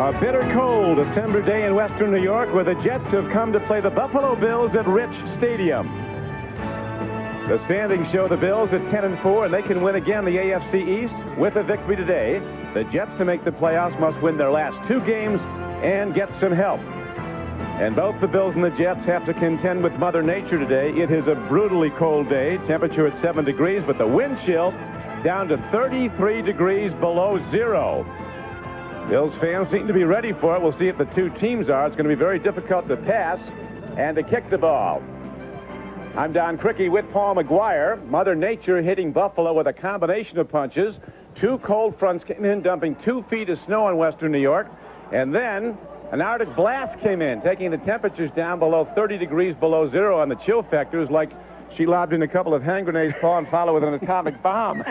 A bitter cold December day in Western New York where the Jets have come to play the Buffalo Bills at Rich Stadium. The standings show the Bills at 10-4, and they can win again the AFC East with a victory today. The Jets, to make the playoffs, must win their last 2 games and get some help. And both the Bills and the Jets have to contend with Mother Nature today. It is a brutally cold day, temperature at 7 degrees, but the wind chill down to 33 degrees below zero. Bills fans seem to be ready for it. We'll see if the two teams are. It's going to be very difficult to pass and to kick the ball. I'm Don Criqui with Paul McGuire. Mother Nature hitting Buffalo with a combination of punches. 2 cold fronts came in, dumping 2 feet of snow in Western New York. And then an Arctic blast came in, taking the temperatures down below 30 degrees below zero on the chill factor. It was like she lobbed in a couple of hand grenades, Paul, and followed with an atomic bomb.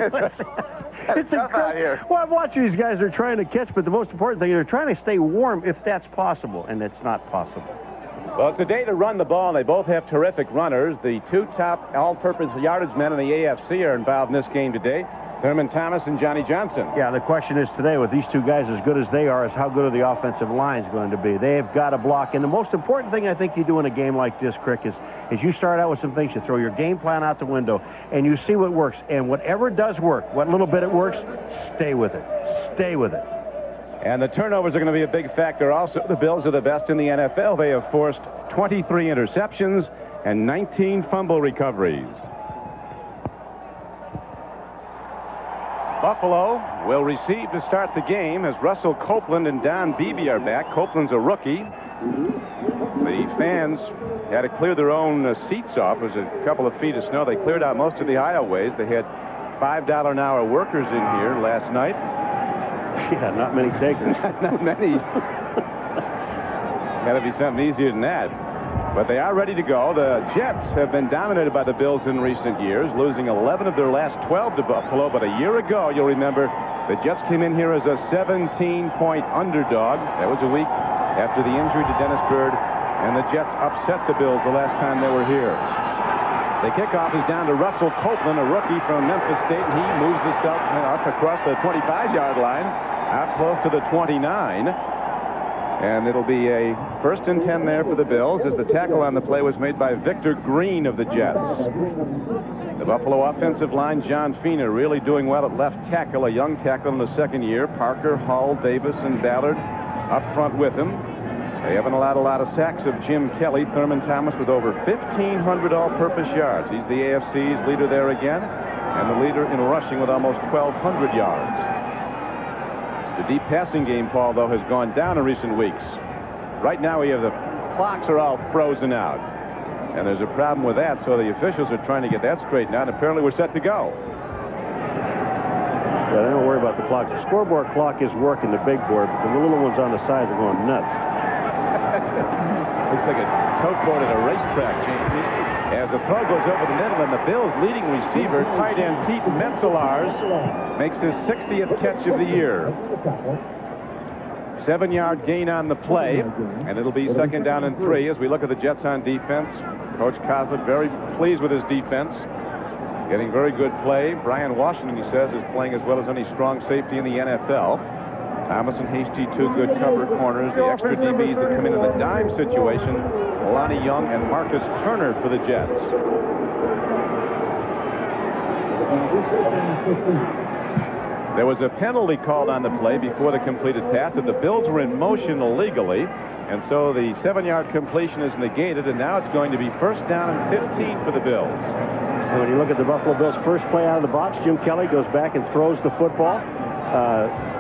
It's tough out here. Well, I'm watching these guys are trying to catch, but the most important thing is they're trying to stay warm if that's possible, and it's not possible. Well, it's a day to run the ball, and they both have terrific runners. The 2 top all-purpose yardage men in the AFC are involved in this game today. Thurman Thomas and Johnny Johnson. Yeah, the question is today, with these 2 guys as good as they are, is how good are the offensive lines going to be? They have got to block. And the most important thing I think you do in a game like this, Crick, is you start out with some things. You throw your game plan out the window, and you see what works. And whatever does work, what little bit it works, stay with it. Stay with it. And the turnovers are going to be a big factor also. The Bills are the best in the NFL. They have forced 23 interceptions and 19 fumble recoveries. Buffalo will receive to start the game as Russell Copeland and Don Beebe are back. Copeland's a rookie. The fans had to clear their own seats off. It was a couple of feet of snow. They cleared out most of the aisleways. They had $5 an hour workers in here last night. Yeah, not many takers. Not many. Got to be something easier than that. But they are ready to go. The Jets have been dominated by the Bills in recent years, losing 11 of their last 12 to Buffalo. But a year ago, you'll remember, the Jets came in here as a 17-point underdog. That was a week after the injury to Dennis Byrd, and the Jets upset the Bills the last time they were here. The kickoff is down to Russell Copeland, a rookie from Memphis State, and he moves himself up across the 25-yard line, out close to the 29. And it'll be a 1st and 10 there for the Bills, as the tackle on the play was made by Victor Green of the Jets. The Buffalo offensive line, John Fina, really doing well at left tackle, a young tackle in the 2nd year. Parker, Hall, Davis, and Ballard up front with him. They haven't allowed a lot of sacks of Jim Kelly. Thurman Thomas with over 1,500 all-purpose yards. He's the AFC's leader there again, and the leader in rushing with almost 1,200 yards. The deep passing game, Paul, though, has gone down in recent weeks. Right now, we have the clocks are all frozen out. And there's a problem with that, so the officials are trying to get that straightened out. Apparently, we're set to go. Yeah, don't worry about the clock. The scoreboard clock is working, the big board, but the little ones on the sides are going nuts. Looks like a tote board at a racetrack, James. As the throw goes over the middle, and the Bills' leading receiver, tight end Pete Metzelaars, makes his 60th catch of the year. 7-yard gain on the play, and it'll be 2nd down and 3 as we look at the Jets on defense. Coach Coslett very pleased with his defense. Getting very good play. Brian Washington, he says, is playing as well as any strong safety in the NFL. Thomas and Hasty, 2 good cover corners. The extra DBs that come in the dime situation, Lonnie Young and Marcus Turner for the Jets. There was a penalty called on the play before the completed pass that the Bills were in motion illegally, and so the 7-yard completion is negated, and now it's going to be 1st down and 15 for the Bills. So when you look at the Buffalo Bills' first play out of the box, Jim Kelly goes back and throws the football.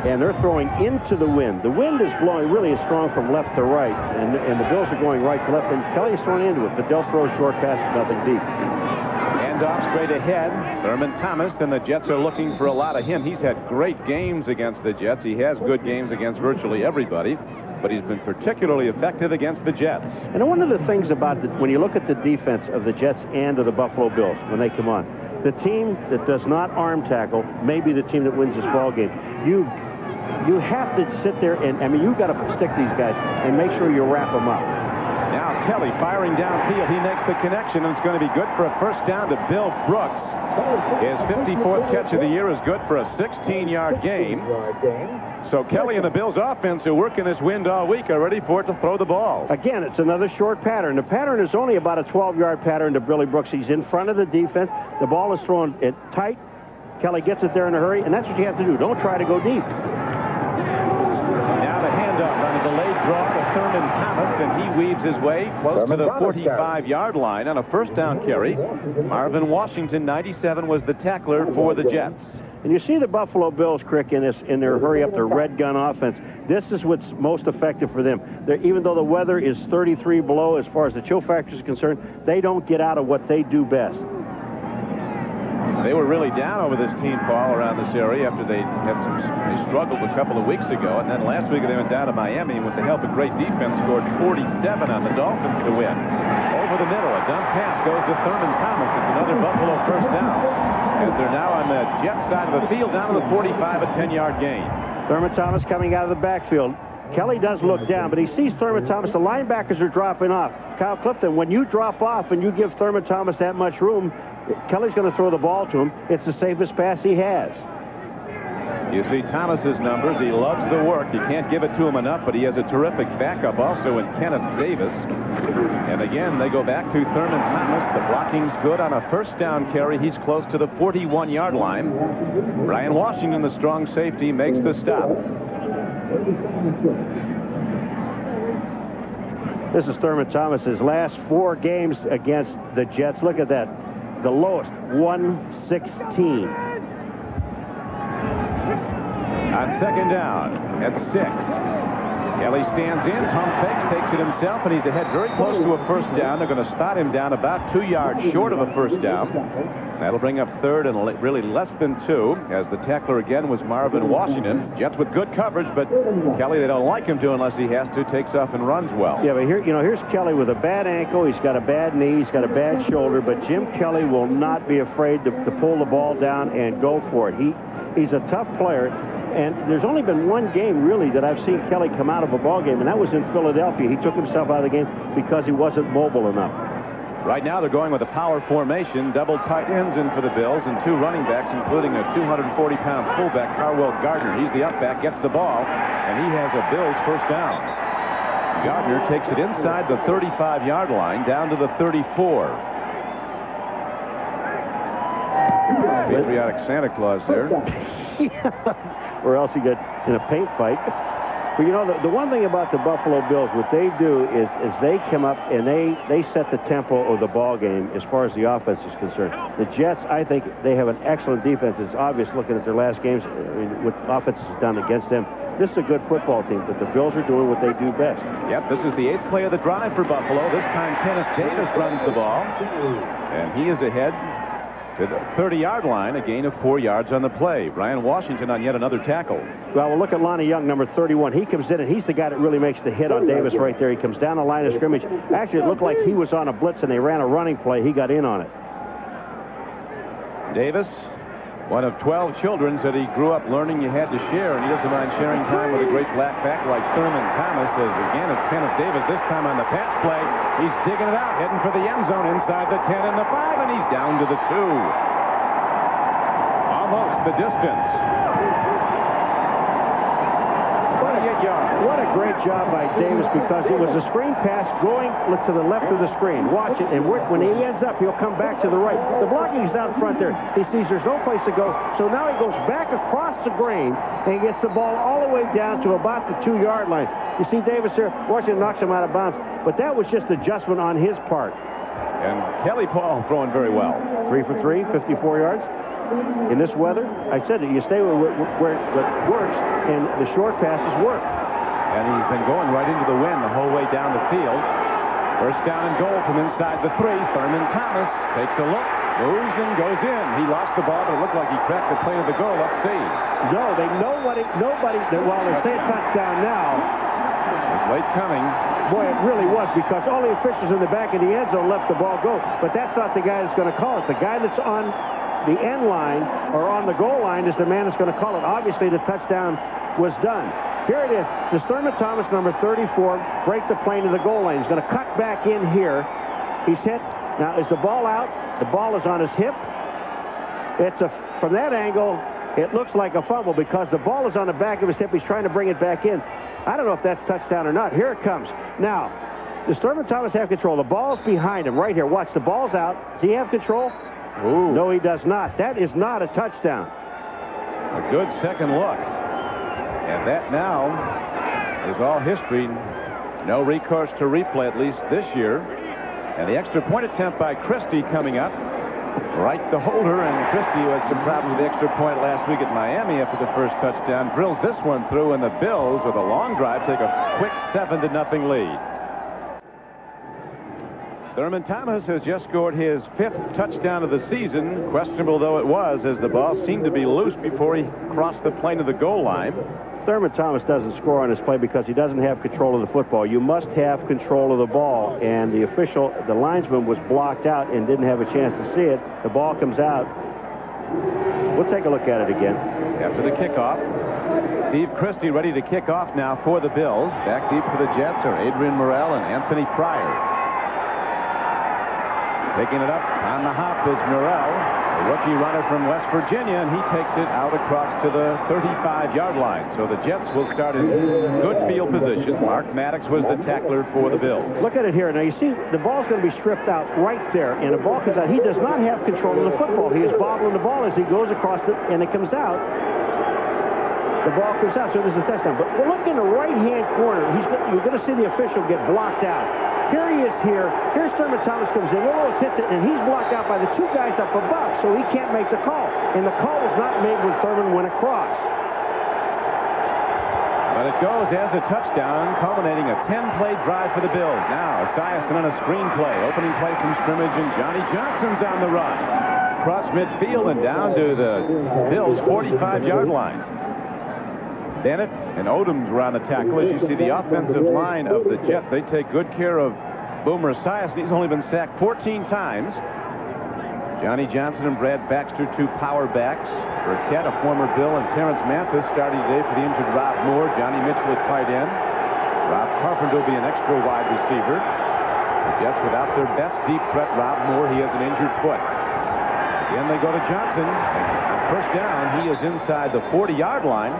And they're throwing into the wind. The wind is blowing really strong from left to right, and the Bills are going right to left, and Kelly's throwing into it, but they'll throw short passes, nothing deep. And off straight ahead, Thurman Thomas, and the Jets are looking for a lot of him. He's had great games against the Jets. He has good games against virtually everybody, but he's been particularly effective against the Jets. And one of the things about when you look at the defense of the Jets and of the Buffalo Bills when they come on, the team that does not arm tackle may be the team that wins this ball game. You have to sit there and, I mean, you've got to stick these guys and make sure you wrap them up. Now Kelly firing downfield. He makes the connection, and it's going to be good for a first down to Bill Brooks. His 54th catch of the year is good for a 16-yard gain. So Kelly and the Bills offense, who work in this wind all week, are ready for it to throw the ball. Again, it's another short pattern. The pattern is only about a 12-yard pattern to Billy Brooks. He's in front of the defense. The ball is thrown it tight. Kelly gets it there in a hurry, and that's what you have to do. Don't try to go deep. Now the handoff on a delayed draw to Thurman Thomas, and he weaves his way close to the 45-yard line on a first down carry. Marvin Washington, 97, was the tackler for the Jets. And you see the Buffalo Bills, Crick, in their hurry up, their red gun offense. This is what's most effective for them. Even though the weather is 33 below as far as the chill factor is concerned, they don't get out of what they do best. They were really down over this team, Paul, around this area after they struggled a couple of weeks ago. And then last week they went down to Miami and with the help of great defense scored 47 on the Dolphins to win. Over the middle, a dump pass goes to Thurman Thomas. It's another Buffalo first down. And they're now on the Jets side of the field, down to the 45, a 10-yard gain. Thurman Thomas coming out of the backfield. Kelly does look down, but he sees Thurman Thomas. The linebackers are dropping off. Kyle Clifton, when you drop off and you give Thurman Thomas that much room, Kelly's going to throw the ball to him. It's the safest pass he has. You see Thomas's numbers. He loves the work. You can't give it to him enough, but he has a terrific backup also in Kenneth Davis. And again, they go back to Thurman Thomas. The blocking's good on a first down carry. He's close to the 41-yard line. Brian Washington, the strong safety, makes the stop. This is Thurman Thomas's last 4 games against the Jets. Look at that. The lowest, 116. On second down at 6. Kelly stands in, pump fakes, takes it himself, and he's ahead very close to a first down. They're going to spot him down about 2 yards short of a first down. That'll bring up third and really less than 2, as the tackler again was Marvin Washington. Jets with good coverage, but Kelly, they don't like him to unless he has to, takes off and runs well. Yeah, but here's Kelly with a bad ankle. He's got a bad knee. He's got a bad shoulder, but Jim Kelly will not be afraid to pull the ball down and go for it. He's a tough player. And there's only been one game, really, that I've seen Kelly come out of a ball game, and that was in Philadelphia. He took himself out of the game because he wasn't mobile enough. Right now, they're going with a power formation, double tight ends in for the Bills, and 2 running backs, including a 240-pound fullback, Carwell Gardner. He's the up back, gets the ball, and he has a Bills first down. Gardner takes it inside the 35-yard line, down to the 34. Patriotic Santa Claus there. Or else he got in a paint fight. But you know, the one thing about the Buffalo Bills, what they do is they come up and they set the tempo of the ball game as far as the offense is concerned. The Jets, I think they have an excellent defense. It's obvious looking at their last games, what offense has done against them. This is a good football team, but the Bills are doing what they do best. Yep, this is the 8th play of the drive for Buffalo. This time Kenneth Davis runs the ball, and he is ahead to the 30-yard line, a gain of 4 yards on the play. Brian Washington on yet another tackle. Well, we'll look at Lonnie Young, number 31. He comes in, and he's the guy that really makes the hit on Davis right there. He comes down the line of scrimmage. Actually, it looked like he was on a blitz, and they ran a running play. He got in on it. Davis, one of 12 children, said he grew up learning you had to share, and he doesn't mind sharing time with a great black back like Thurman Thomas. As again, it's Kenneth Davis, this time on the pass play. He's digging it out, heading for the end zone inside the 10 and the 5, and he's down to the 2. Almost the distance. 28 yards. What a great job by Davis, because it was a screen pass going to the left of the screen. Watch it, and when he ends up, he'll come back to the right. The blocking is out front there. He sees there's no place to go, so now he goes back across the green and gets the ball all the way down to about the 2-yard line. You see Davis there, Washington knocks him out of bounds, but that was just adjustment on his part. And Kelly Paul throwing very well. 3 for 3, 54 yards. In this weather, I said it, you stay where it works, and the short passes work. And he's been going right into the wind the whole way down the field. First down and goal from inside the 3. Thurman Thomas takes a look, moves and goes in. He lost the ball, but it looked like he cracked the plane of the goal. Let's see. No, they know what nobody, well, they say touchdown now. It's late coming. Boy, it really was, because all the officials in the back of the end zone let the ball go. But that's not the guy that's going to call it. The guy that's on the end line or on the goal line is the man that's going to call it. Obviously, the touchdown was done. Here it is. The Thurman Thomas, number 34, break the plane to the goal line. He's going to cut back in here. He's hit. Now, is the ball out? The ball is on his hip. From that angle, it looks like a fumble because the ball is on the back of his hip. He's trying to bring it back in. I don't know if that's touchdown or not. Here it comes. Now, does Thurman Thomas have control? The ball's behind him right here. Watch, the ball's out. Does he have control? Ooh. No, he does not. That is not a touchdown. A good second look. And that now is all history. No recourse to replay, at least this year. And the extra point attempt by Christie coming up. Right the holder, and Christie, who had some problems with the extra point last week at Miami after the first touchdown, drills this one through, and the Bills, with a long drive, take a quick 7-0 lead. Thurman Thomas has just scored his 5th touchdown of the season, questionable though it was, as the ball seemed to be loose before he crossed the plane of the goal line. Thurman Thomas doesn't score on his play because he doesn't have control of the football. You must have control of the ball, and the linesman was blocked out and didn't have a chance to see it. The ball comes out. We'll take a look at it again. After the kickoff, Steve Christie ready to kick off now for the Bills. Back deep for the Jets are Adrian Morrell and Anthony Pryor. Taking it up on the hop is Morrell, a rookie runner from West Virginia, and he takes it out across to the 35-yard line. So the Jets will start in good field position. Mark Maddox was the tackler for the Bills. Look at it here. Now, you see, the ball's going to be stripped out right there, and the ball comes out. He does not have control of the football. He is bobbling the ball as he goes across it, and it comes out. The ball comes out, so there's a touchdown. But look in the right-hand corner. You're going to see the official get blocked out. Here he is here. Here's Thurman Thomas comes in. Willows hits it, and he's blocked out by the 2 guys up above, so he can't make the call. And the call was not made when Thurman went across. But it goes as a touchdown, culminating a 10-play drive for the Bills. Now, Esiason on a screen play. Opening play from scrimmage, and Johnny Johnson's on the run. Across midfield and down to the Bills' 45-yard line. Bennett and Odoms were on the tackle. As you see, the offensive line of the Jets, they take good care of Boomer Esiason. He's only been sacked 14 times. Johnny Johnson and Brad Baxter, 2 power backs. Burkett, a former Bill, and Terrence Mathis starting today for the injured Rob Moore. Johnny Mitchell at tight end. Rob Carpenter will be an extra wide receiver. The Jets without their best deep threat, Rob Moore. He has an injured foot. Again, they go to Johnson. On first down, he is inside the 40-yard line.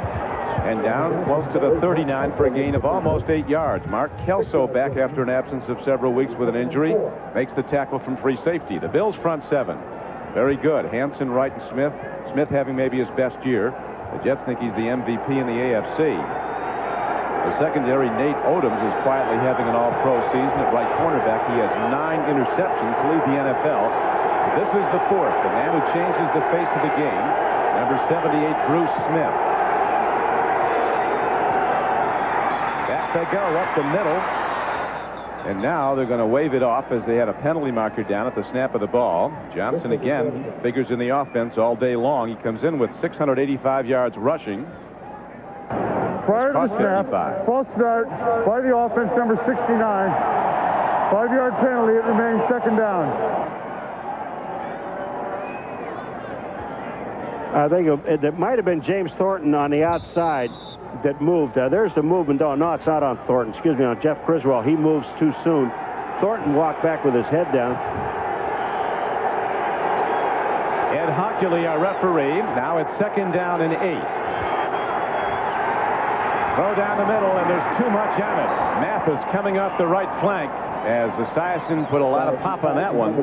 And down close to the 39 for a gain of almost 8 yards. Mark Kelso back after an absence of several weeks with an injury. Makes the tackle from free safety. The Bills front 7. Very good. Hanson, Wright, and Smith. Smith having maybe his best year. The Jets think he's the MVP in the AFC. The secondary, Nate Odoms, is quietly having an all-pro season at right cornerback. He has 9 interceptions to lead the NFL. This is the 4th. The man who changes the face of the game. Number 78, Bruce Smith. They go up the middle, and now they're going to wave it off as they had a penalty marker down at the snap of the ball. Johnson again figures in the offense all day long. He comes in with 685 yards rushing. Prior to the snap, false start by the offense, number 69. 5-yard penalty. It remains second down. I think it might have been James Thornton on the outside that moved. There's the movement. Oh, no, it's not on Thornton. Excuse me, on Jeff Criswell. He moves too soon. Thornton walked back with his head down. Ed Hockley, our referee. Now it's second down and 8. Throw down the middle, and there's too much on it. Mathis coming up the right flank as Esiason put a lot of pop on that one.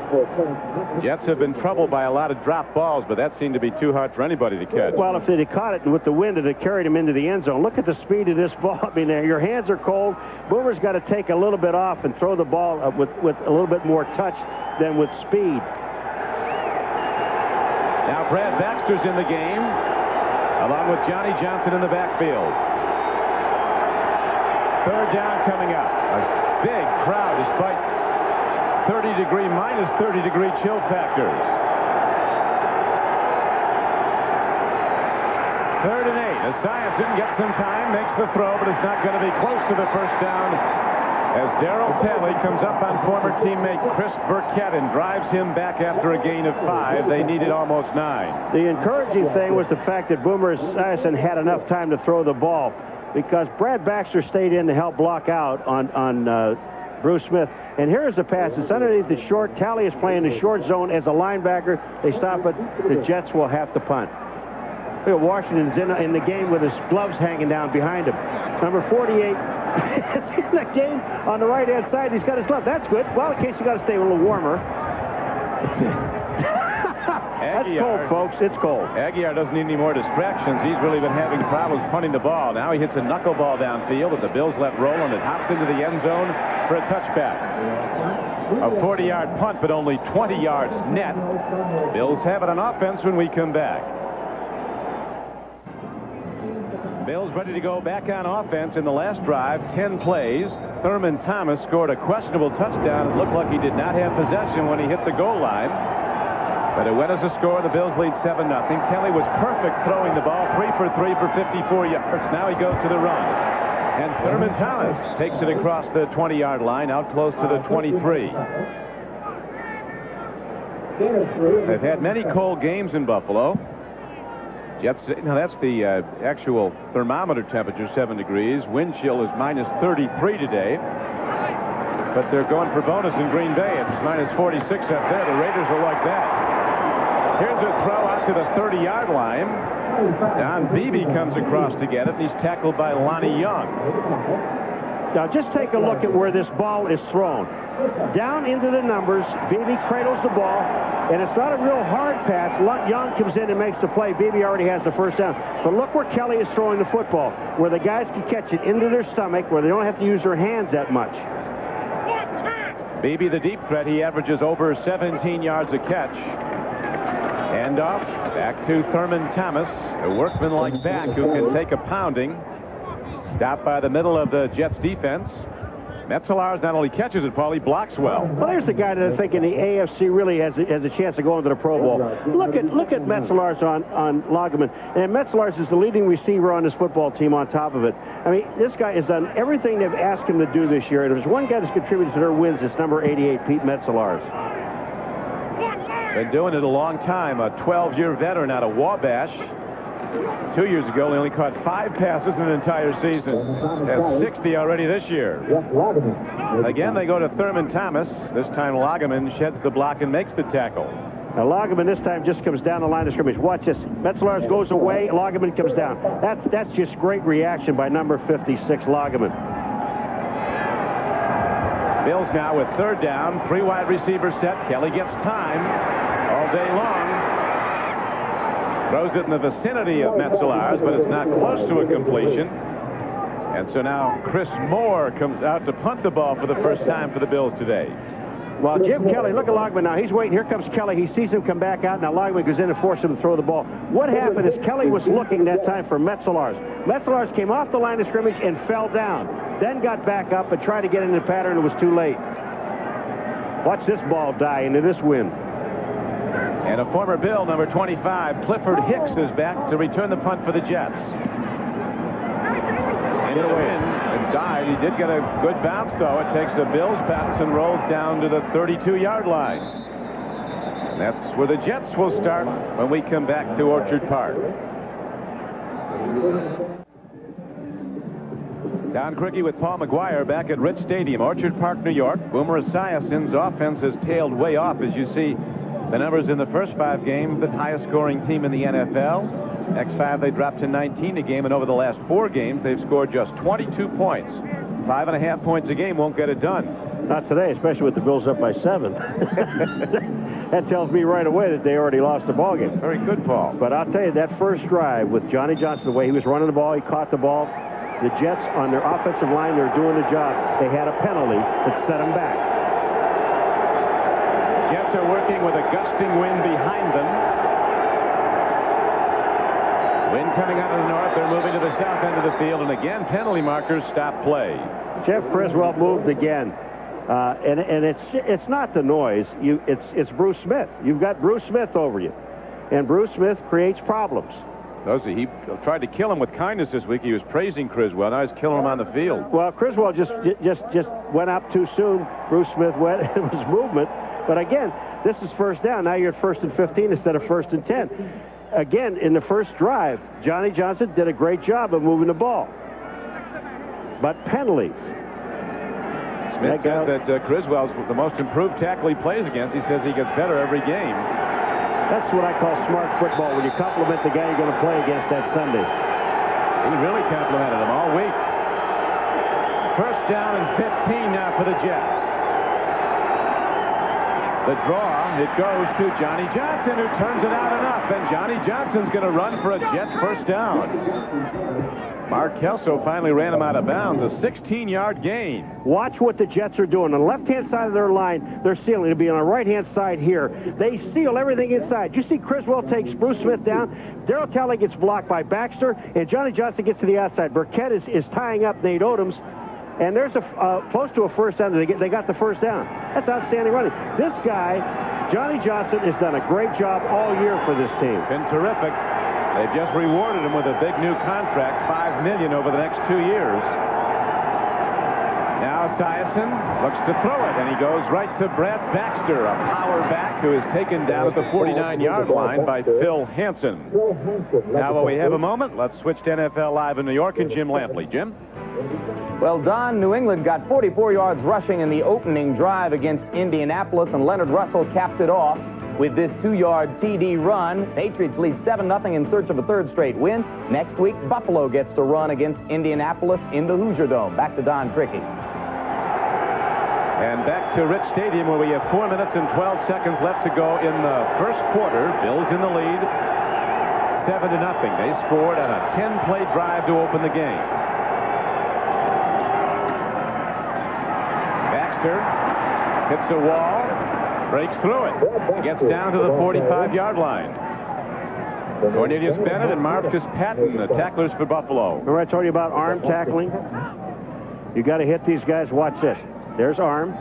Jets have been troubled by a lot of drop balls, but that seemed to be too hard for anybody to catch. Well, if they'd have caught it with the wind, it had carried him into the end zone. Look at the speed of this ball. I mean, your hands are cold. Boomer's got to take a little bit off and throw the ball with a little bit more touch than with speed. Now Brad Baxter's in the game, along with Johnny Johnson in the backfield. Third down coming up. A big crowd despite 30-degree, minus 30-degree chill factors. 3rd and 8. Esiason gets some time, makes the throw, but it's not going to be close to the first down as Darrell Talley comes up on former teammate Chris Burkett and drives him back after a gain of 5. They needed almost 9. The encouraging thing was the fact that Boomer Esiason had enough time to throw the ball. because Brad Baxter stayed in to help block out on Bruce Smith. And here's the pass. It's underneath the short. Talley is playing the short zone as a linebacker. They stop it. The Jets will have to punt. Look at Washington's in the game with his gloves hanging down behind him. Number 48 is in the game on the right-hand side. He's got his glove. That's good. Well, in case you got to stay a little warmer. That's cold, folks. It's cold. Aguiar doesn't need any more distractions. He's really been having problems punting the ball. Now he hits a knuckleball downfield that the Bills let roll, and it hops into the end zone for a touchback. A 40-yard punt, but only 20 yards net. Bills have it on offense when we come back. Bills ready to go back on offense in the last drive. 10 plays. Thurman Thomas scored a questionable touchdown. It looked like he did not have possession when he hit the goal line. But it went as a score. The Bills lead 7-0. Kelly was perfect throwing the ball. 3 for 3 for 54 yards. Now he goes to the run. And Thurman Thomas takes it across the 20-yard line, out close to the 23. They've had many cold games in Buffalo. Jets, now that's the actual thermometer temperature, 7 degrees. Wind chill is minus 33 today. But they're going for bonus in Green Bay. It's minus 46 up there. The Raiders are like that. Here's a throw out to the 30-yard line. Don Beebe comes across to get it, and he's tackled by Lonnie Young. Now, just take a look at where this ball is thrown. Down into the numbers, Beebe cradles the ball, and it's not a real hard pass. Young comes in and makes the play. Beebe already has the first down. But look where Kelly is throwing the football, where the guys can catch it into their stomach, where they don't have to use their hands that much. Beebe, the deep threat, he averages over 17 yards a catch. Hand off, back to Thurman Thomas, a workman-like back who can take a pounding. Stopped by the middle of the Jets defense. Metzelaars not only catches it, Paul, he blocks well. Well, there's a guy that I think in the AFC really has a chance of going to the Pro Bowl. Look at Metzelaars on Lageman. And Metzelaars is the leading receiver on this football team on top of it. I mean, this guy has done everything they've asked him to do this year. And if there's one guy that's contributed to their wins, it's number 88, Pete Metzelaars. Been doing it a long time. A 12-year veteran out of Wabash. 2 years ago, he only caught 5 passes in an entire season. Has 60 already this year. Again, they go to Thurman Thomas. This time, Lageman sheds the block and makes the tackle. Now, Lageman this time just comes down the line of scrimmage. Watch this. Metzelaars goes away. Lageman comes down. That's just great reaction by number 56, Lageman. Bills now with 3rd down. 3 wide receivers set. Kelly gets time all day long. Throws it in the vicinity of Metzelaars, but it's not close to a completion. And so now Chris Moore comes out to punt the ball for the first time for the Bills today. Well, Jim Kelly, look at Lageman now. He's waiting. Here comes Kelly. He sees him come back out. Now Lageman goes in and forces him to throw the ball. What happened is Kelly was looking that time for Metzelaars. Metzelaars came off the line of scrimmage and fell down. Then got back up and tried to get into the pattern. It was too late. Watch this ball die into this wind. And a former Bill, number 25, Clifford Hicks, is back to return the punt for the Jets. And it went and died. He did get a good bounce, though. It takes a Bills bounce and rolls down to the 32-yard line. And that's where the Jets will start when we come back to Orchard Park. Don Criqui with Paul McGuire back at Rich Stadium, Orchard Park, New York. Boomer Esiason's offense has tailed way off, as you see. The numbers in the first 5 games, the highest scoring team in the NFL. X5, they dropped to 19 a game, and over the last 4 games, they've scored just 22 points. 5.5 points a game won't get it done. Not today, especially with the Bills up by 7. That tells me right away that they already lost the ball game. Very good, Paul. But I'll tell you, that first drive with Johnny Johnson, the way he was running the ball, he caught the ball. The Jets, on their offensive line, they're doing the job. They had a penalty that set them back. Jets are working with a gusting wind behind them. Wind coming out of the north. They're moving to the south end of the field. And again, penalty markers stop play. Jeff Criswell moved again. And it's not the noise. It's Bruce Smith. You've got Bruce Smith over you. And Bruce Smith creates problems. He tried to kill him with kindness this week. He was praising Criswell. Now he's killing him on the field. Well, Criswell just went up too soon. Bruce Smith went. It was movement. But again, this is first down. Now you're at 1st and 15 instead of 1st and 10. Again, in the first drive, Johnny Johnson did a great job of moving the ball. but penalties. Smith says that Criswell's the most improved tackle he plays against. He says he gets better every game. That's what I call smart football, when you compliment the guy you're going to play against that Sunday. He really complimented him all week. First down and 15 now for the Jets. The draw, it goes to Johnny Johnson, who turns it out enough, and Johnny Johnson's going to run for a Jets first down. Mark Kelso finally ran him out of bounds, a 16-yard gain. Watch what the Jets are doing. On the left-hand side of their line, they're sealing. It'll be on the right-hand side here. They seal everything inside. You see Criswell takes Bruce Smith down. Darryl Talley gets blocked by Baxter, and Johnny Johnson gets to the outside. Burkett is tying up Nate Odoms, and there's close to a first down. They got the first down. That's outstanding running. This guy, Johnny Johnson, has done a great job all year for this team. Been terrific. They've just rewarded him with a big new contract, $5 million over the next 2 years. Now Esiason looks to throw it, and he goes right to Brad Baxter, a power back who is taken down at the 49-yard line by Phil Hansen. Now, while we have a moment, let's switch to NFL Live in New York and Jim Lampley. Jim? Well, Don, New England got 44 yards rushing in the opening drive against Indianapolis, and Leonard Russell capped it off with this 2-yard TD run. Patriots lead 7-0 in search of a third straight win. Next week, Buffalo gets to run against Indianapolis in the Hoosier Dome. Back to Don Criqui. And back to Rich Stadium, where we have 4 minutes and 12 seconds left to go in the first quarter. Bills in the lead, 7-0. They scored on a 10-play drive to open the game. Baxter hits a wall, breaks through it, gets down to the 45-yard line. Cornelius Bennett and Marcus Patton, the tacklers for Buffalo. Remember I told you about arm tackling? You got to hit these guys. Watch this. There's arm.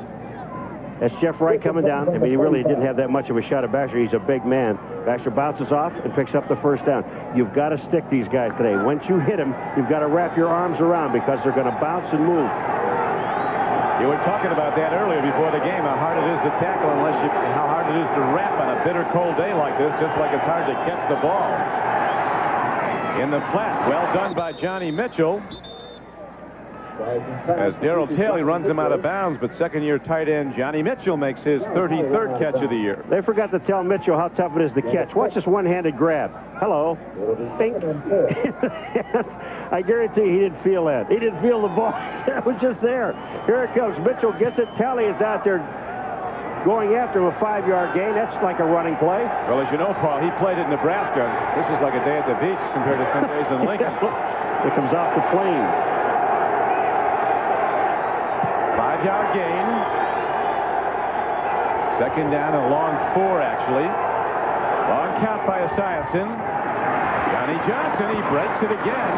That's Jeff Wright coming down. I mean, he really didn't have that much of a shot at Baxter. He's a big man. Baxter bounces off and picks up the first down. You've got to stick these guys today. Once you hit them, you've got to wrap your arms around, because they're going to bounce and move. You were talking about that earlier before the game, how hard it is to tackle, how hard it is to wrap on a bitter cold day like this, just like it's hard to catch the ball. In the flat, well done by Johnny Mitchell. As Darryl Talley runs him out of bounds, but second-year tight end Johnny Mitchell makes his 33rd catch of the year. They forgot to tell Mitchell how tough it is to catch. Watch this one-handed grab. Hello. Bink. I guarantee he didn't feel that. He didn't feel the ball. It was just there. Here it comes. Mitchell gets it. Talley is out there going after him, a 5-yard gain. That's like a running play. Well, as you know, Paul, he played at Nebraska. This is like a day at the beach compared to some days in Lincoln. It comes off the plains. 5-yard gain. Second down and a long 4, actually. Long count by Esiason. Johnny Johnson, he breaks it again.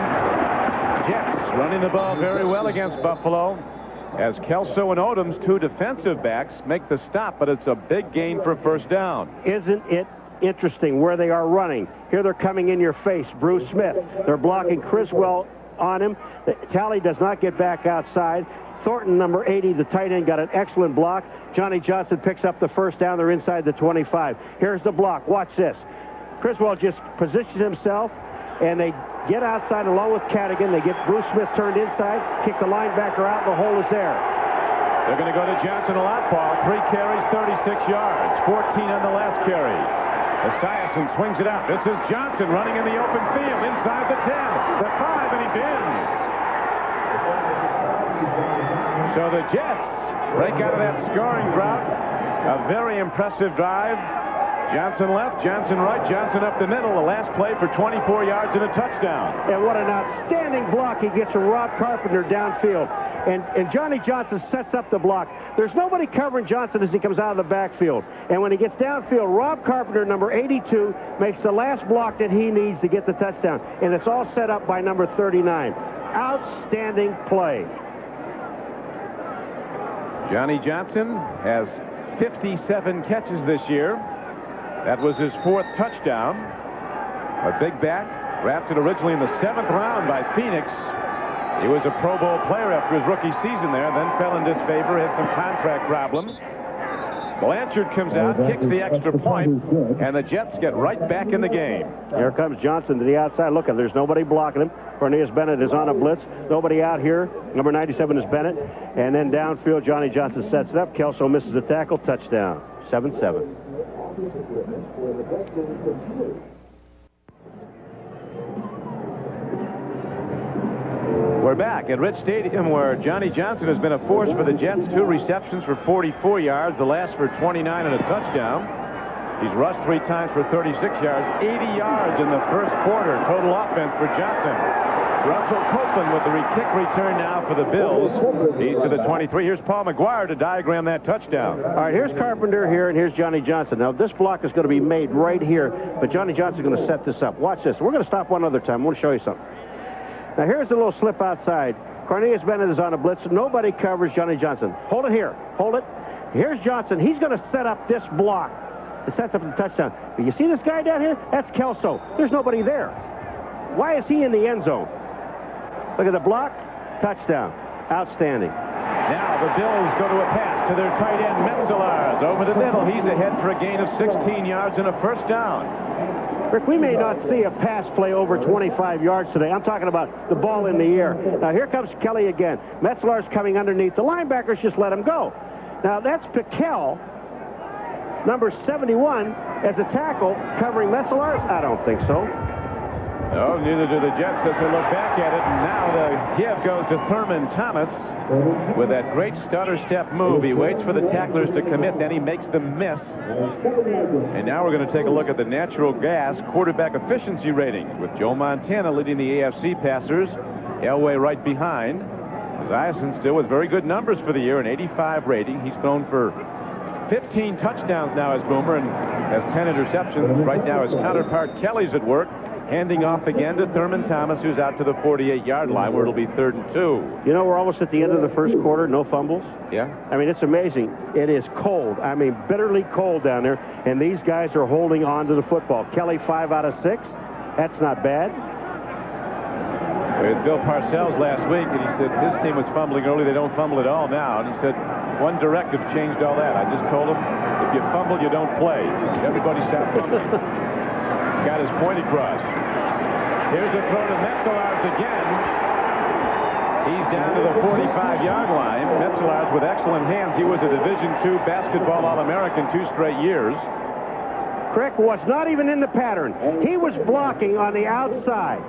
Jets running the ball very well against Buffalo, as Kelso and Odoms, 2 defensive backs, make the stop, but it's a big gain for first down. Isn't it interesting where they are running? Here they're coming in your face. Bruce Smith. They're blocking Criswell on him. Talley does not get back outside. Thornton, number 80, the tight end, got an excellent block. Johnny Johnson picks up the first down. They're inside the 25. Here's the block. Watch this. Criswell just positions himself, and they get outside along with Cadigan. They get Bruce Smith turned inside, kick the linebacker out, and the hole is there. They're going to go to Johnson a lot, Paul. 3 carries, 36 yards. 14 on the last carry. Esiason swings it out. This is Johnson running in the open field inside the 10, the 5, and he's in. So the Jets break out of that scoring drought. A very impressive drive. Johnson left, Johnson right, Johnson up the middle. The last play for 24 yards and a touchdown. And what an outstanding block he gets from Rob Carpenter downfield. And Johnny Johnson sets up the block. There's nobody covering Johnson as he comes out of the backfield. And when he gets downfield, Rob Carpenter, number 82, makes the last block that he needs to get the touchdown. And it's all set up by number 39. Outstanding play. Johnny Johnson has 57 catches this year. That was his 4th touchdown. A big back, drafted originally in the 7th round by Phoenix. He was a Pro Bowl player after his rookie season there, then fell in disfavor, had some contract problems. Blanchard comes out, kicks the extra point, and the Jets get right back in the game. Here comes Johnson to the outside. Look, there's nobody blocking him. Cornelius Bennett is on a blitz. Nobody out here. Number 97 is Bennett. And then downfield, Johnny Johnson sets it up. Kelso misses the tackle. Touchdown. 7-7. We're back at Rich Stadium, where Johnny Johnson has been a force for the Jets. 2 receptions for 44 yards, the last for 29 and a touchdown. He's rushed 3 times for 36 yards, 80 yards in the first quarter. Total offense for Johnson. Russell Copeland with the kick return now for the Bills. He's to the 23. Here's Paul McGuire to diagram that touchdown. All right, here's Carpenter here, and here's Johnny Johnson. Now, this block is going to be made right here, but Johnny Johnson's going to set this up. Watch this. We're going to stop one other time. I want to show you something. Now, here's a little slip outside. Cornelius Bennett is on a blitz. Nobody covers Johnny Johnson. Hold it here. Hold it. Here's Johnson. He's going to set up this block. It sets up the touchdown. But you see this guy down here? That's Kelso. There's nobody there. Why is he in the end zone? Look at the block. Touchdown. Outstanding. Now the Bills go to a pass to their tight end, Metzelaars. Over the middle. He's ahead for a gain of 16 yards and a first down. Rick, we may not see a pass play over 25 yards today. I'm talking about the ball in the air. Now, here comes Kelly again. Metzelaars coming underneath. The linebackers just let him go. Now, that's Piquel, number 71, as a tackle covering Metzelaars? I don't think so. No, neither do the Jets as they look back at it. And now the give goes to Thurman Thomas with that great stutter step move. He waits for the tacklers to commit, then he makes them miss. And now we're going to take a look at the natural gas quarterback efficiency rating with Joe Montana leading the AFC passers. Elway right behind. Esiason still with very good numbers for the year, an 85 rating. He's thrown for 15 touchdowns now as Boomer and has 10 interceptions. Right now his counterpart Kelly's at work, handing off again to Thurman Thomas, who's out to the 48-yard line where it'll be 3rd and 2. You know, we're almost at the end of the first quarter, no fumbles. Yeah. I mean, it's amazing. It is cold. I mean, bitterly cold down there, and these guys are holding on to the football. Kelly 5 out of 6. That's not bad. We had Bill Parcells last week, and he said his team was fumbling early. They don't fumble at all now. And he said one directive changed all that. I just told him, if you fumble, you don't play. Everybody stop fumbling. Got his point across. Here's a throw to Metzelaars again. He's down to the 45-yard line. Metzelaars with excellent hands. He was a Division II basketball All-American 2 straight years. Crick was not even in the pattern. He was blocking on the outside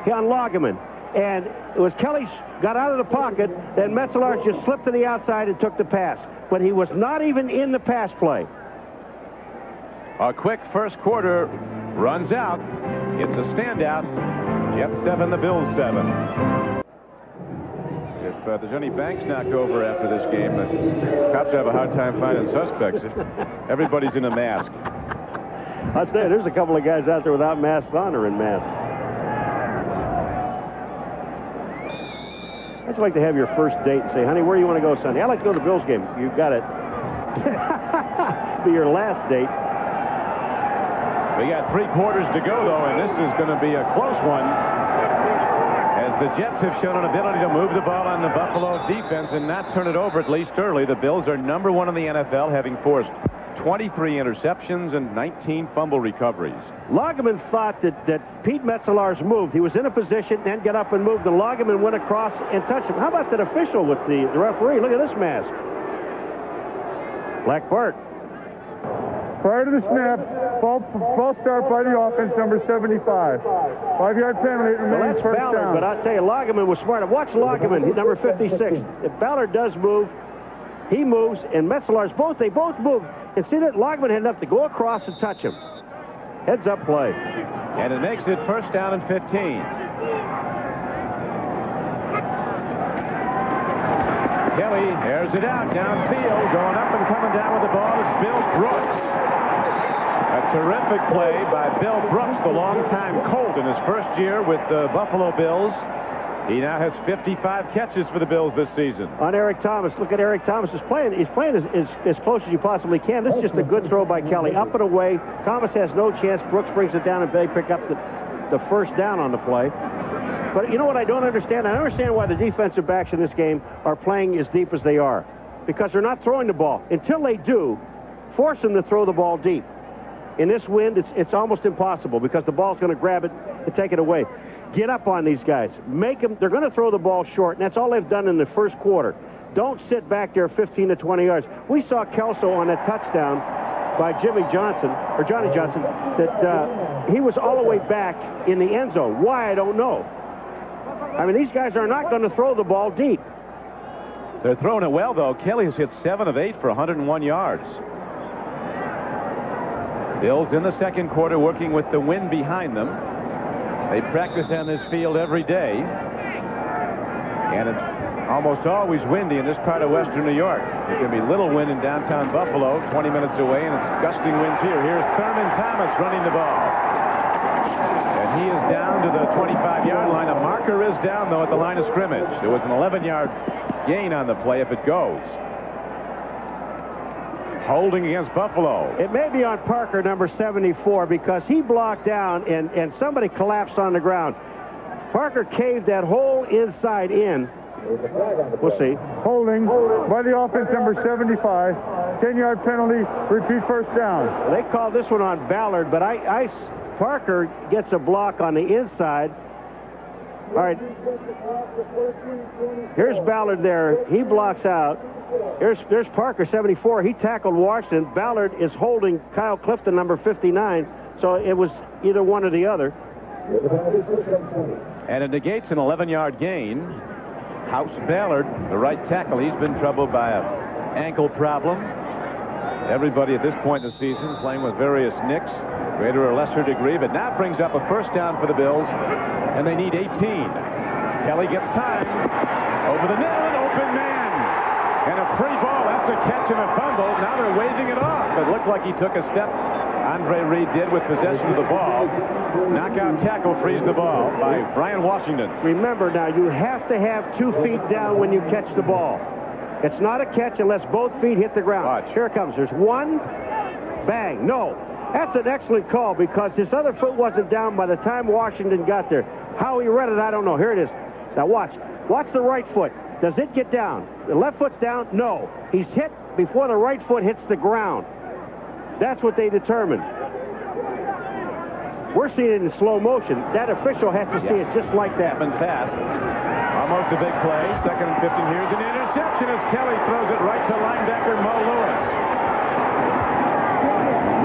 on Lageman. And it was Kelly got out of the pocket, then Metzelaars just slipped to the outside and took the pass. But he was not even in the pass play. A quick first quarter runs out. It's a standout. Jets 7, the Bills 7. If there's any banks knocked over after this game, the cops have a hard time finding suspects. Everybody's in a mask. I'll say there's a couple of guys out there without masks on or in masks. I'd like to have your first date and say, honey, where do you want to go Sunday? I'd like to go to the Bills game. You got it. Be your last date. We got 3 quarters to go, though, and this is going to be a close one, as the Jets have shown an ability to move the ball on the Buffalo defense and not turn it over, at least early. The Bills are number 1 in the NFL, having forced 23 interceptions and 19 fumble recoveries. Lageman thought that Pete Metzelaars moved. He was in a position, then get up and moved, and Lageman went across and touched him. How about that official with the referee? Look at this mask. Black Bart. Prior to the snap, false start by the offense, number 75. 5-yard penalty. It Well, remains that's first Ballard, down. but I'll tell you, Lageman was smart. Watch Lageman, number 56. If Ballard does move, he moves, and Metzelaars they both move. And see that Lageman had enough to go across and touch him. Heads up play. And it makes it first down and 15. Kelly airs it out downfield. Going up and coming down with the ball is Bill Brooks. A terrific play by Bill Brooks, the longtime Colt in his first year with the Buffalo Bills. He now has 55 catches for the Bills this season. On Eric Thomas. Look at Eric Thomas. He's playing as close as you possibly can. This is just a good throw by Kelly. Up and away. Thomas has no chance. Brooks brings it down, and they pick up the first down on the play. But you know what I don't understand? I don't understand why the defensive backs in this game are playing as deep as they are. Because they're not throwing the ball. Until they do, force them to throw the ball deep. In this wind, it's almost impossible because the ball's going to grab it and take it away. Get up on these guys. Make them. They're going to throw the ball short, and that's all they've done in the first quarter. Don't sit back there 15 to 20 yards. We saw Kelso on that touchdown by Johnny Johnson, that he was all the way back in the end zone. Why, I don't know. I mean, these guys are not going to throw the ball deep. They're throwing it well, though. Kelly has hit 7 of 8 for 101 yards. Bills in the second quarter working with the wind behind them. They practice on this field every day. And it's almost always windy in this part of western New York. There can be little wind in downtown Buffalo, 20 minutes away, and it's gusting winds here. Here's Thurman Thomas running the ball. And he is down to the 25-yard line. A marker is down, though, at the line of scrimmage. There was an 11-yard gain on the play if it goes. Holding against Buffalo. It may be on Parker, number 74, because he blocked down and somebody collapsed on the ground. Parker caved that whole inside in. We'll see. Holding by the offense, number 75. 10-yard penalty. Repeat first down. They called this one on Ballard, but Parker gets a block on the inside. All right. Here's Ballard there. He blocks out. There's Parker, 74. He tackled Washington. Ballard is holding Kyle Clifton, number 59. So it was either one or the other. And it negates an 11-yard gain. House Ballard, the right tackle, he's been troubled by an ankle problem. Everybody at this point in the season playing with various nicks, greater or lesser degree, but now brings up a first down for the Bills, and they need 18. Kelly gets time. Over the middle, an open man. And a free ball. That's a catch and a fumble. Now they're waving it off. It looked like he took a step. Andre Reed did with possession of the ball. Knockout tackle frees the ball by Brian Washington. Remember now, you have to have 2 feet down when you catch the ball. It's not a catch unless both feet hit the ground. Watch. Here it comes. There's one. Bang. No. That's an excellent call because his other foot wasn't down by the time Washington got there. How he read it, I don't know. Here it is. Now watch. Watch the right foot. Does it get down? The left foot's down? No. He's hit before the right foot hits the ground. That's what they determined. We're seeing it in slow motion. That official has to see it just like that. Happened fast. Almost a big play. 2nd and 15. Here's an interception as Kelly throws it right to linebacker Mo Lewis.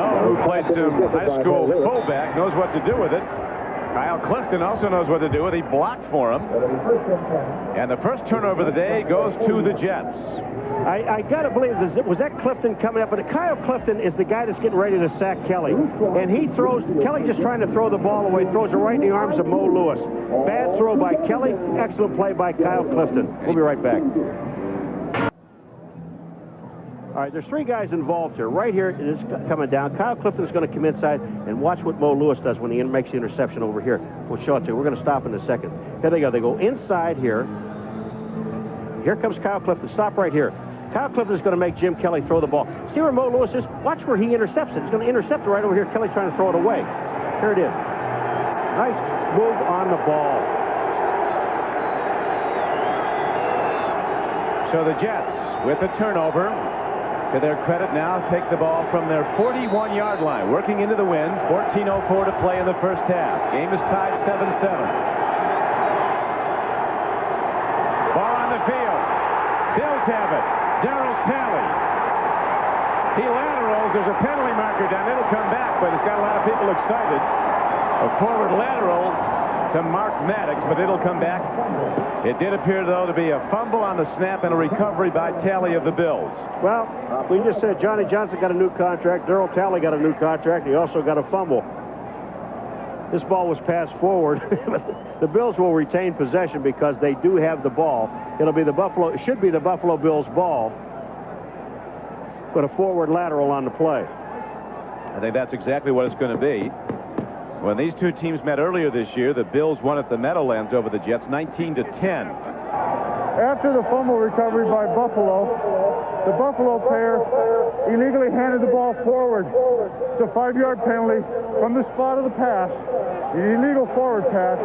Mo, who played some high school fullback, knows what to do with it. Kyle Clifton also knows what to do with it. He blocked for him. And the first turnover of the day goes to the Jets. I got to believe, was that Clifton coming up? But Kyle Clifton is the guy that's getting ready to sack Kelly. And he throws, Kelly just trying to throw the ball away, throws it right in the arms of Mo Lewis. Bad throw by Kelly, excellent play by Kyle Clifton. We'll be right back. All right, there's 3 guys involved here. Right here, it is coming down. Kyle Clifton's going to come inside, and watch what Mo Lewis does when he makes the interception over here. We'll show it to you. We're going to stop in a second. Here they go. They go inside here. Here comes Kyle Clifton. Stop right here. Kyle Clifton is going to make Jim Kelly throw the ball. See where Mo Lewis is? Watch where he intercepts it. He's going to intercept it right over here. Kelly trying to throw it away. Here it is. Nice move on the ball. So the Jets, with a turnover, to their credit now, take the ball from their 41-yard line, working into the wind. 14:04 to play in the first half. Game is tied 7-7. Ball on the field. Bills have it. Darryl Talley. He laterals. There's a penalty marker down. It'll come back, but it's got a lot of people excited. A forward lateral to Mark Maddox, but it'll come back. It did appear, though, to be a fumble on the snap and a recovery by Talley of the Bills. Well, we just said Johnny Johnson got a new contract. Darryl Talley got a new contract. He also got a fumble. This ball was passed forward. The Bills will retain possession because they do have the ball. It should be the Buffalo Bills ball, but a forward lateral on the play. I think that's exactly what it's going to be. When these two teams met earlier this year, the Bills won at the Meadowlands over the Jets 19-10. After the fumble recovery by Buffalo, the Buffalo player illegally handed the ball forward. It's a 5-yard penalty from the spot of the pass. The illegal forward pass.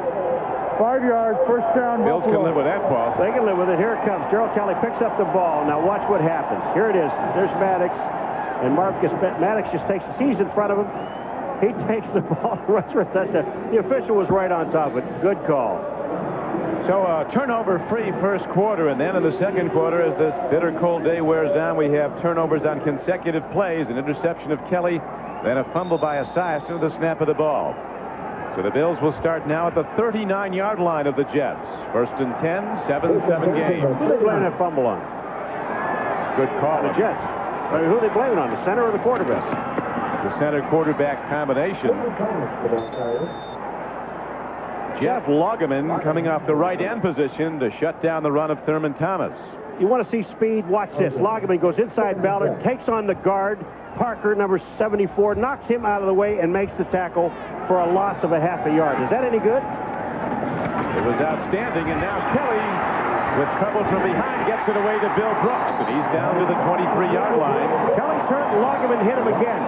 5 yards, first down. Bills Buffalo. can live with that ball. They can live with it. Here it comes. Darryl Talley picks up the ball. Now watch what happens. Here it is. There's Maddox. And Marcus Maddox just sees in front of him. He takes the ball, runs for a touchdown. The official was right on top of it. Good call. So turnover-free first quarter, and then in the second quarter, as this bitter cold day wears on, we have turnovers on consecutive plays, an interception of Kelly, then a fumble by Asias into the snap of the ball. So the Bills will start now at the 39-yard line of the Jets. First and 10, 7-7 game. Who they blaming that fumble on? Good call. The Jets. I mean, who are they blaming on, the center or the quarterback? The center-quarterback combination. Jeff Lageman coming off the right end position to shut down the run of Thurman Thomas. You want to see speed? Watch this. Lageman goes inside Ballard, takes on the guard, Parker, number 74, knocks him out of the way and makes the tackle for a loss of a half a yard. Is that any good? It was outstanding, and now Kelly, with trouble from behind, gets it away to Bill Brooks, and he's down to the 23-yard line. Kelly's hurt, and Lageman hit him again.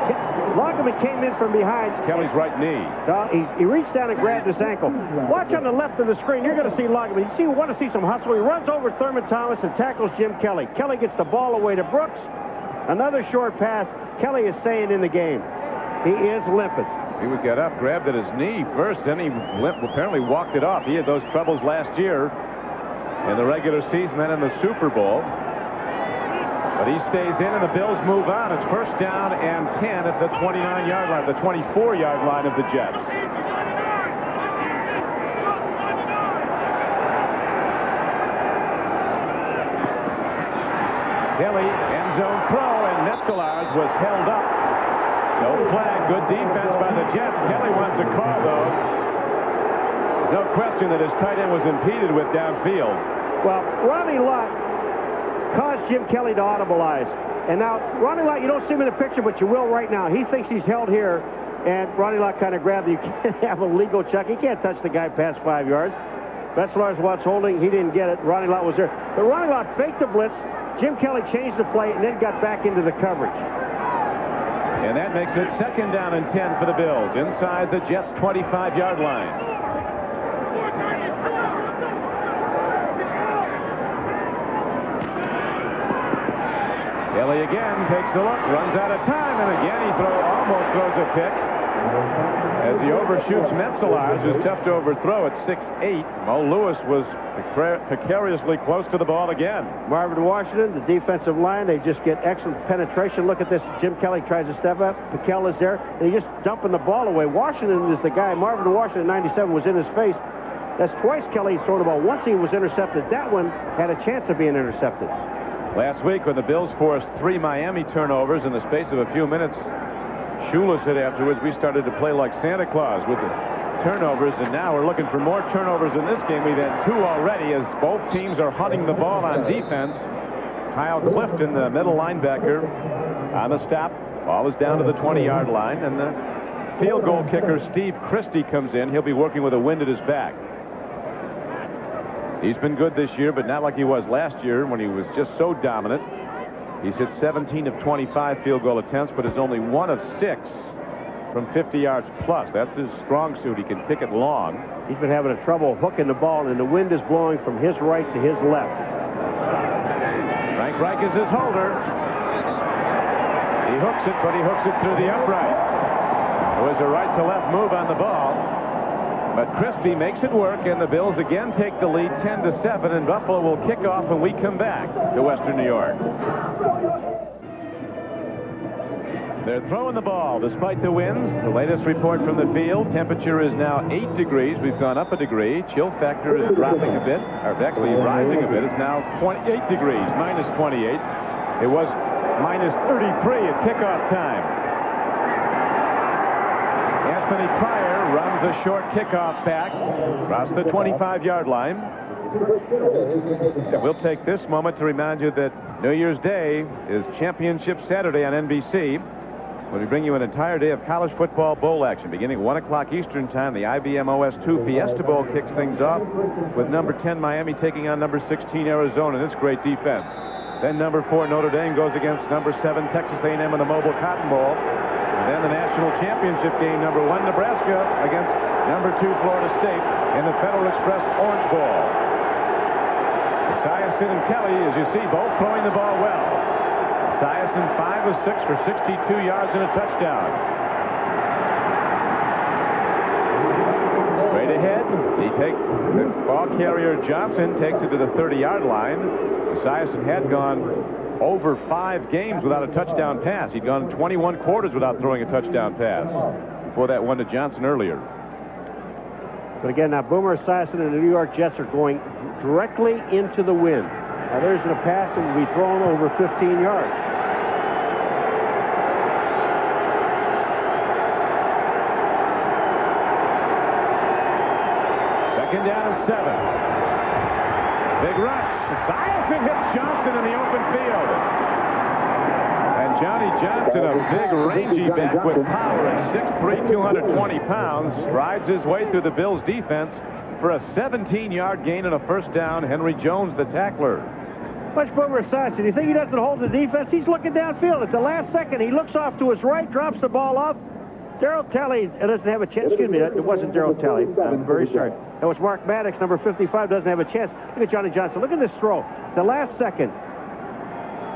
Lageman came in from behind. Kelly's right knee. He reached down and grabbed his ankle. Watch on the left of the screen. You're going to see Lageman. You want to see some hustle. He runs over Thurman Thomas and tackles Jim Kelly. Kelly gets the ball away to Brooks. Another short pass. Kelly is staying in the game. He is limping. He would get up, grabbed at his knee first, then he apparently walked it off. He had those troubles last year in the regular season, then in the Super Bowl. But he stays in, and the Bills move on. It's first down and 10 at the 29-yard line, the 24-yard line of the Jets. Kelly, end zone throw, and Metzelars was held up. No flag. Good defense by the Jets. Kelly wants a call, though. There's no question that his tight end was impeded with downfield. Well, Ronnie Lott caused Jim Kelly to audibilize. And now, Ronnie Lott, you don't see him in the picture, but you will right now. He thinks he's held here, and Ronnie Lott kind of grabbed him. You can't have a legal check. He can't touch the guy past 5 yards. Metzelars was holding. He didn't get it. Ronnie Lott was there. But Ronnie Lott faked the blitz. Jim Kelly changed the play and then got back into the coverage. And that makes it second down and 10 for the Bills inside the Jets' 25-yard line. Kelly again takes a look, runs out of time, and again he almost throws a pick as he overshoots Metzelars, who's tough to overthrow at 6'8". Mo Lewis was precariously close to the ball again. Marvin Washington, the defensive line, they just get excellent penetration. Look at this. Jim Kelly tries to step up. Piquel is there. They just dumping the ball away. Washington is the guy. Marvin Washington, 97, was in his face. That's twice Kelly's thrown the ball. Once he was intercepted. That one had a chance of being intercepted. Last week, when the Bills forced 3 Miami turnovers in the space of a few minutes, Shula said afterwards, we started to play like Santa Claus with the turnovers, and now we're looking for more turnovers in this game. We've had 2 already as both teams are hunting the ball on defense. Kyle Clifton, the middle linebacker, on the stop. Ball is down to the 20-yard line, and the field goal kicker, Steve Christie, comes in. He'll be working with a wind at his back. He's been good this year, but not like he was last year when he was just so dominant. He's hit 17 of 25 field goal attempts, but is only 1 of 6 from 50 yards plus. That's his strong suit. He can kick it long. He's been having a trouble hooking the ball, and the wind is blowing from his right to his left. Frank Reich is his holder. He hooks it, but he hooks it through the upright. It was a right-to-left move on the ball. But Christie makes it work, and the Bills again take the lead 10-7, and Buffalo will kick off when we come back to Western New York. They're throwing the ball despite the winds. The latest report from the field, temperature is now 8 degrees. We've gone up a degree. Chill factor is dropping a bit, or actually rising a bit. It's now 28 degrees, minus 28. It was minus 33 at kickoff time. Anthony Pryor runs a short kickoff back across the 25-yard line. And we'll take this moment to remind you that New Year's Day is Championship Saturday on NBC, when we bring you an entire day of college football bowl action. Beginning at 1 o'clock Eastern Time, the IBM OS2 Fiesta Bowl kicks things off with number 10 Miami taking on number 16 Arizona, and it's great defense. Then number 4 Notre Dame goes against number 7 Texas A&M in the Mobile Cotton Bowl. And then the national championship game, number 1 Nebraska against number 2 Florida State in the Federal Express Orange Bowl. Esiason and Kelly, as you see, both throwing the ball well. Esiason 5 of 6 for 62 yards and a touchdown. Straight ahead, the ball carrier Johnson takes it to the 30-yard line. Esiason had gone over 5 games without a touchdown pass. He'd gone 21 quarters without throwing a touchdown pass before that one to Johnson earlier. But again, now Boomer Esiason and the New York Jets are going directly into the wind. Now there's a pass that will be thrown over 15 yards. Second down and 7. Big rush. Esiason hits Johnson in the open field. And Johnny Johnson, a big, rangy back with power at 6'3", 220 pounds, rides his way through the Bills' defense for a 17-yard gain and a first down. Henry Jones, the tackler. Watch Boomer Esiason. You think he doesn't hold the defense? He's looking downfield. At the last second, he looks off to his right, drops the ball off. Darryl Talley doesn't have a chance. Excuse me, it wasn't Darryl Talley. I'm very sorry. That was Mark Maddox, number 55, doesn't have a chance. Look at Johnny Johnson. Look at this throw. The last second.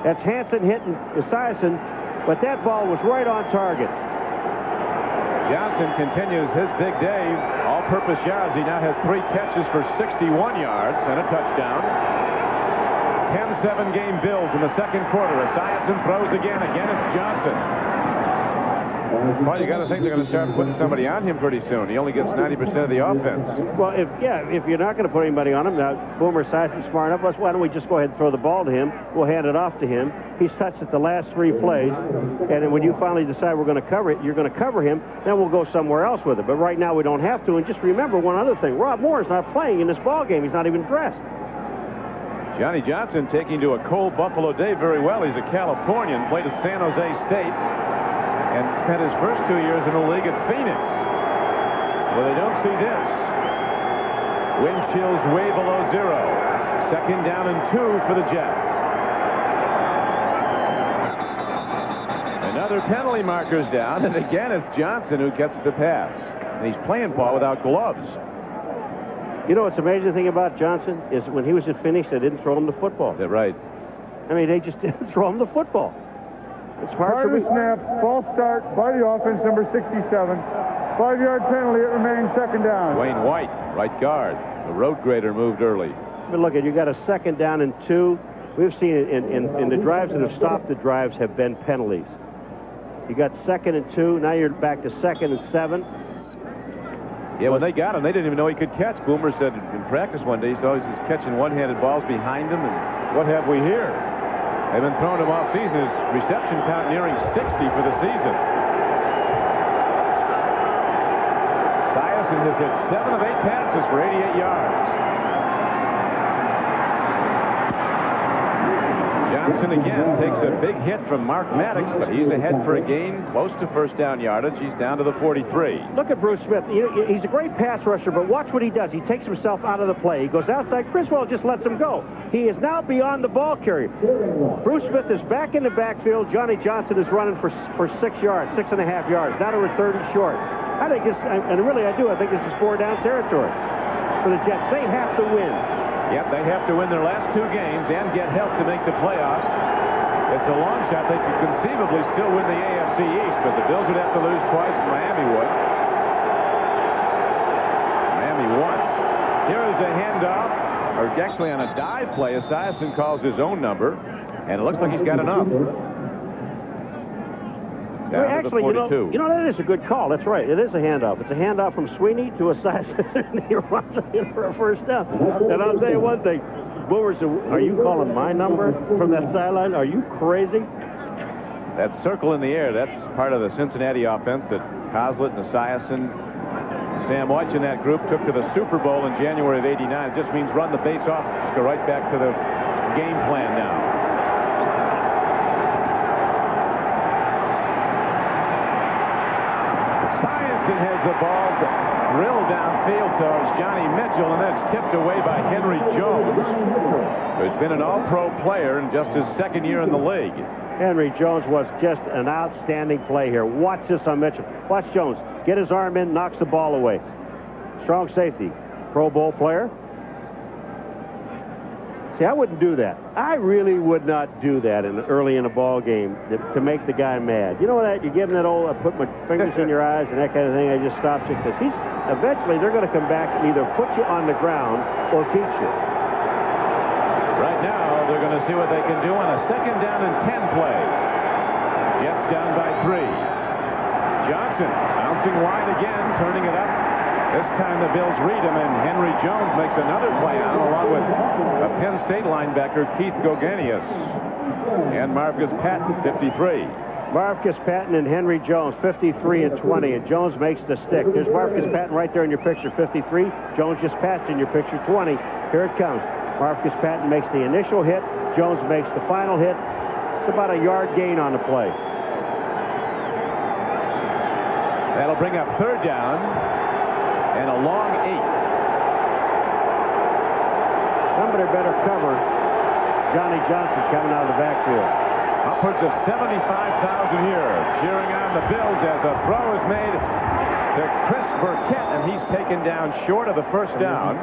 That's Hanson hitting Esiason, but that ball was right on target. Johnson continues his big day. All-purpose yards. He now has 3 catches for 61 yards and a touchdown. 10-7 game Bills in the second quarter. Esiason throws again. Again, it's Johnson. Well, you got to think they're going to start putting somebody on him pretty soon. He only gets 90% of the offense. Well, if you're not going to put anybody on him, now Boomer Esiason's smart enough. Why don't we just go ahead and throw the ball to him? We'll hand it off to him. He's touched it the last 3 plays, and then when you finally decide we're going to cover it, you're going to cover him. Then we'll go somewhere else with it. But right now we don't have to. And just remember one other thing: Rob Moore is not playing in this ball game. He's not even dressed. Johnny Johnson taking to a cold Buffalo day very well. He's a Californian, played at San Jose State, and spent his first 2 years in the league at Phoenix. Well, they don't see this. Wind chills way below 0. Second down and 2 for the Jets. Another penalty marker's down, and again it's Johnson who gets the pass. And he's playing ball without gloves. You know what's amazing thing about Johnson is when he was at Phoenix, they didn't throw him the football. That's right. I mean, they just didn't throw him the football. It's hard to snap, false start by the offense, number 67. 5-yard penalty, it remains second down. Dwayne White, right guard. The road grader moved early. But look, you got a second down and 2. We've seen it in the drives that have stopped the drives have been penalties. You got second and 2. Now you're back to second and 7. Yeah, when they got him, they didn't even know he could catch. Boomer said in practice one day, he saw he's catching one-handed balls behind him, and what have we here? They've been throwing him all season. His reception count nearing 60 for the season. Esiason has hit 7 of 8 passes for 88 yards. Johnson again takes a big hit from Mark Maddox, but he's ahead for a gain close to first down yardage. He's down to the 43. Look at Bruce Smith. He's a great pass rusher, but watch what he does. He takes himself out of the play. He goes outside. Criswell just lets him go. He is now beyond the ball carrier. Bruce Smith is back in the backfield. Johnny Johnson is running for 6 yards, 6.5 yards. Now to a 30 short. I think this, and really I do, I think this is 4-down territory for the Jets. They have to win. Yep, they have to win their last 2 games and get help to make the playoffs. It's a long shot. They could conceivably still win the AFC East, but the Bills would have to lose twice, and Miami would. Miami once. Here is a handoff, or actually on a dive play. Esiason calls his own number, and it looks like he's got enough. Well, actually, you know, that is a good call. That's right. It is a handoff. It's a handoff from Sweeney to Esiason, and he runs in for a first down. And I'll tell you one thing. Boomer said, are you calling my number from that sideline? Are you crazy? That circle in the air, that's part of the Cincinnati offense that Coslett and Esiason, Sam Wyche and that group took to the Super Bowl in January of '89. It just means run the base off. Just go right back to the game plan now. Esiason has the ball drilled downfield towards Johnny Mitchell, and then it's tipped away by Henry Jones, who's been an all-pro player in just his second year in the league. Henry Jones was just an outstanding play here. Watch this on Mitchell. Watch Jones. Get his arm in, knocks the ball away. Strong safety. Pro Bowl player. See, I wouldn't do that. I really would not do that early in a ball game to make the guy mad. You know that? You give him that old, I put my fingers in your eyes and that kind of thing. I just stops you because eventually they're going to come back and either put you on the ground or beat you. Right now, they're going to see what they can do on a 2nd down and 10 play. Jets down by 3. Johnson bouncing wide again, turning it up. This time the Bills read him, and Henry Jones makes another play on, along with a Penn State linebacker, Keith Gogenius, and Marcus Patton, 53. Marcus Patton and Henry Jones, 53 and 20, and Jones makes the stick. There's Marcus Patton right there in your picture, 53. Jones just passed in your picture, 20. Here it comes. Marcus Patton makes the initial hit. Jones makes the final hit. It's about a yard gain on the play. That'll bring up 3rd down and a long 8. Somebody better cover Johnny Johnson coming out of the backfield. Upwards of 75,000 here cheering on the Bills as a throw is made to Chris Burkett, and he's taken down short of the 1st down.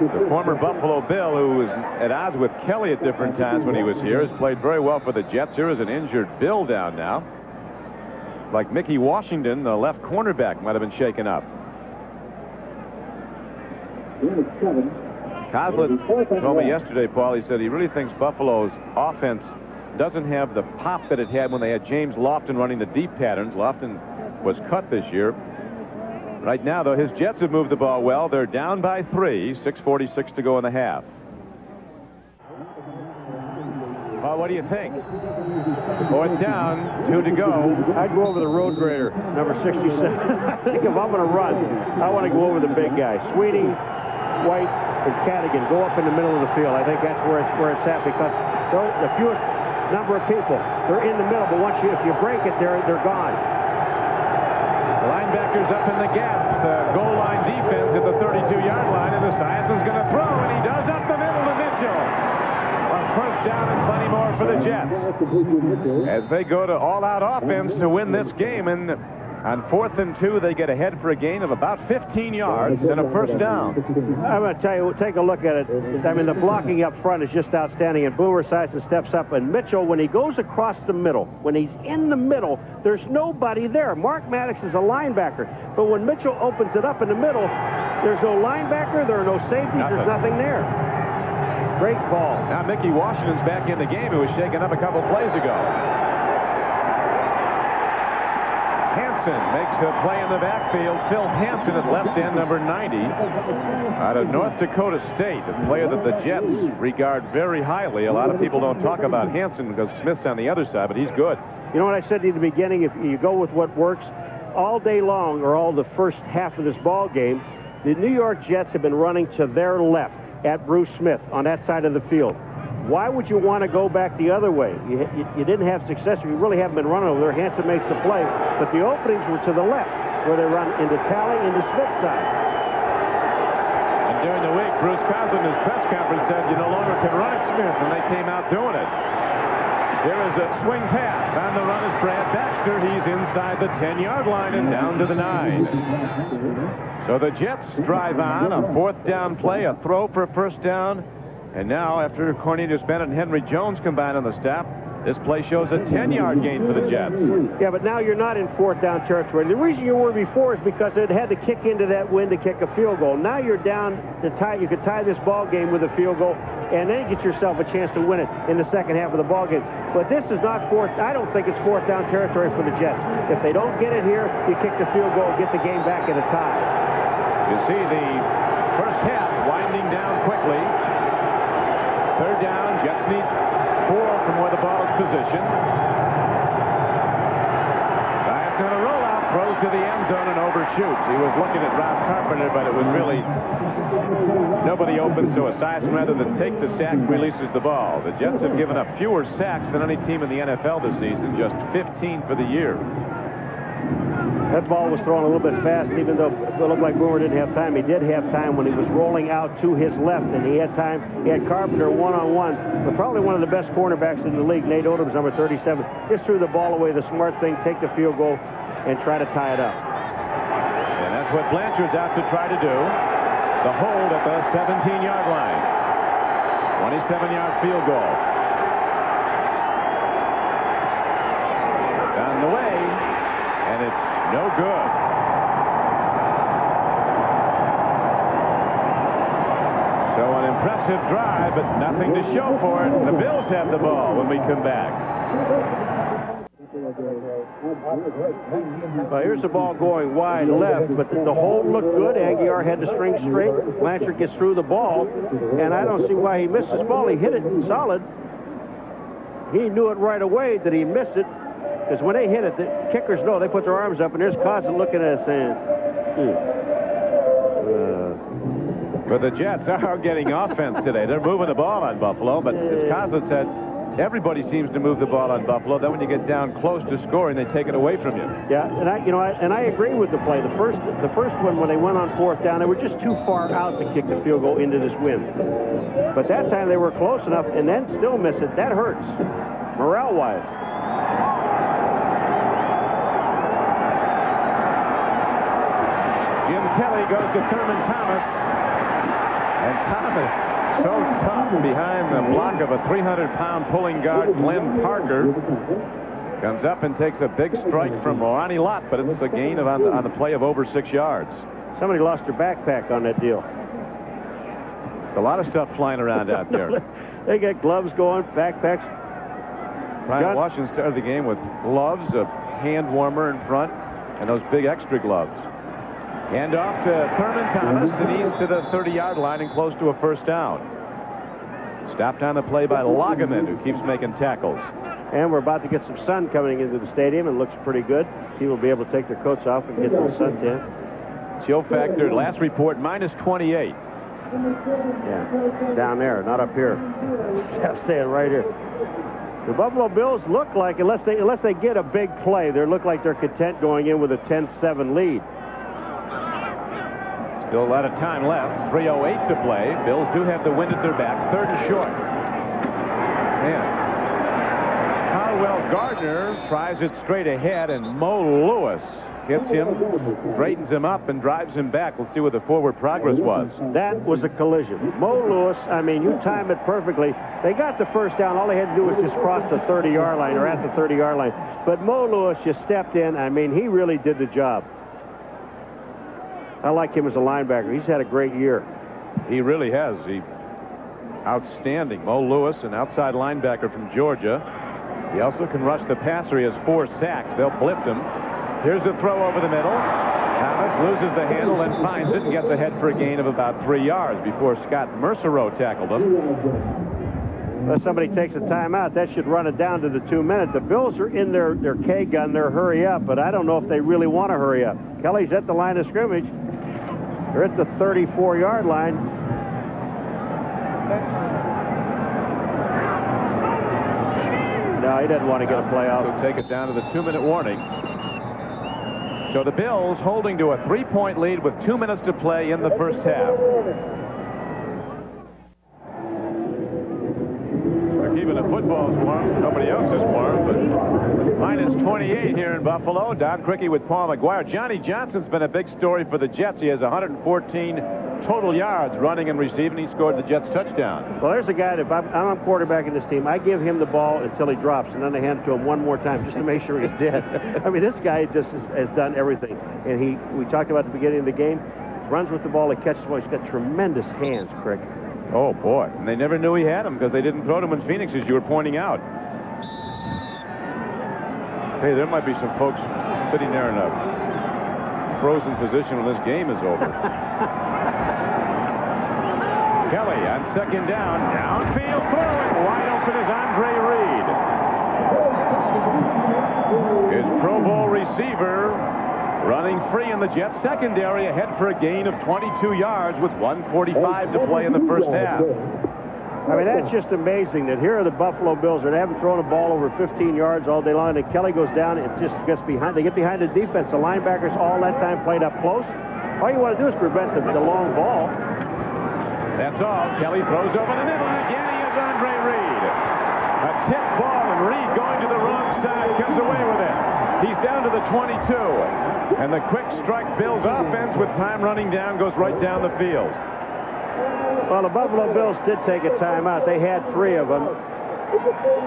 The former Buffalo Bill, who was at odds with Kelly at different times when he was here, has played very well for the Jets. Here is an injured Bill down now. Like Mickey Washington, the left cornerback, might have been shaken up. Coslett told me yesterday, Paul, he said he really thinks Buffalo's offense doesn't have the pop that it had when they had James Lofton running the deep patterns. Lofton was cut this year. Right now, though, his Jets have moved the ball well. They're down by 3, 6:46 to go in the half. Well, what do you think? 4th down, 2 to go. I'd go over the road grader, number 67. I think if I'm going to run, I want to go over the big guys. Sweeney, White, and Cadigan go up in the middle of the field. I think that's where it's at, because the fewest number of people, they're in the middle, but if you break it, they're gone. The linebackers up in the gaps. Goal line defense at the 32-yard line, and Esiason's going to throw, and he does up the middle to Mitchell. On 1st down and plenty more for the Jets as they go to all-out offense to win this game. And on 4th and 2, they get ahead for a gain of about 15 yards and a 1st down. I'm going to tell you, take a look at it. I mean, the blocking up front is just outstanding, and Boomer Esiason steps up, and Mitchell, when he goes across the middle, when he's in the middle, there's nobody there. Mark Maddox is a linebacker, but when Mitchell opens it up in the middle, there's no linebacker, there are no safeties, there's nothing there. Great call. Now Mickey Washington's back in the game. He was shaken up a couple plays ago. Hansen makes a play in the backfield. Phil Hansen at left end, number 90, out of North Dakota State, a player that the Jets regard very highly. A lot of people don't talk about Hansen because Smith's on the other side, but he's good. You know what I said to you at the beginning? If you go with what works, all day long, or all the first half of this ball game, the New York Jets have been running to their left at Bruce Smith on that side of the field. Why would you want to go back the other way? You didn't have success. You really haven't been running over there. Hansen makes the play, but the openings were to the left, where they run into Talley, into Smith's side. And during the week, Bruce Coughlin in his press conference said you no longer can run at Smith, and they came out doing it. There is a swing pass. On the run is Brad Baxter. He's inside the 10-yard line and down to the 9. So the Jets drive on a 4th down play, a throw for a 1st down. And now, after Cornelius Bennett and Henry Jones combine on the staff, this play shows a 10-yard gain for the Jets. Yeah, but now you're not in 4th down territory. The reason you were before is because it had to kick into that wind to kick a field goal. Now you're down to tie. You could tie this ball game with a field goal, and then get yourself a chance to win it in the second half of the ball game. But this is not 4th. I don't think it's 4th down territory for the Jets. If they don't get it here, you kick the field goal, get the game back at a tie. You see the first half winding down quickly. 3rd down, Jets need 4 from where the ball is positioned. Esiason on a rollout, throws to the end zone and overshoots. He was looking at Rob Carpenter, but it was really nobody open, so Esiason, rather than take the sack, releases the ball. The Jets have given up fewer sacks than any team in the NFL this season, just 15 for the year. That ball was thrown a little bit fast, even though it looked like Boomer didn't have time. He did have time when he was rolling out to his left, and he had time. He had Carpenter one-on-one, but probably one of the best cornerbacks in the league. Nate Odom's number 37. Just threw the ball away. The smart thing, take the field goal and try to tie it up. And that's what Blanchard's out to try to do. The hold at the 17-yard line. 27-yard field goal. It's on the way, and it's no good. So an impressive drive, but nothing to show for it. The Bills have the ball when we come back. Well, here's the ball going wide left, but the hold looked good. Aguiar had the string straight. Blanchard gets through the ball, and I don't see why he missed this ball. He hit it solid. He knew it right away that he missed it, because when they hit it, the kickers know. They put their arms up, and there's Cousin looking at it saying, But the Jets are getting offense today. They're moving the ball on Buffalo, but as Coslett said, everybody seems to move the ball on Buffalo. Then when you get down close to scoring, they take it away from you. Yeah, and I agree with the play. The first one when they went on fourth down, they were just too far out to kick the field goal into this wind. But that time they were close enough, and then still miss it. That hurts, morale-wise. Jim Kelly goes to Thurman Thomas, and Thomas, so tough behind the block of a 300-pound pulling guard, Glenn Parker, comes up and takes a big strike from Ronnie Lott, but it's a gain on the play of over 6 yards. Somebody lost their backpack on that deal. It's a lot of stuff flying around out there. They got gloves going, backpacks. Brian Washington started the game with gloves, a hand warmer in front, and those big extra gloves. Hand off to Thurman Thomas, and he's to the 30-yard line and close to a first down. Stopped on the play by Lageman, who keeps making tackles. And we're about to get some sun coming into the stadium. It looks pretty good. People will be able to take their coats off and get some sun tan. Chill factor, last report, minus 28. Yeah, down there, not up here. I'm staying right here. The Buffalo Bills look like, unless they get a big play, they look like they're content going in with a 10-7 lead. Still a lot of time left. 3:08 to play. Bills do have the wind at their back. 3rd and short. Man. Carwell Gardner tries it straight ahead, and Mo Lewis hits him, straightens him up, and drives him back. We'll see what the forward progress was. That was a collision. Mo Lewis, I mean, you time it perfectly. They got the first down. All they had to do was just cross the 30-yard line or at the 30-yard line. But Mo Lewis just stepped in. I mean, he really did the job. I like him as a linebacker. He's had a great year. He really has. Outstanding. Mo Lewis, an outside linebacker from Georgia. He also can rush the passer. He has 4 sacks. They'll blitz him. Here's a throw over the middle. Thomas loses the handle and finds it and gets ahead for a gain of about 3 yards before Scott Mercereau tackled him. Unless somebody takes a timeout, that should run it down to the 2 minute. The Bills are in their K-gun, their hurry up, but I don't know if they really want to hurry up. Kelly's at the line of scrimmage. They're at the 34-yard line. No, he doesn't want to get a play out. So take it down to the 2-minute warning. So the Bills holding to a 3-point lead with 2 minutes to play in the first half. They're keeping the footballs warm. Nobody else is warm, but minus 28 here in Buffalo. Don Criqui with Paul McGuire. Johnny Johnson's been a big story for the Jets. He has 114 total yards running and receiving. He scored the Jets touchdown. Well, there's a guy that if I'm a quarterback in this team, I give him the ball until he drops, and then I hand it to him one more time just to make sure he's dead. I mean, this guy just has done everything. And we talked about at the beginning of the game, runs with the ball, he catches the ball. He's got tremendous hands, Crick. Oh, boy. And they never knew he had them because they didn't throw them in Phoenix, as you were pointing out. Hey, there might be some folks sitting there in a frozen position when this game is over. Kelly on 2nd down, downfield throwing, wide open is Andre Reed. His Pro Bowl receiver running free in the Jets secondary, ahead for a gain of 22 yards with 1:45 to play in the first half. I mean, that's just amazing that here are the Buffalo Bills. They haven't thrown a ball over 15 yards all day long, and Kelly goes down and just gets behind. They get behind the defense. The linebackers all that time played up close. All you want to do is prevent the long ball. That's all. Kelly throws over the middle, and again he has Andre Reed. A tip ball, and Reed going to the wrong side comes away with it. He's down to the 22. And the quick strike Bills offense with time running down goes right down the field. Well, the Buffalo Bills did take a timeout. They had 3 of them.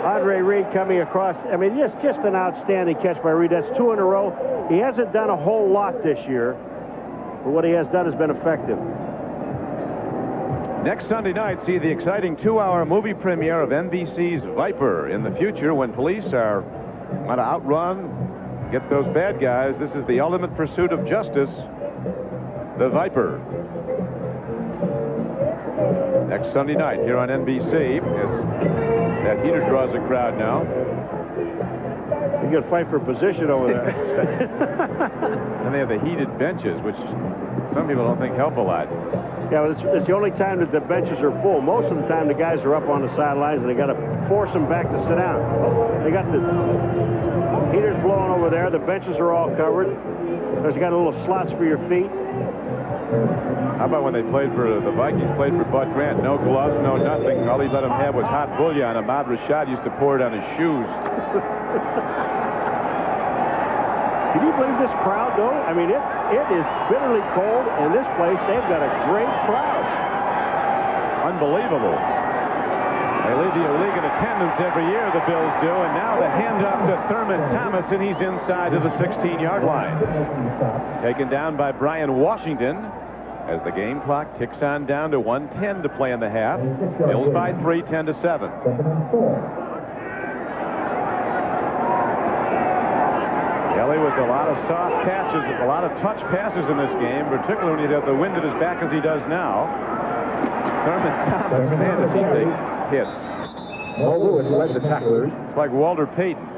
Andre Reed coming across. I mean, just an outstanding catch by Reed. That's 2 in a row. He hasn't done a whole lot this year, but what he has done has been effective. Next Sunday night, see the exciting 2-hour movie premiere of NBC's Viper. In the future, when police are going to outrun, get those bad guys, this is the ultimate pursuit of justice, the Viper. Next Sunday night here on NBC, as that heater draws a crowd now. You got to fight for position over there. And they have the heated benches, which some people don't think help a lot. Yeah, but it's the only time that the benches are full. Most of the time, the guys are up on the sidelines, and they got to force them back to sit down. They got the heaters blowing over there. The benches are all covered. There's got a little slots for your feet. How about when they played for the Vikings, played for Bud Grant? No gloves, no nothing. All he let him have was hot bouillon. Ahmad Rashad used to pour it on his shoes. Can you believe this crowd, though? I mean, it is bitterly cold, and this place, they've got a great crowd. Unbelievable. They lead the league in attendance every year, the Bills do, and now the handoff to Thurman Thomas, and he's inside of the 16-yard line. Taken down by Brian Washington as the game clock ticks on down to 1:10 to play in the half. Bills by 3, 10-7. Kelly with a lot of soft patches, a lot of touch passes in this game, particularly when he has the wind at his back as he does now. Thurman Thomas, man, does he take hits. Paul Lewis led the tacklers. It's like Walter Payton.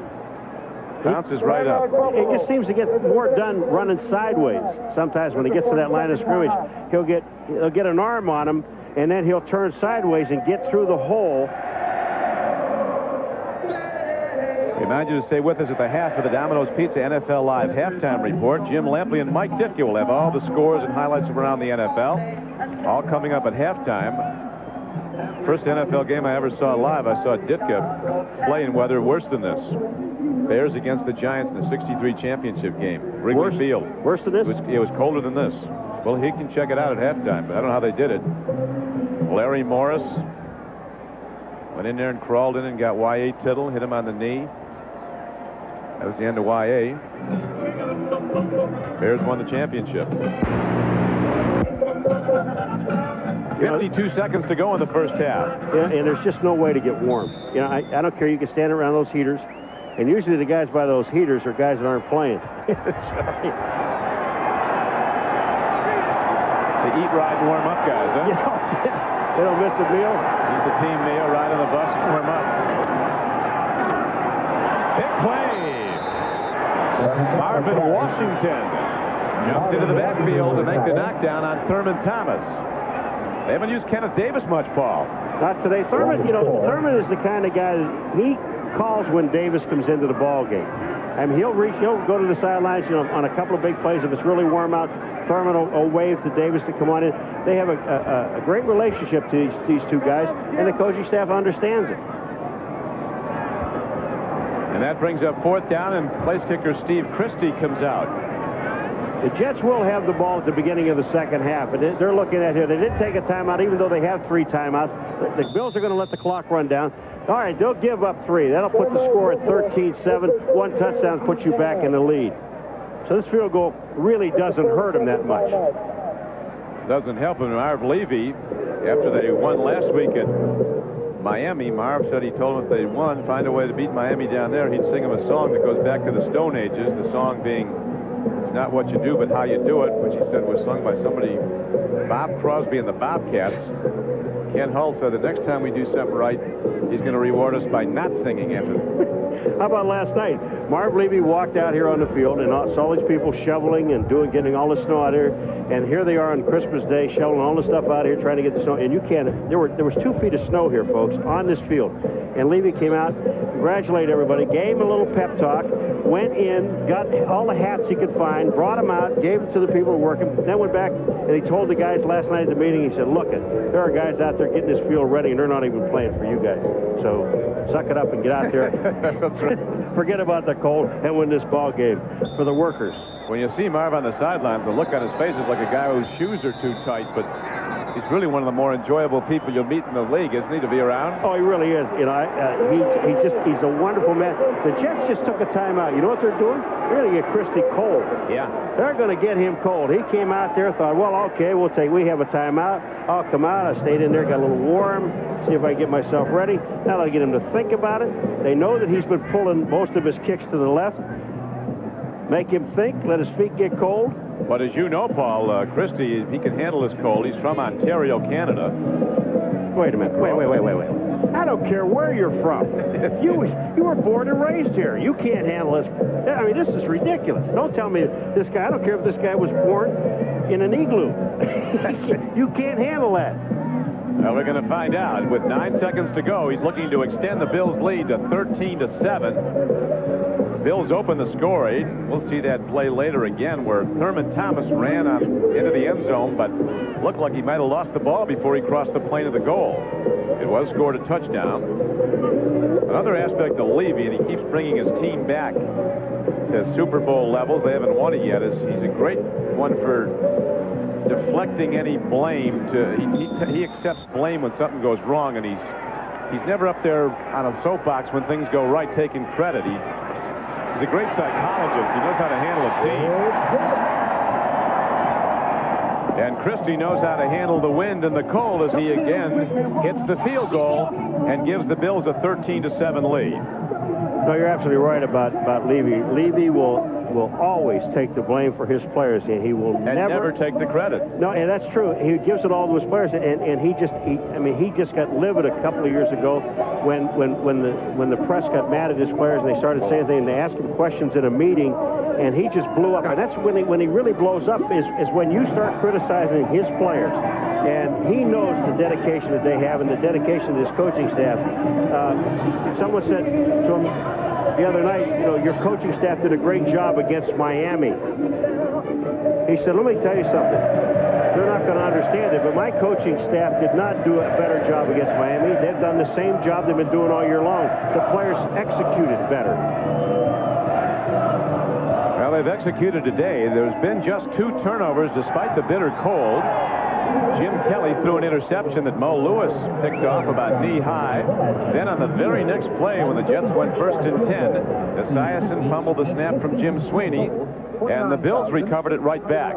Bounces right up. He just seems to get more done running sideways. Sometimes when he gets to that line of scrimmage, he'll get an arm on him, and then he'll turn sideways and get through the hole. We remind you to stay with us at the half of the Domino's Pizza NFL Live halftime report. Jim Lampley and Mike Ditka will have all the scores and highlights from around the NFL, all coming up at halftime. First NFL game I ever saw live, I saw Ditka play in weather worse than this. Bears against the Giants in the '63 championship game. Wrigley Field. Worse than this? It was colder than this. Well, he can check it out at halftime, but I don't know how they did it. Larry Morris went in there and crawled in and got Y.A. Tittle, hit him on the knee. That was the end of Y.A. Bears won the championship. 52 seconds to go in the first half. Yeah, and there's just no way to get warm. You know, I don't care. You can stand around those heaters, and usually the guys by those heaters are guys that aren't playing. They eat, ride, and warm up guys, huh? Yeah, they don't miss a meal. Eat the team meal, ride on the bus, and warm up. Big play. Marvin Washington jumps into the backfield to make the knockdown on Thurman Thomas. They haven't used Kenneth Davis much, Paul. Not today. Thurman, you know, Thurman is the kind of guy that he calls when Davis comes into the ball game. I mean, he'll go to the sidelines, you know, on a couple of big plays. If it's really warm out, Thurman will wave to Davis to come on in. They have a great relationship to these two guys, and the coaching staff understands it. And that brings up 4th down, and place kicker Steve Christie comes out. The Jets will have the ball at the beginning of the second half, and they're looking at here. They didn't take a timeout, even though they have 3 timeouts. The Bills are going to let the clock run down. All right, they'll give up 3. That'll put the score at 13-7. 1 touchdown puts you back in the lead. So this field goal really doesn't hurt them that much. Doesn't help him. Marv Levy, after they won last week at Miami, Marv said he told them if they won, find a way to beat Miami down there, he'd sing them a song that goes back to the Stone Ages, the song being "It's not what you do, but how you do it," which he said was sung by somebody, Bob Crosby and the Bobcats. Ken Hull said the next time we do something right, he's going to reward us by not singing after. How about last night? Marv Levy walked out here on the field and saw these people shoveling and getting all the snow out here. And here they are on Christmas Day shoveling all the stuff out here trying to get the snow. And you can't. There was 2 feet of snow here, folks, on this field. And Levy came out, congratulated everybody, gave him a little pep talk, went in, got all the hats he could find, brought them out, gave them to the people working, then went back and he told the guys last night at the meeting, he said, look, there are guys out there getting this field ready and they're not even playing for you guys. So suck it up and get out there. That's right. Forget about the cold and win this ball game for the workers. When you see Marv on the sideline, the look on his face is like a guy whose shoes are too tight, but He's really one of the more enjoyable people you'll meet in the league, isn't he, to be around? Oh, he really is. You know, he's a wonderful man. The Jets just took a timeout. You know what they're doing? They're going to get Christy cold. Yeah. They're going to get him cold. He came out there, thought, well, okay, we have a timeout. I'll come out. I stayed in there, got a little warm, see if I can get myself ready. Now I get him to think about it. They know that he's been pulling most of his kicks to the left. Make him think, let his feet get cold. But as you know, Paul, Christie, he can handle his cold. He's from Ontario, Canada. Wait a minute. Wait. I don't care where you're from. You were born and raised here. You can't handle this. I mean, this is ridiculous. Don't tell me this guy. I don't care if this guy was born in an igloo. You can't handle that. Well, we're going to find out. With 9 seconds to go, he's looking to extend the Bills' lead to 13-7. Bills open the scoring. We'll see that play later again where Thurman Thomas ran into the end zone, but looked like he might have lost the ball before he crossed the plane of the goal. It was scored a touchdown. Another aspect of Levy, and he keeps bringing his team back to Super Bowl levels. They haven't won it yet. He's a great one for deflecting any blame. He accepts blame when something goes wrong, and he's never up there on a soapbox when things go right taking credit. He's a great psychologist. He knows how to handle a team. And Christie knows how to handle the wind and the cold as he again hits the field goal and gives the Bills a 13-7 lead. No, you're absolutely right about Levy. Levy will always take the blame for his players, and he will never take the credit. No, and that's true. He gives it all to his players, and he just got livid a couple of years ago when the press got mad at his players and they started saying things and they asked him questions in a meeting, and he just blew up. And that's when he really blows up is when you start criticizing his players. And he knows the dedication that they have and the dedication of his coaching staff. Someone said to him the other night, you know, your coaching staff did a great job against Miami. He said, let me tell you something. They're not going to understand it, but my coaching staff did not do a better job against Miami. They've done the same job they've been doing all year long. The players executed better. Well, they've executed today. There's been just 2 turnovers despite the bitter cold. Jim Kelly threw an interception that Mo Lewis picked off about knee-high. Then on the very next play, when the Jets went 1st and 10, Esiason fumbled the snap from Jim Sweeney, and the Bills recovered it right back.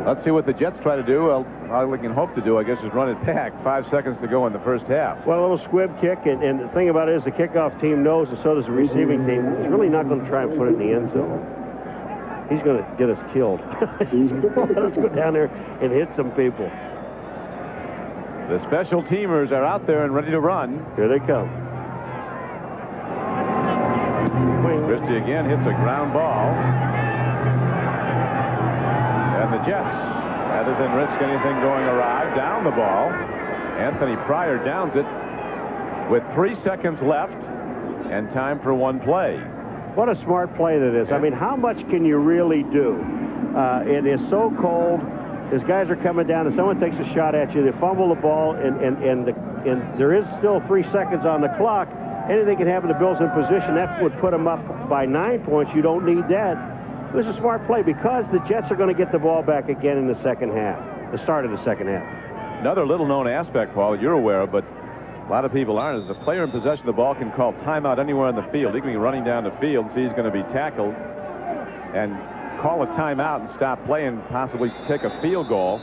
Let's see what the Jets try to do. Well, all we can hope to do, I guess, is run it back. 5 seconds to go in the first half. Well, a little squib kick, and the thing about it is the kickoff team knows, and so does the receiving team. He's really not going to try and put it in the end zone. He's going to get us killed. Let's go down there and hit some people. The special teamers are out there and ready to run. Here they come. Christie again hits a ground ball. And the Jets, rather than risk anything going awry, down the ball. Anthony Pryor downs it with 3 seconds left and time for 1 play. What a smart play that is. I mean, how much can you really do? It is so cold. His guys are coming down, and someone takes a shot at you. They fumble the ball, and there is still 3 seconds on the clock. Anything can happen to Bills in position. That would put them up by 9 points. You don't need that. It was a smart play because the Jets are going to get the ball back again in the second half, the start of the second half. Another little-known aspect, Paul, you're aware of, but a lot of people aren't, is the player in possession of the ball can call timeout anywhere on the field. He can be running down the field, see he's going to be tackled, and call a timeout and stop play and possibly kick a field goal.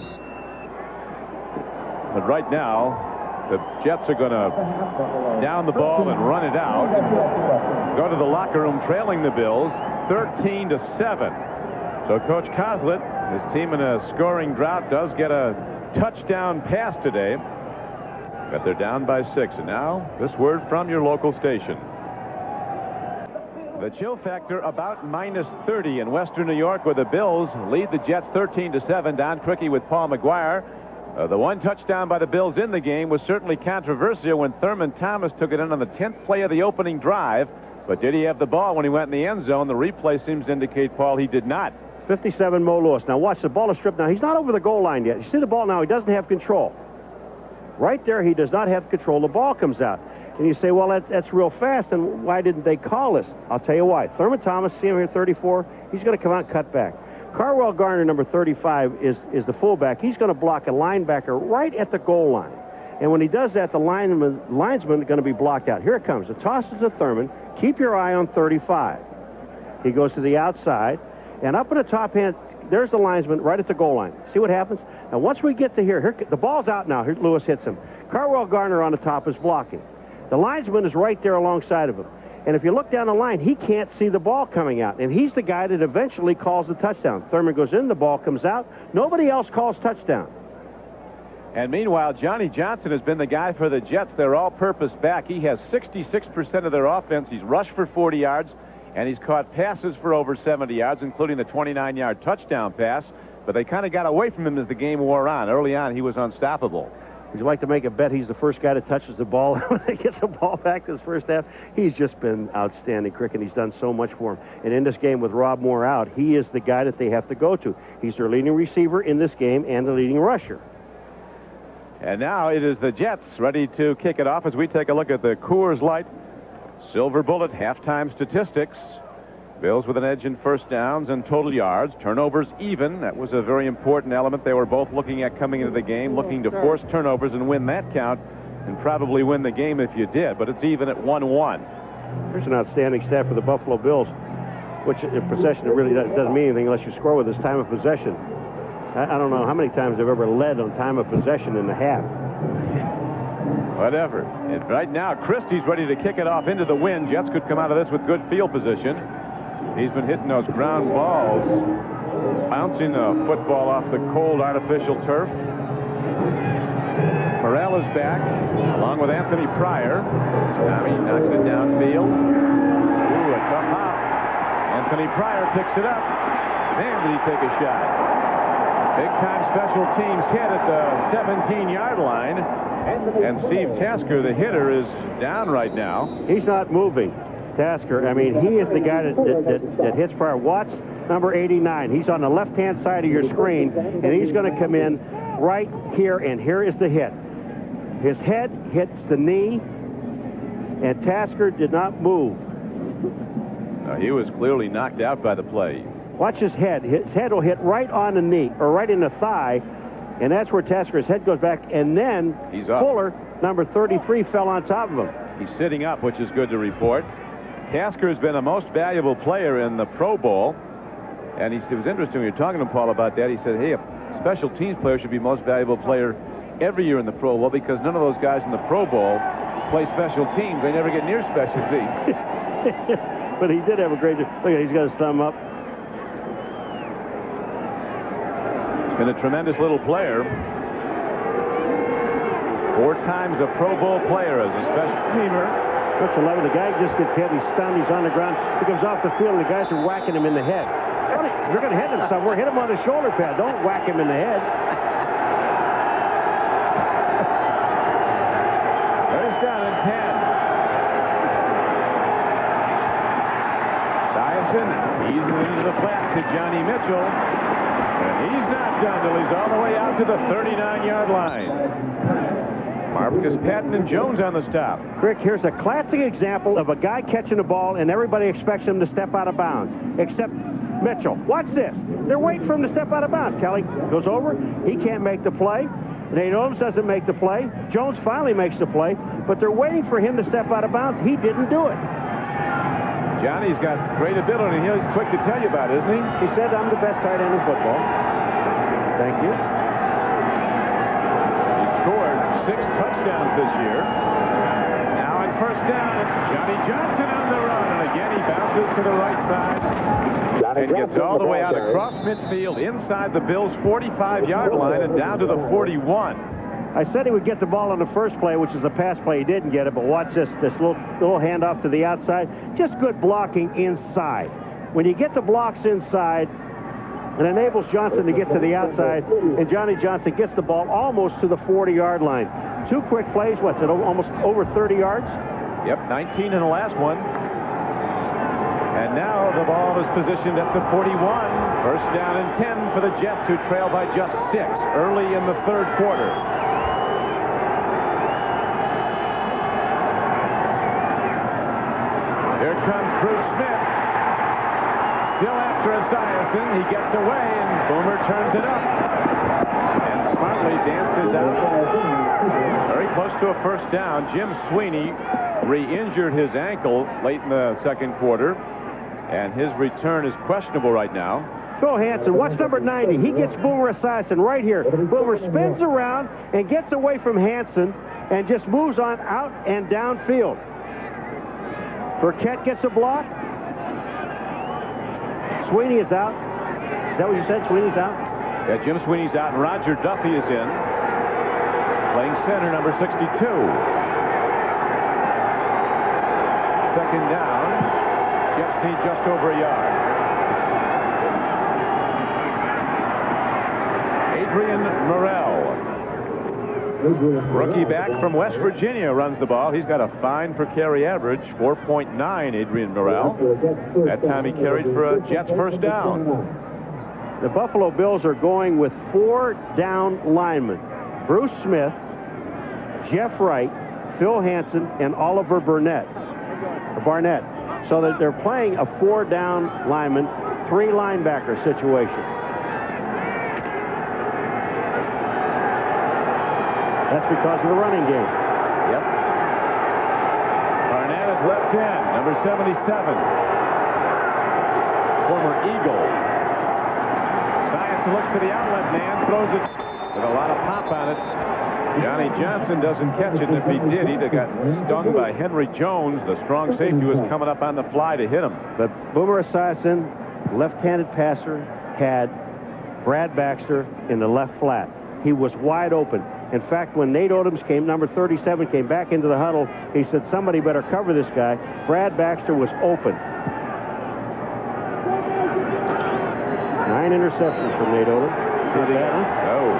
But right now, the Jets are going to down the ball and run it out. Go to the locker room trailing the Bills 13-7. So Coach Coslett, his team in a scoring drought, does get a touchdown pass today. But they're down by 6. And now, this word from your local station. The chill factor about -30 in Western New York, where the Bills lead the Jets 13-7. Don Criqui with Paul McGuire. The 1 touchdown by the Bills in the game was certainly controversial when Thurman Thomas took it in on the 10th play of the opening drive. But did he have the ball when he went in the end zone? The replay seems to indicate, Paul, he did not. 57, Mo Lewis. Now watch, the ball is stripped. Now he's not over the goal line yet. You see the ball now, he doesn't have control. Right there, he does not have control. The ball comes out. And you say, well, that's real fast, and why didn't they call this? I'll tell you why. Thurman Thomas, see him here, 34, he's going to come out and cut back. Carwell Garner, number 35, is the fullback. He's going to block a linebacker right at the goal line. And when he does that, the linesman is going to be blocked out. Here it comes. The toss is to Thurman. Keep your eye on 35. He goes to the outside. And up in the top hand, there's the linesman right at the goal line. See what happens? Now, once we get to here, the ball's out now. Here, Lewis hits him. Carwell Garner on the top is blocking. The linesman is right there alongside of him. And if you look down the line, he can't see the ball coming out. And he's the guy that eventually calls the touchdown. Thurman goes in, the ball comes out. Nobody else calls touchdown. And meanwhile, Johnny Johnson has been the guy for the Jets. They're all-purpose back. He has 66% of their offense. He's rushed for 40 yards, and he's caught passes for over 70 yards, including the 29-yard touchdown pass. But they kind of got away from him as the game wore on. Early on, he was unstoppable. Would you like to make a bet he's the first guy that touches the ball when he gets the ball back this first half? He's just been outstanding, Crick, and he's done so much for him. And in this game with Rob Moore out, he is the guy that they have to go to. He's their leading receiver in this game and the leading rusher. And now it is the Jets ready to kick it off as we take a look at the Coors Light Silver Bullet halftime statistics. Bills with an edge in first downs and total yards. Turnovers even. That was a very important element they were both looking at coming into the game, looking to force turnovers and win that count and probably win the game if you did. But it's even at 1-1. Here's an outstanding stat for the Buffalo Bills, which in possession, it really doesn't mean anything unless you score with this time of possession. I don't know how many times they've ever led on time of possession in the half. Whatever. And right now, Christie's ready to kick it off into the wind. Jets could come out of this with good field position. He's been hitting those ground balls, bouncing the football off the cold artificial turf. Morrell is back, along with Anthony Pryor. Tommy knocks it downfield. Ooh, a tough hop. Anthony Pryor picks it up. Man, did he take a shot. Big-time special teams hit at the 17-yard line. And Steve Tasker, the hitter, is down right now. He's not moving. Tasker, I mean, he is the guy that hits Pryor. Watts, number 89. He's on the left-hand side of your screen, and he's going to come in right here, and here is the hit. His head hits the knee, and Tasker did not move. He was clearly knocked out by the play. Watch his head. His head will hit right on the knee, or right in the thigh, and that's where Tasker's head goes back, and then he's up. Fuller, number 33, fell on top of him. He's sitting up, which is good to report. Tasker has been the most valuable player in the Pro Bowl. And it was interesting when you were talking to Paul about that. He said, hey, a special teams player should be most valuable player every year in the Pro Bowl because none of those guys in the Pro Bowl play special teams. They never get near special teams. But he did have a great... Look at, he's got his thumb up. He's been a tremendous little player. 4 times a Pro Bowl player as a special teamer. Looks 11. The guy just gets hit. He's stunned. He's on the ground. He comes off the field, and the guys are whacking him in the head. You're going to hit him somewhere. Hit him on the shoulder pad. Don't whack him in the head. First down and 10. Esiason eases into the flat to Johnny Mitchell. And he's not done till he's all the way out to the 39-yard line. Marcus Patton and Jones on the stop. Crick, here's a classic example of a guy catching the ball and everybody expects him to step out of bounds, except Mitchell. Watch this. They're waiting for him to step out of bounds. Kelly goes over. He can't make the play. Nate Holmes doesn't make the play. Jones finally makes the play, but they're waiting for him to step out of bounds. He didn't do it. Johnny's got great ability. He's quick to tell you about it, isn't he? He said, I'm the best tight end in football. Thank you. Scored 6 touchdowns this year. Now on first down, it's Johnny Johnson on the run. And again, he bounces to the right side and gets all the way out across midfield inside the Bills' 45-yard line and down to the 41. I said he would get the ball on the first play, which is a pass play. He didn't get it, but watch this little handoff to the outside. Just good blocking inside. When you get the blocks inside, it enables Johnson to get to the outside, and Johnny Johnson gets the ball almost to the 40-yard line. 2 quick plays, what's it, almost over 30 yards? Yep, 19 in the last one. And now the ball is positioned at the 41. First down and 10 for the Jets, who trail by just 6 early in the 3rd quarter. Here comes Bruce Smith. Still at after Esiason. He gets away, and Boomer turns it up. And smartly dances out. Very close to a first down. Jim Sweeney re-injured his ankle late in the second quarter, and his return is questionable right now. Phil Hansen, watch number 90. He gets Boomer Esiason right here. Boomer spins around and gets away from Hansen and just moves on out and downfield. Burkett gets a block. Sweeney is out. Is that what you said? Sweeney's out? Yeah, Jim Sweeney's out, and Roger Duffy is in. Playing center, number 62. Second down. Jets need just over a yard. Adrian Morrell, rookie back from West Virginia, runs the ball. He's got a fine per carry average, 4.9, Adrian Morrell. That time he carried for a Jets first down. The Buffalo Bills are going with 4 down linemen. Bruce Smith, Jeff Wright, Phil Hansen, and Oliver Barnett. So that they're playing a 4 down lineman, 3 linebacker situation. That's because of the running game. Yep. Barnett at left end, number 77. Former Eagle. Esiason looks to the outlet man, throws it with a lot of pop on it. Johnny Johnson doesn't catch it. If he did, he'd have gotten stung by Henry Jones. The strong safety was coming up on the fly to hit him. But Boomer Esiason, left-handed passer, had Brad Baxter in the left flat. He was wide open. In fact, when Nate Odoms number 37, came back into the huddle, he said, somebody better cover this guy. Brad Baxter was open. 9 interceptions from Nate Odoms. Not bad, huh? Oh.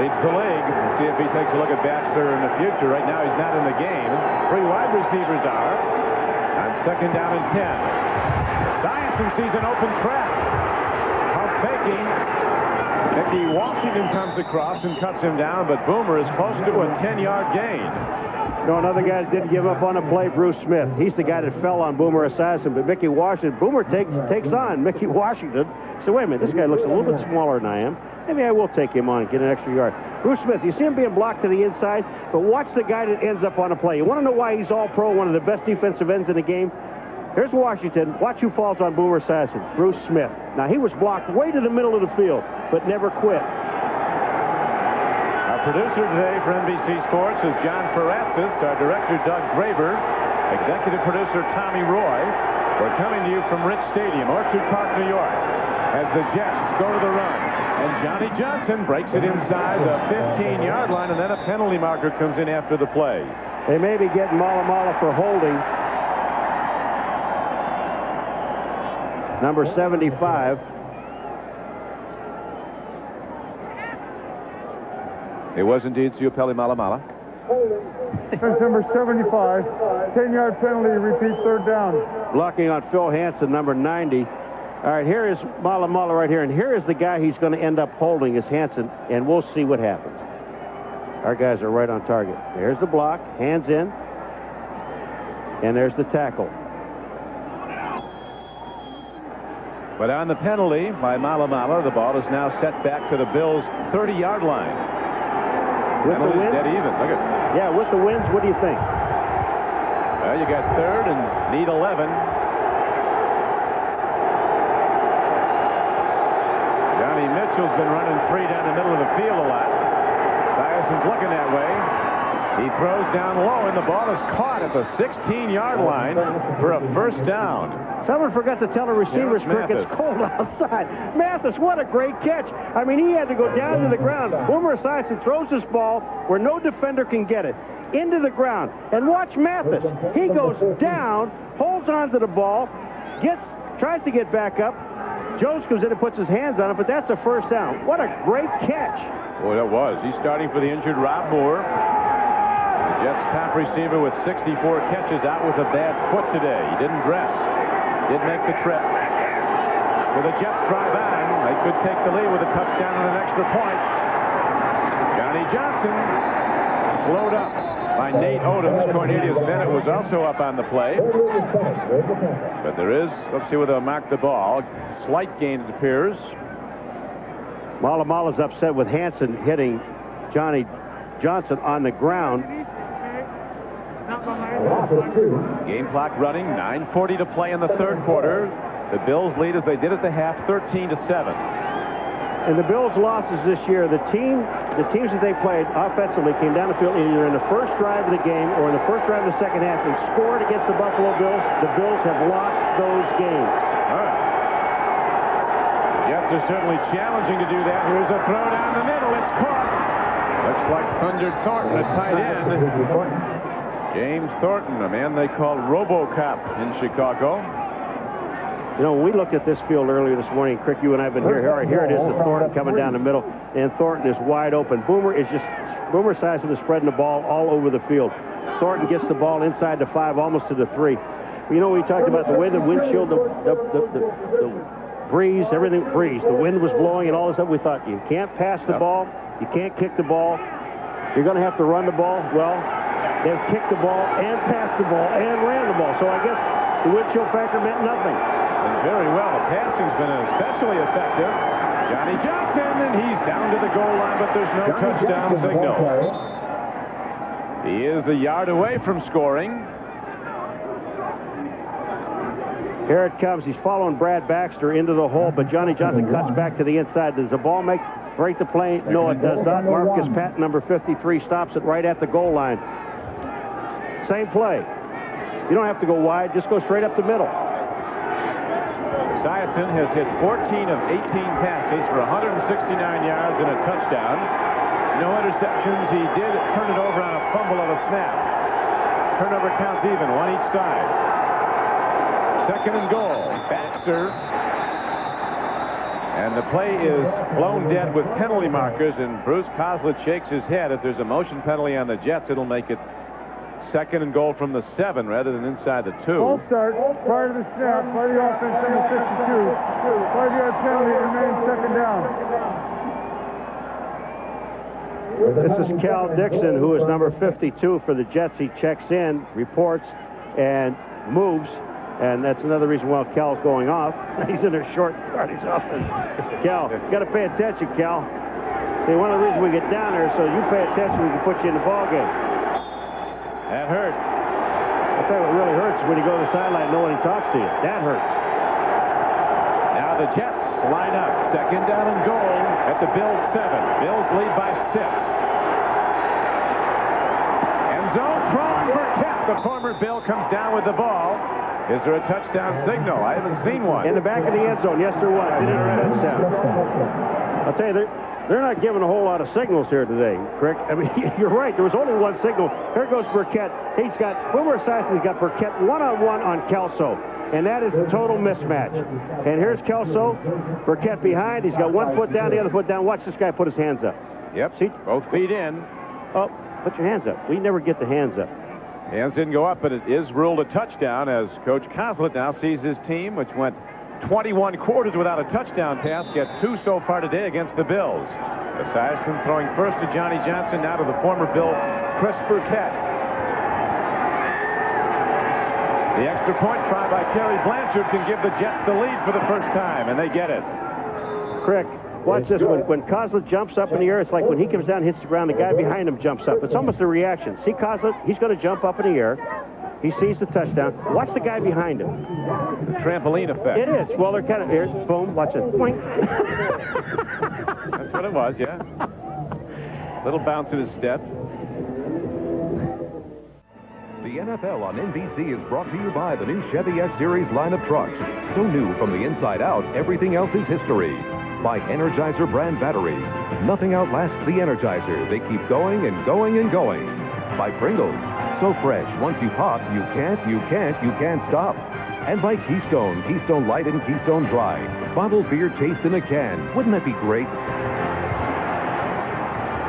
Leads the league. We'll see if he takes a look at Baxter in the future. Right now, he's not in the game. 3 wide receivers are on second down and 10. Esiason sees an open trap. Pump faking. Mickey Washington comes across and cuts him down, but Boomer is close to a 10-yard gain. No, another guy that didn't give up on a play, Bruce Smith. He's the guy that fell on Boomer Esiason, but Mickey Washington, Boomer takes on Mickey Washington. So wait a minute, this guy looks a little bit smaller than I am. Maybe I will take him on and get an extra yard. Bruce Smith, you see him being blocked to the inside, but watch the guy that ends up on a play. You want to know why he's all-pro, one of the best defensive ends in the game? Here's Washington. Watch who falls on Boomer Esiason. Bruce Smith. Now, he was blocked way to the middle of the field, but never quit. Our producer today for NBC Sports is John Faratzis, our director, Doug Graber, executive producer, Tommy Roy. We're coming to you from Rich Stadium, Orchard Park, New York, as the Jets go to the run. And Johnny Johnson breaks it inside the 15-yard line, and then a penalty marker comes in after the play. They may be getting Malamala for holding. Number 75. It was indeed Siopeli Malamala. That's number 75. 10-yard penalty, repeat third down. Blocking on Phil Hansen, number 90. All right, here is Malamala right here, and here is the guy he's going to end up holding is Hansen, and we'll see what happens. Our guys are right on target. There's the block, hands in, and there's the tackle. But on the penalty by Malamala, the ball is now set back to the Bills' 30-yard line. With the wind? Dead even. Look at. Yeah, with the winds, what do you think? Well, you got third and need 11. Johnny Mitchell's been running free down the middle of the field a lot. Esiason's looking that way. He throws down low, and the ball is caught at the 16-yard line for a first down. Someone forgot to tell the receivers, Crick, it's cold outside. Mathis, what a great catch. I mean, he had to go down to the ground. Boomer Esiason throws this ball where no defender can get it, into the ground. And watch Mathis. He goes down, holds onto the ball, tries to get back up. Jones comes in and puts his hands on it, but that's a first down. What a great catch. Boy, that was. He's starting for the injured Rob Moore. The Jets' top receiver with 64 catches out with a bad foot today. He didn't dress. Did make the trip. With the Jets drive on, they could take the lead with a touchdown and an extra point. Johnny Johnson slowed up by Nate Odoms. Cornelius Bennett was also up on the play. But there is, let's see where they'll mark the ball. Slight gain, it appears. Malamala's upset with Hanson hitting Johnny Johnson on the ground. Game clock running, 9:40 to play in the third quarter. The Bills lead as they did at the half, 13-7. And the Bills' losses this year, the teams that they played offensively came down the field either in the first drive of the game or in the first drive of the second half and scored against the Buffalo Bills. The Bills have lost those games. All right. The Jets are certainly challenging to do that. Here's a throw down the middle. It's caught. Looks like Thunder Thornton, a tight end. James Thornton, a man they call RoboCop in Chicago. You know, when we looked at this field earlier this morning, Crick, you and I have been here. Here it is, the Thornton coming down the middle, and Thornton is wide open. Boomer Esiason is spreading the ball all over the field. Thornton gets the ball inside the 5, almost to the 3. You know, we talked about the way the windshield, the breeze, everything breeze. The wind was blowing and all this stuff. We thought, you can't pass the ball, you can't kick the ball, you're going to have to run the ball. Well, they've kicked the ball and passed the ball and ran the ball. So I guess the windshield factor meant nothing. And very well. The passing's been especially effective. Johnny Johnson, and he's down to the goal line, but there's no touchdown signal. He is a yard away from scoring. Here it comes. He's following Brad Baxter into the hole, but Johnny Johnson cuts back to the inside. Does the ball break the play? No, it does not. Marcus Patton, number 53, stops it right at the goal line. Same play. You don't have to go wide. Just go straight up the middle. Esiason has hit 14 of 18 passes for 169 yards and a touchdown. No interceptions. He did turn it over on a fumble of a snap. Turnover counts even, one each side. Second and goal. Baxter. And the play is blown dead with penalty markers, and Bruce Coslett shakes his head. If there's a motion penalty on the Jets, it'll make it second and goal from the 7 rather than inside the 2. Ball start prior to the snap by the offense number 52. 5-yard penalty remains second down. This is Cal Dixon, who is number 52 for the Jets. He checks in, reports, and moves. And that's another reason why Cal's going off. He's in a short starting offense. Cal, you got to pay attention, Cal. See, one of the reasons we get down there so you pay attention, we can put you in the ball game. That hurts. I'll tell you what really hurts is when you go to the sideline and nobody talks to you. That hurts. Now the Jets line up. Second down and goal at the Bills 7. Bills lead by 6. End zone from Burkett. The former Bill comes down with the ball. Is there a touchdown signal? I haven't seen one. In the back of the end zone. Yes, there was. They didn't have a touchdown. I'll tell you, they're not giving a whole lot of signals here today, Crick. I mean, you're right. There was only one signal. Here goes Burkett. He's got Boomer Esiason's got Burkett one-on-one on Kelso. And that is a total mismatch. And here's Kelso. Burkett behind. He's got one foot down, the other foot down. Watch this guy put his hands up. Yep. See? Both feet in. Oh, put your hands up. We never get the hands up. Hands didn't go up, but it is ruled a touchdown as Coach Coslett now sees his team, which went 21 quarters without a touchdown pass, get 2 so far today against the Bills. Esiason throwing first to Johnny Johnson, now to the former Bill, Chris Burkett. The extra point try by Kerry Blanchard can give the Jets the lead for the first time, and they get it. Crick, watch this. When Coslett jumps up in the air, it's like when he comes down and hits the ground, the guy behind him jumps up. It's almost a reaction. See Coslett? He's going to jump up in the air. He sees the touchdown. Watch the guy behind him. The trampoline effect. It is. Well, they're kind of here. Boom. Watch it. Boing. That's what it was, yeah. Little bounce in his step. The NFL on NBC is brought to you by the new Chevy S-Series line of trucks. So new from the inside out, everything else is history. By Energizer brand batteries. Nothing outlasts the Energizer. They keep going and going and going. By Pringles. So fresh, once you pop, you can't stop. And by Keystone, Keystone Light and Keystone Dry. Bottled beer taste in a can. Wouldn't that be great?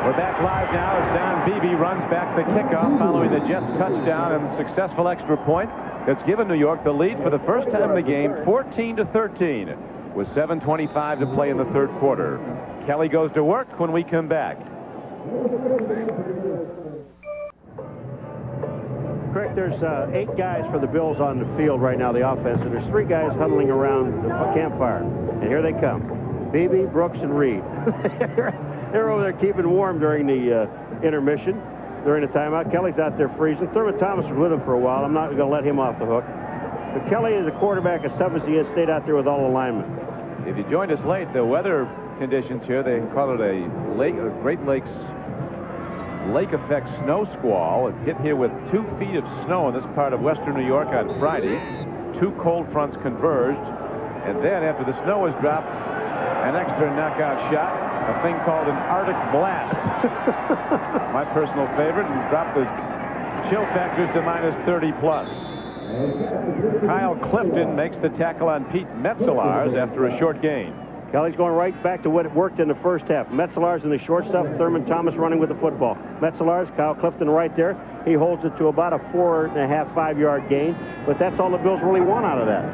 We're back live now as Don Beebe runs back the kickoff following the Jets' touchdown and successful extra point that's given New York the lead for the first time in the game, 14-13, with 7:25 to play in the third quarter. Kelly goes to work when we come back. Rick, there's 8 guys for the Bills on the field right now, the offense, and there's 3 guys huddling around the campfire. And here they come. Beebe, Brooks, and Reed. They're over there keeping warm during the intermission, during the timeout. Kelly's out there freezing. Thurman Thomas was with him for a while. I'm not going to let him off the hook. But Kelly is a quarterback as tough as he is, stayed out there with all the linemen. If you joined us late, the weather conditions here, they call it a Great Lakes lake effect snow squall. It hit here with 2 feet of snow in this part of western New York on Friday. 2 cold fronts converged. And then after the snow was dropped, an extra knockout shot, a thing called an Arctic blast. My personal favorite, and dropped the chill factors to -30 plus. Kyle Clifton makes the tackle on Pete Metzelars after a short gain. Kelly's going right back to what worked in the first half. Metzelars in the short stuff, Thurman Thomas running with the football. Metzelars, Kyle Clifton right there. He holds it to about a 4.5, 5-yard gain, but that's all the Bills really want out of that.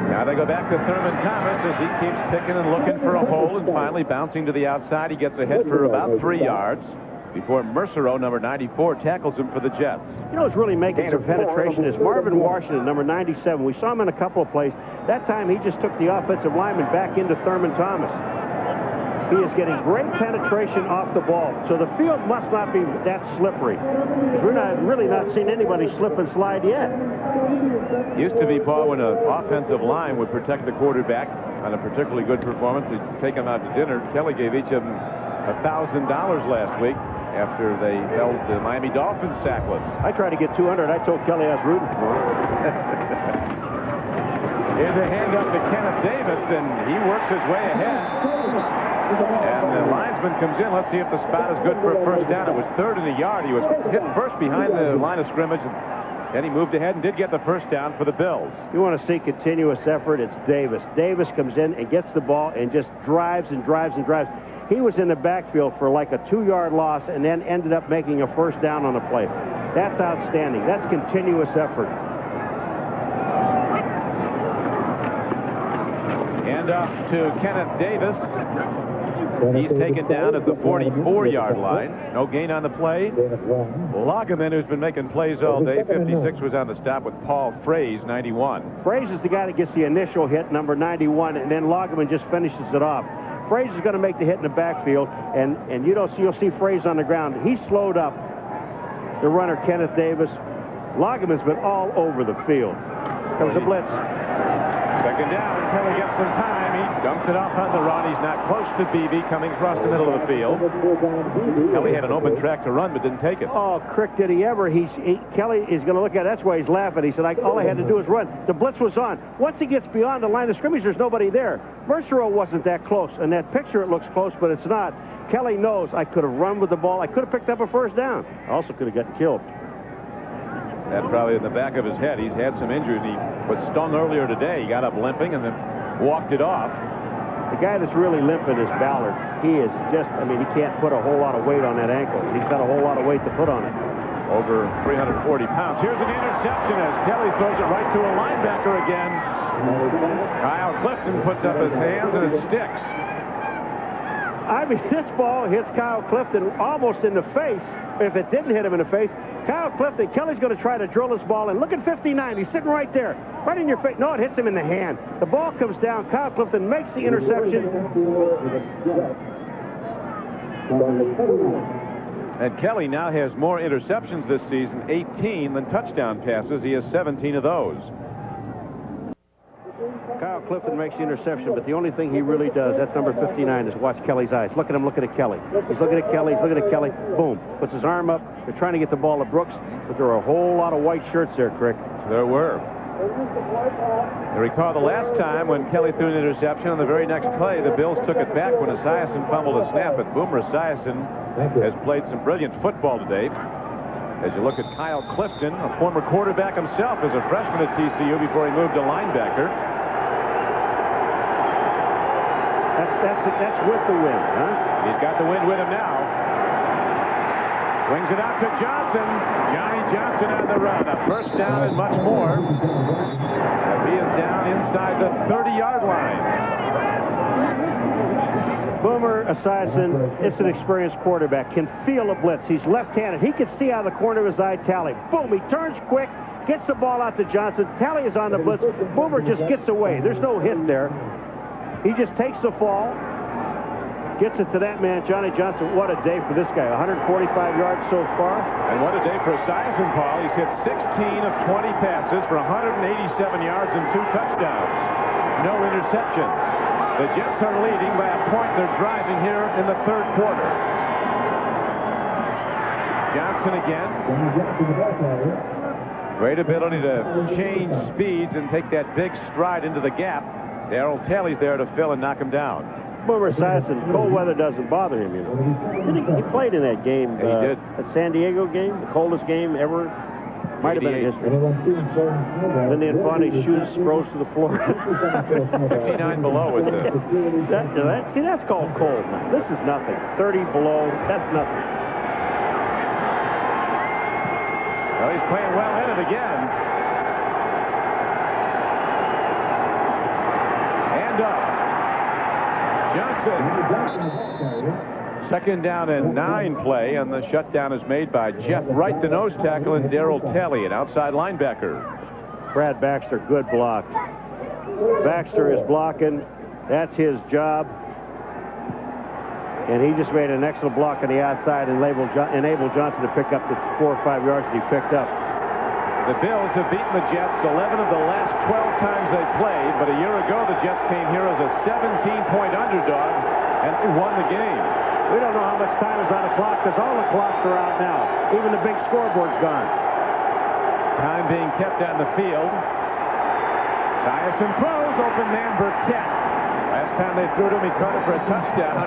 Now they go back to Thurman Thomas as he keeps picking and looking for a hole, and finally bouncing to the outside. He gets ahead for about 3 yards before Mercereau, number 94, tackles him for the Jets. You know who's really making some penetration is Marvin Washington, number 97. We saw him in a couple of plays. That time he just took the offensive lineman back into Thurman Thomas. He is getting great penetration off the ball. So the field must not be that slippery, because we're really not seeing anybody slip and slide yet. Used to be, Paul, when an offensive line would protect the quarterback on a particularly good performance, they'd take him out to dinner. Kelly gave each of them $1,000 last week after they held the Miami Dolphins sackless. I tried to get 200. I told Kelly I was rooting for him. Here's a hand up to Kenneth Davis, and he works his way ahead. And the linesman comes in. Let's see if the spot is good for a first down. It was 3rd and a yard. He was hit first behind the line of scrimmage, and then he moved ahead and did get the first down for the Bills. You want to see continuous effort, it's Davis. Davis comes in and gets the ball and just drives and drives and drives. He was in the backfield for like a 2-yard loss and then ended up making a first down on a play. That's outstanding. That's continuous effort. And off to Kenneth Davis. He's taken down at the 44-yard line. No gain on the play. Loggeman, who's been making plays all day, 56, was on the stop with Paul Fraze, 91. Fraze is the guy that gets the initial hit, number 91, and then Loggeman just finishes it off. Fraze is going to make the hit in the backfield, and you'll see Fraze on the ground. He slowed up the runner, Kenneth Davis. Loggeman's been all over the field. There was a blitz. Second down, and Kelly gets some time. He dumps it off on the run. He's not close to Beebe coming across the middle of the field. Kelly had an open track to run, but didn't take it. Oh, Crick, did he ever? Kelly is going to look at it. That's why he's laughing. He said, all I had to do was run. The blitz was on. Once he gets beyond the line of scrimmage, there's nobody there. Mercereau wasn't that close. In that picture, it looks close, but it's not. Kelly knows I could have run with the ball. I could have picked up a first down. I also could have gotten killed. That's probably in the back of his head. He's had some injuries. He was stung earlier today. He got up limping and then walked it off. The guy that's really limping is Ballard. He is just, he can't put a whole lot of weight on that ankle. He's got a whole lot of weight to put on it. Over 340 pounds. Here's an interception as Kelly throws it right to a linebacker again. Kyle Clifton puts up his hands and it sticks. This ball hits Kyle Clifton almost in the face. If it didn't hit him in the face, Kyle Clifton, Kelly's going to try to drill this ball in. Look at 59. He's sitting right there, right in your face. No, it hits him in the hand. The ball comes down. Kyle Clifton makes the interception. And Kelly now has more interceptions this season, 18, than touchdown passes. He has 17 of those. Kyle Clifton makes the interception, but the only thing he really does, that's number 59, is watch Kelly's eyes. Look at him looking at Kelly. He's looking at Kelly. He's looking at Kelly. Boom. Puts his arm up. They're trying to get the ball to Brooks, but there are a whole lot of white shirts there, Crick. There were. I recall the last time when Kelly threw an interception, on the very next play, the Bills took it back when Esiason fumbled a snap. But Boomer Esiason has played some brilliant football today. As you look at Kyle Clifton, a former quarterback himself as a freshman at TCU before he moved to linebacker. That's with the wind, huh? He's got the wind with him now. Swings it out to Johnson. Johnny Johnson on the run. A first down and much more. He is down inside the 30-yard line. Boomer Esiason, it's an experienced quarterback, can feel a blitz. He's left-handed. He can see out of the corner of his eye Talley. Boom, he turns quick, gets the ball out to Johnson. Talley is on the blitz. Boomer just gets away. There's no hit there. He just takes the fall, gets it to that man, Johnny Johnson. What a day for this guy. 145 yards so far. And what a day for Esiason, Paul. He's hit 16 of 20 passes for 187 yards and 2 touchdowns. No interceptions. The Jets are leading by a point. They're driving here in the third quarter. Johnson again. Great ability to change speeds and take that big stride into the gap. Darrell Talley's there to fill and knock him down. Boomer Esiason, cold weather doesn't bother him. You know. He played in that game. He did. That San Diego game, the coldest game ever. Might have been in history. Then the Infante shoots, throws to the floor. 59 below with the... See, that's called cold. This is nothing. 30 below, that's nothing. Well, he's playing well in it again. And up. Johnson. Second down and 9 play, and the shutdown is made by Jeff Wright, the nose tackle, and Darrell Talley, an outside linebacker. Brad Baxter, good block. Baxter is blocking. That's his job. And he just made an excellent block on the outside and enabled Johnson to pick up the 4 or 5 yards that he picked up. The Bills have beaten the Jets 11 of the last 12 times they played, but a year ago the Jets came here as a 17-point underdog and they won the game. We don't know how much time is on the clock because all the clocks are out now. Even the big scoreboard's gone. Time being kept on the field. Esiason throws, open man Burkett. Last time they threw to him, he caught it for a touchdown.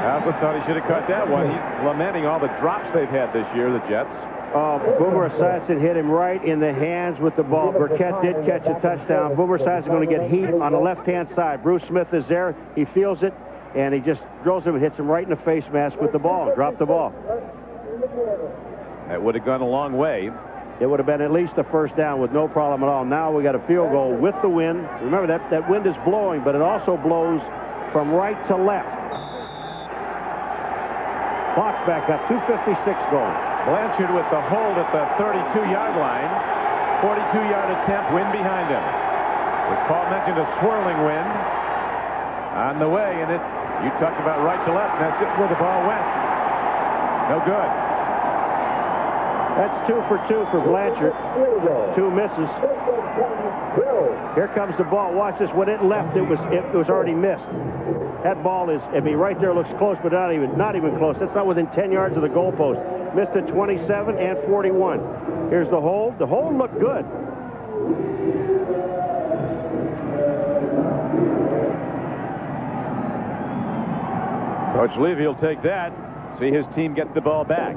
Alvin thought he should have caught that one. He's lamenting all the drops they've had this year, the Jets. Boomer Esiason hit him right in the hands with the ball. Burkett did catch a touchdown. Boomer Esiason going to get heat on the left-hand side. Bruce Smith is there. He feels it. And he just throws him and hits him right in the face mask with the ball. Dropped the ball. That would have gone a long way. It would have been at least a first down with no problem at all. Now we got a field goal with the wind. Remember, that wind is blowing, but it also blows from right to left. Clock's back up. 2:56 going. Blanchard with the hold at the 32-yard line. 42-yard attempt, wind behind him. As Paul mentioned, a swirling wind on the way, and you talked about right to left, and that's just where the ball went. No good. That's 2 for 2 for Blanchard. 2 misses. Here comes the ball. Watch this. When it left, it was already missed. That ball is, right there looks close, but not even close. That's not within 10 yards of the goalpost. Missed at 27 and 41. Here's the hold. The hold looked good. Coach Levy will take that. See his team get the ball back.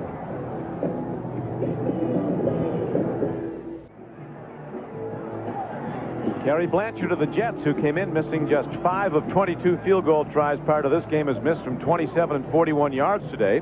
Gary Blanchard of the Jets, who came in missing just 5 of 22 field goal tries prior to this game, has missed from 27 and 41 yards today.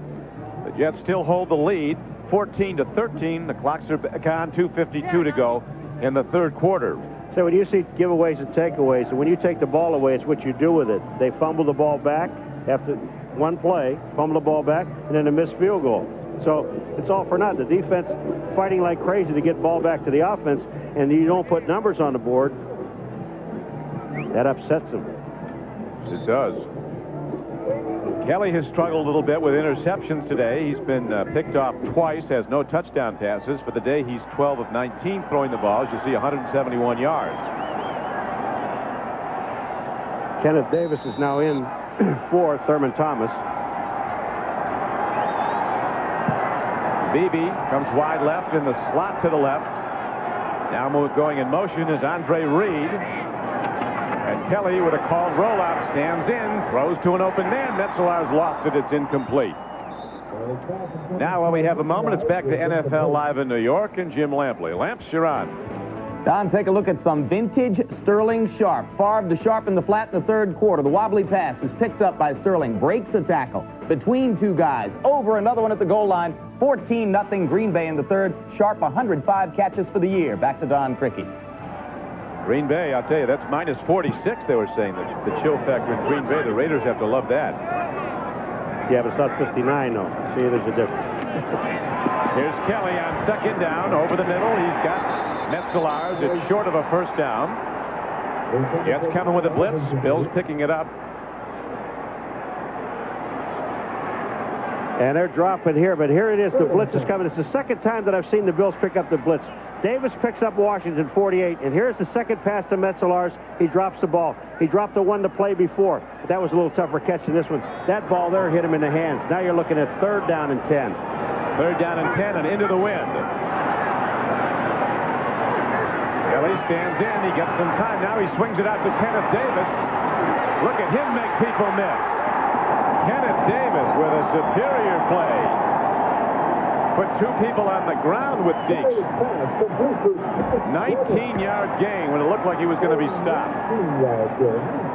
The Jets still hold the lead, 14-13. The clocks are back on, 2:52 to go in the third quarter. So when you see giveaways and takeaways, and when you take the ball away, it's what you do with it. They fumble the ball back after one play, fumble the ball back, and then a missed field goal. So it's all for naught. The defense fighting like crazy to get ball back to the offense, and you don't put numbers on the board. That upsets them. It does. Kelly has struggled a little bit with interceptions today. He's been picked off twice, has no touchdown passes. For the day, he's 12 of 19 throwing the ball. As you see, 171 yards. Kenneth Davis is now in for Thurman Thomas. Beebe comes wide left in the slot to the left. Now going in motion is Andre Reed. And Kelly, with a called rollout, stands in, throws to an open man. Metzelar's lost it. It's incomplete. Now, while we have a moment, it's back to NFL Live in New York and Jim Lampley. Lamps, you're on. Don, take a look at some vintage Sterling Sharp. Favre to Sharp in the flat in the third quarter. The wobbly pass is picked up by Sterling. Breaks a tackle between 2 guys. Over another one at the goal line. 14-0 Green Bay in the third. Sharp 105 catches for the year. Back to Don Criqui. Green Bay, I'll tell you, that's minus 46, they were saying. The chill factor in Green Bay, the Raiders have to love that. Yeah, but it's not 59, though. See, there's a difference. Here's Kelly on second down, over the middle. He's got Metzelars. It's short of a first down. Jets coming with a blitz. Bills picking it up. And they're dropping here, but here it is. The blitz is coming. It's the second time that I've seen the Bills pick up the blitz. Davis picks up Washington 48, and here's the second pass to Metzelars. He drops the ball. He dropped the one to play before. But that was a little tougher catch than this one. That ball there hit him in the hands. Now you're looking at 3rd down and 10. 3rd down and 10 and into the wind. Kelly stands in. He gets some time. Now he swings it out to Kenneth Davis. Look at him make people miss. Kenneth Davis with a superior play. Put 2 people on the ground with Deeks. 19-yard gain when it looked like he was going to be stopped.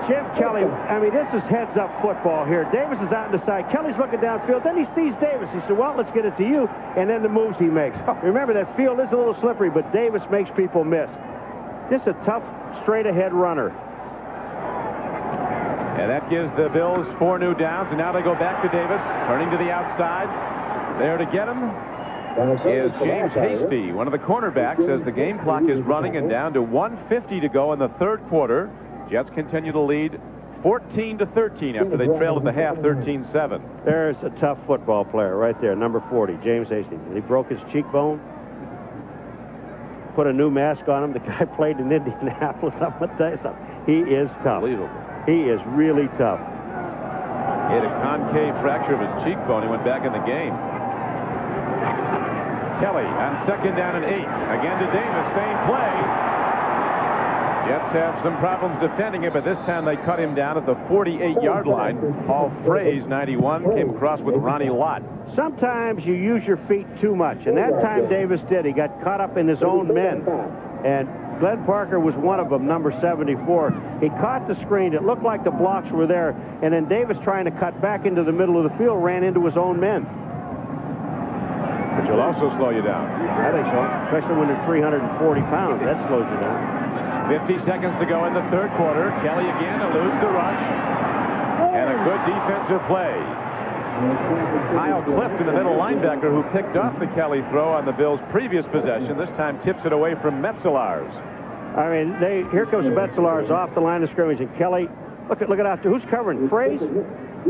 Jim Kelly, I mean, this is heads-up football here. Davis is out in the side. Kelly's looking downfield. Then he sees Davis. He said, well, let's get it to you. And then the moves he makes. Remember, that field is a little slippery, but Davis makes people miss. Just a tough, straight-ahead runner. And that gives the Bills 4 new downs, and now they go back to Davis, turning to the outside. There to get him is James Hasty, one of the cornerbacks, as the game clock is running and down to 1:50 to go in the 3rd quarter. Jets continue to lead 14-13 after they trailed at the half 13-7. There's a tough football player right there, number 40, James Hasty. He broke his cheekbone, put a new mask on him. The guy played in Indianapolis. I'm going to tell you something. He is tough. Unbelievable. He is really tough. He had a concave fracture of his cheekbone. He went back in the game. Kelly on 2nd down and 8. Again to Davis, same play. Jets have some problems defending it, but this time they cut him down at the 48-yard line. Paul Fraze, 91, came across with Ronnie Lott. Sometimes you use your feet too much, and that time Davis did. He got caught up in his own men. And Glenn Parker was one of them, number 74. He caught the screen. It looked like the blocks were there, and then Davis, trying to cut back into the middle of the field, ran into his own men. Which will also slow you down. I think so, especially when they're 340 pounds. That slows you down. 50 seconds to go in the 3rd quarter. Kelly again eludes the rush. And a good defensive play. Kyle Clifton, the middle linebacker who picked off the Kelly throw on the Bills' previous possession, this time tips it away from Metzelars. I mean, here comes Metzelars off the line of scrimmage, and Kelly, look at out there. Who's covering? Fraze?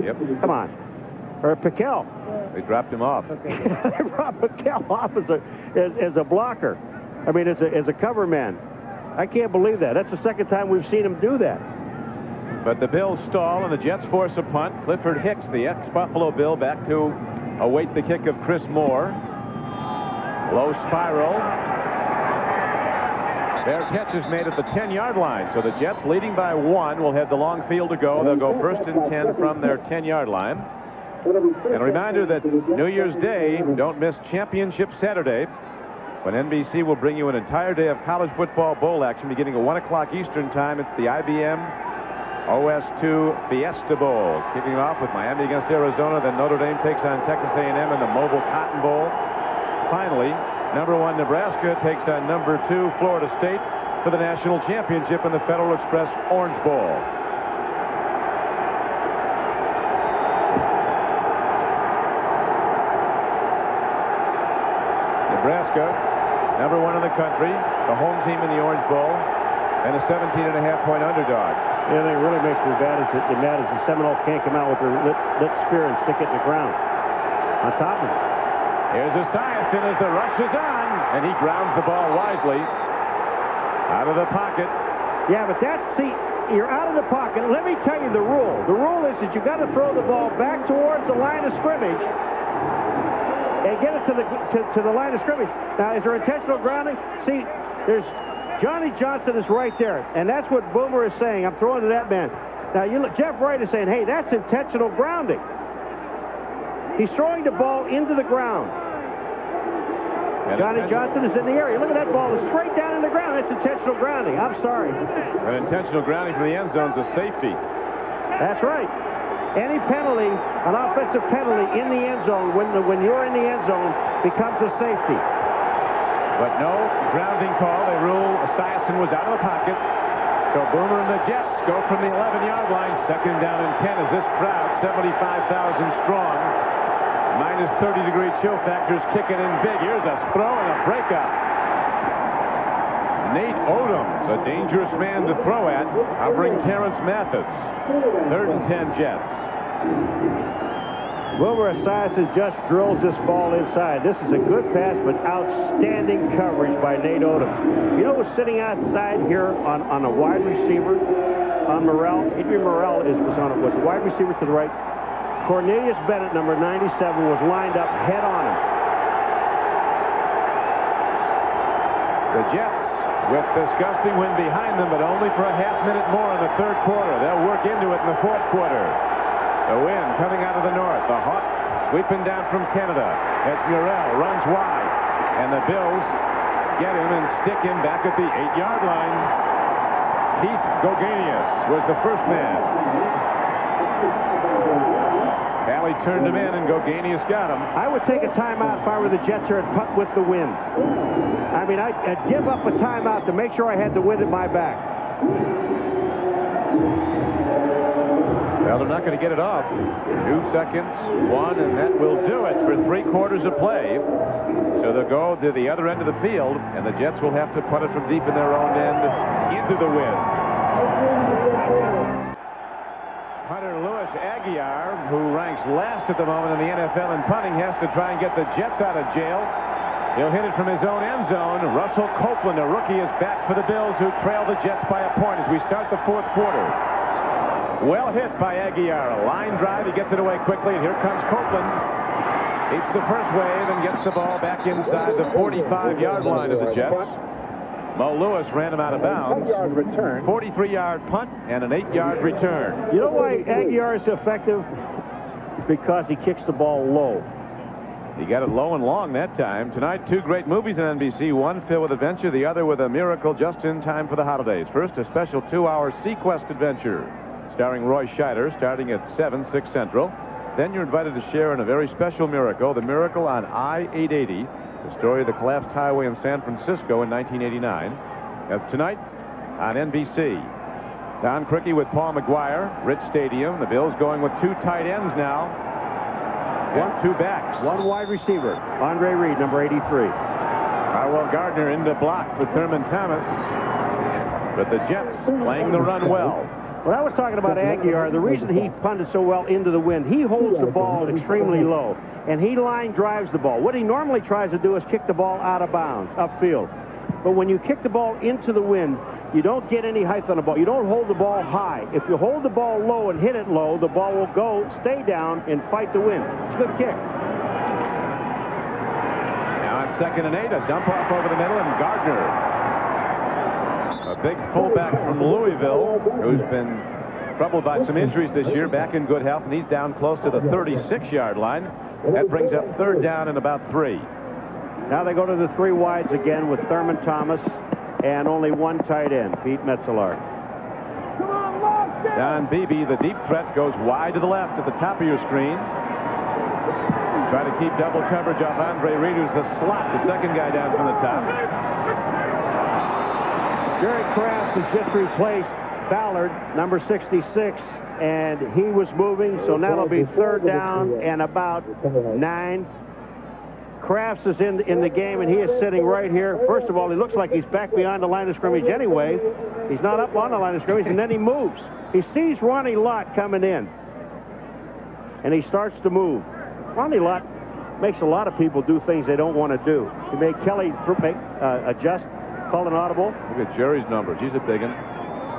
Yep. Come on. Or Piquel. They dropped him off. They brought Piquel off as a blocker. I mean, as a cover man. I can't believe that. That's the second time we've seen him do that. But the Bills stall, and the Jets force a punt. Clifford Hicks, the ex-Buffalo Bill, back to await the kick of Chris Moore. Low spiral. Their catch is made at the 10-yard line. So the Jets, leading by 1, will have the long field to go. They'll go 1st and 10 from their 10-yard line. And a reminder that New Year's Day, don't miss Championship Saturday, when NBC will bring you an entire day of college football bowl action beginning at 1 o'clock Eastern time. It's the IBM OS2 Fiesta Bowl. Kicking off with Miami against Arizona, then Notre Dame takes on Texas A&M in the Mobile Cotton Bowl. Finally, number 1 Nebraska takes on number 2 Florida State for the national championship in the Federal Express Orange Bowl. Nebraska, number 1 in the country, the home team in the Orange Bowl, and a 17.5-point underdog. The thing that really makes me mad is the Seminoles can't come out with their lit spear and stick it in the ground. On top of it. Here's Esiason as the rush is on, and he grounds the ball wisely out of the pocket. Yeah, but you're out of the pocket. Let me tell you the rule. The rule is that you got to throw the ball back towards the line of scrimmage and get it to the line of scrimmage. Now, is there intentional grounding? See, there's Johnny Johnson is right there, and that's what Boomer is saying. I'm throwing to that man. Now, you look, Jeff Wright is saying, hey, that's intentional grounding. He's throwing the ball into the ground. And Johnny Johnson is in the area. Look at that ball. It's straight down in the ground. That's intentional grounding. I'm sorry. An intentional grounding for the end zone is a safety. That's right. Any penalty, an offensive penalty in the end zone, when you're in the end zone, becomes a safety. But no grounding call. They rule Esiason was out of the pocket. So Boomer and the Jets go from the 11-yard line. Second down and 10 as this crowd, 75,000 strong. Minus 30-degree chill factors kicking in big. Here's a throw and a breakup. Nate Odoms, a dangerous man to throw at, hovering Terrence Mathis. Third and 10 Jets. Wilbur Esiason just drills this ball inside. This is a good pass, but outstanding coverage by Nate Odoms. You know who's sitting outside here on a wide receiver on Morrell? Adrian Morrell was a wide receiver to the right. Cornelius Bennett, number 97, was lined up head on him. The Jets with this gusting wind behind them, but only for a half-minute more in the third quarter. They'll work into it in the fourth quarter. The wind coming out of the north. The Hawk sweeping down from Canada as Murrell runs wide. And the Bills get him and stick him back at the 8-yard line. Keith Gogenius was the first man. Alley turned him in, and Gogenius got him. I would take a timeout if I were the Jets here and punt with the wind. I mean, I'd give up a timeout to make sure I had the wind at my back. Well, they're not going to get it off. 2 seconds, 1, and that will do it for 3 quarters of play. So they'll go to the other end of the field, and the Jets will have to punt it from deep in their own end into the wind. Hunter Louis Aguiar, who ranks last at the moment in the NFL in punting, has to try and get the Jets out of jail. He'll hit it from his own end zone. Russell Copeland, a rookie, is back for the Bills, who trail the Jets by a point as we start the fourth quarter. Well hit by Aguiar. A line drive. He gets it away quickly, and here comes Copeland. Eats the first wave and gets the ball back inside the 45-yard line of the Jets. Mo Lewis ran him out of bounds. 43-yard punt and an 8-yard return. You know why Aguiar is effective? Because he kicks the ball low. He got it low and long that time. Tonight, 2 great movies on NBC. One filled with adventure, the other with a miracle just in time for the holidays. First, a special 2-hour Sequest adventure starring Roy Scheider, starting at 7, 6 Central. Then you're invited to share in a very special miracle, the miracle on I-880, the story of the collapsed highway in San Francisco in 1989. That's tonight on NBC. Don Criqui with Paul McGuire, Rich Stadium. The Bills going with 2 tight ends now. And 2 backs. 1 wide receiver, Andre Reed, number 83. Howell Gardner into block for Thurman Thomas. But the Jets playing the run well. When I was talking about Aguiar, the reason he punted so well into the wind, he holds the ball extremely low, and he line drives the ball. What he normally tries to do is kick the ball out of bounds, upfield. But when you kick the ball into the wind, you don't get any height on the ball. You don't hold the ball high. If you hold the ball low and hit it low, the ball will go, stay down, and fight the wind. It's a good kick. Now on 2nd and 8, a dump off over the middle, and Gardner, a big fullback from Louisville, who's been troubled by some injuries this year, back in good health, and he's down close to the 36-yard line. That brings up 3rd down and about 3. Now they go to the 3 wides again with Thurman Thomas and only 1 tight end, Pete Metzelaar. Don Beebe, the deep threat, goes wide to the left at the top of your screen. Try to keep double coverage off Andre Reed, who's the slot, the second guy down from the top. Jerry Krafts has just replaced Ballard, number 66, and he was moving, so now it'll be 3rd down and about 9. Krafts is in the game, and he is sitting right here. First of all, he looks like he's back beyond the line of scrimmage anyway. He's not up on the line of scrimmage, and then he moves. He sees Ronnie Lott coming in, and he starts to move. Ronnie Lott makes a lot of people do things they don't want to do. He made Kelly adjust, call an audible. Look at Jerry's numbers. He's a big one.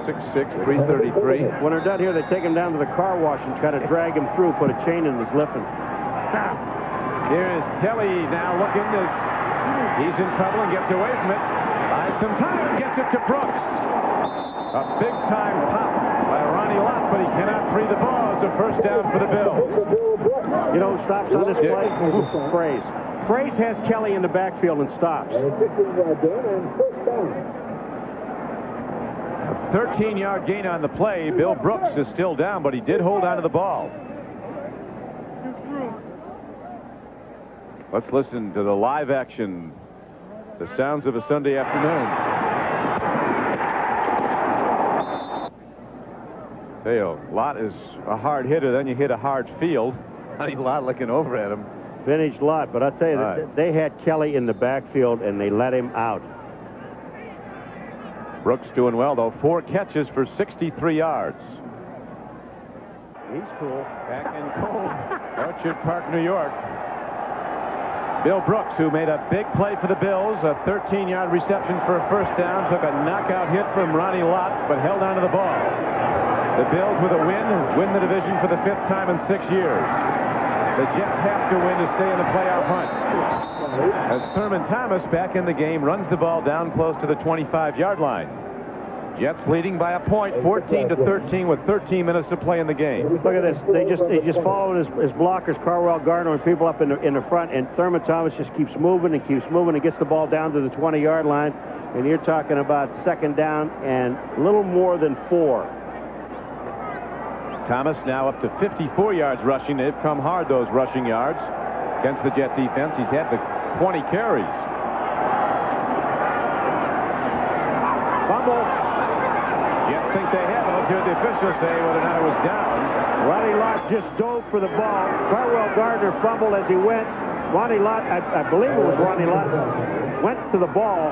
6'6", 333. When they're done here, they take him down to the car wash and try to drag him through, put a chain in his lip. Here's Kelly now looking as he's in trouble and gets away from it. Buys some time and gets it to Brooks. A big-time pop by Ronnie Lott, but he cannot free the ball. It's a first down for the Bills. You know who stops on this play? Fraze. Fraze has Kelly in the backfield and stops. A 13-yard gain on the play. Bill Brooks is still down, but he did hold on to the ball. Let's listen to the live action The sounds of a Sunday afternoon. Tell you, Lott is a hard hitter. Then you hit a hard field. Ronnie Lott looking over at him. Vintage Lott, but I'll tell you, they had Kelly in the backfield, and they let him out. Brooks doing well, though. 4 catches for 63 yards. He's cool. Back in cold Orchard Park, New York. Bill Brooks, who made a big play for the Bills, a 13-yard reception for a first down, took a knockout hit from Ronnie Lott, but held onto the ball. The Bills with a win the division for the 5th time in 6 years. The Jets have to win to stay in the playoff hunt. As Thurman Thomas, back in the game, runs the ball down close to the 25-yard line. Jets leading by a point, 14-13, with 13 minutes to play in the game. Look at this. They just followed his blockers, Carwell Gardner, and people up in the front, and Thurman Thomas just keeps moving and gets the ball down to the 20-yard line, and you're talking about 2nd down and a little more than 4. Thomas now up to 54 yards rushing. They've come hard, those rushing yards, against the Jet defense. He's had the 20 carries. Fumble. Jets think they have it. Let's hear what the officials say whether or not it was down. Ronnie Lott just dove for the ball. Carwell Gardner fumbled as he went. Ronnie Lott, I believe it was Ronnie Lott, went to the ball.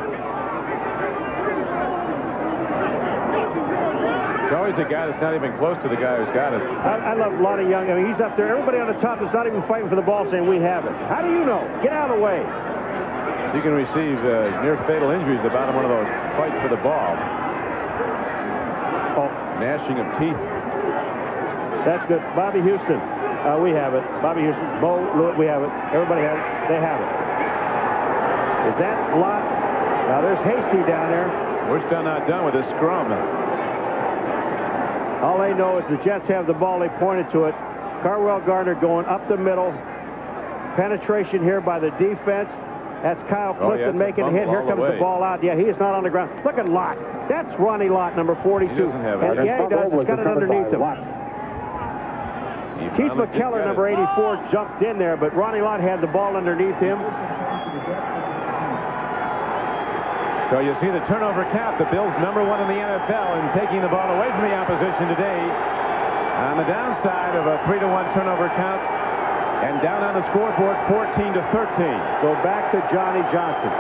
It's always a guy that's not even close to the guy who's got it. I love Lonnie Young. I mean, he's up there. Everybody on the top is not even fighting for the ball saying, we have it. How do you know? Get out of the way. You can receive near-fatal injuries at the bottom of one of those fights for the ball. Oh, gnashing of teeth. That's good. Bobby Houston. We have it. Bobby Houston. Bo Lewis, we have it. Everybody has it. They have it. Is that Lott? Now, there's Hasty down there. We're still not done with this scrum. All they know is the Jets have the ball. They pointed to it. Carwell Gardner going up the middle. Penetration here by the defense. That's Kyle Clifton making a hit. Here comes the ball out. Yeah, he is not on the ground. Look at Lott. That's Ronnie Lott, number 42. He doesn't have it. Yeah, he does. He's got it underneath him. Keith McKellar, number 84, jumped in there, but Ronnie Lott had the ball underneath him. So you see the turnover count. The Bills #1 in the NFL in taking the ball away from the opposition today. On the downside of a 3-1 turnover count. And down on the scoreboard, 14-13. Go back to Johnny Johnson.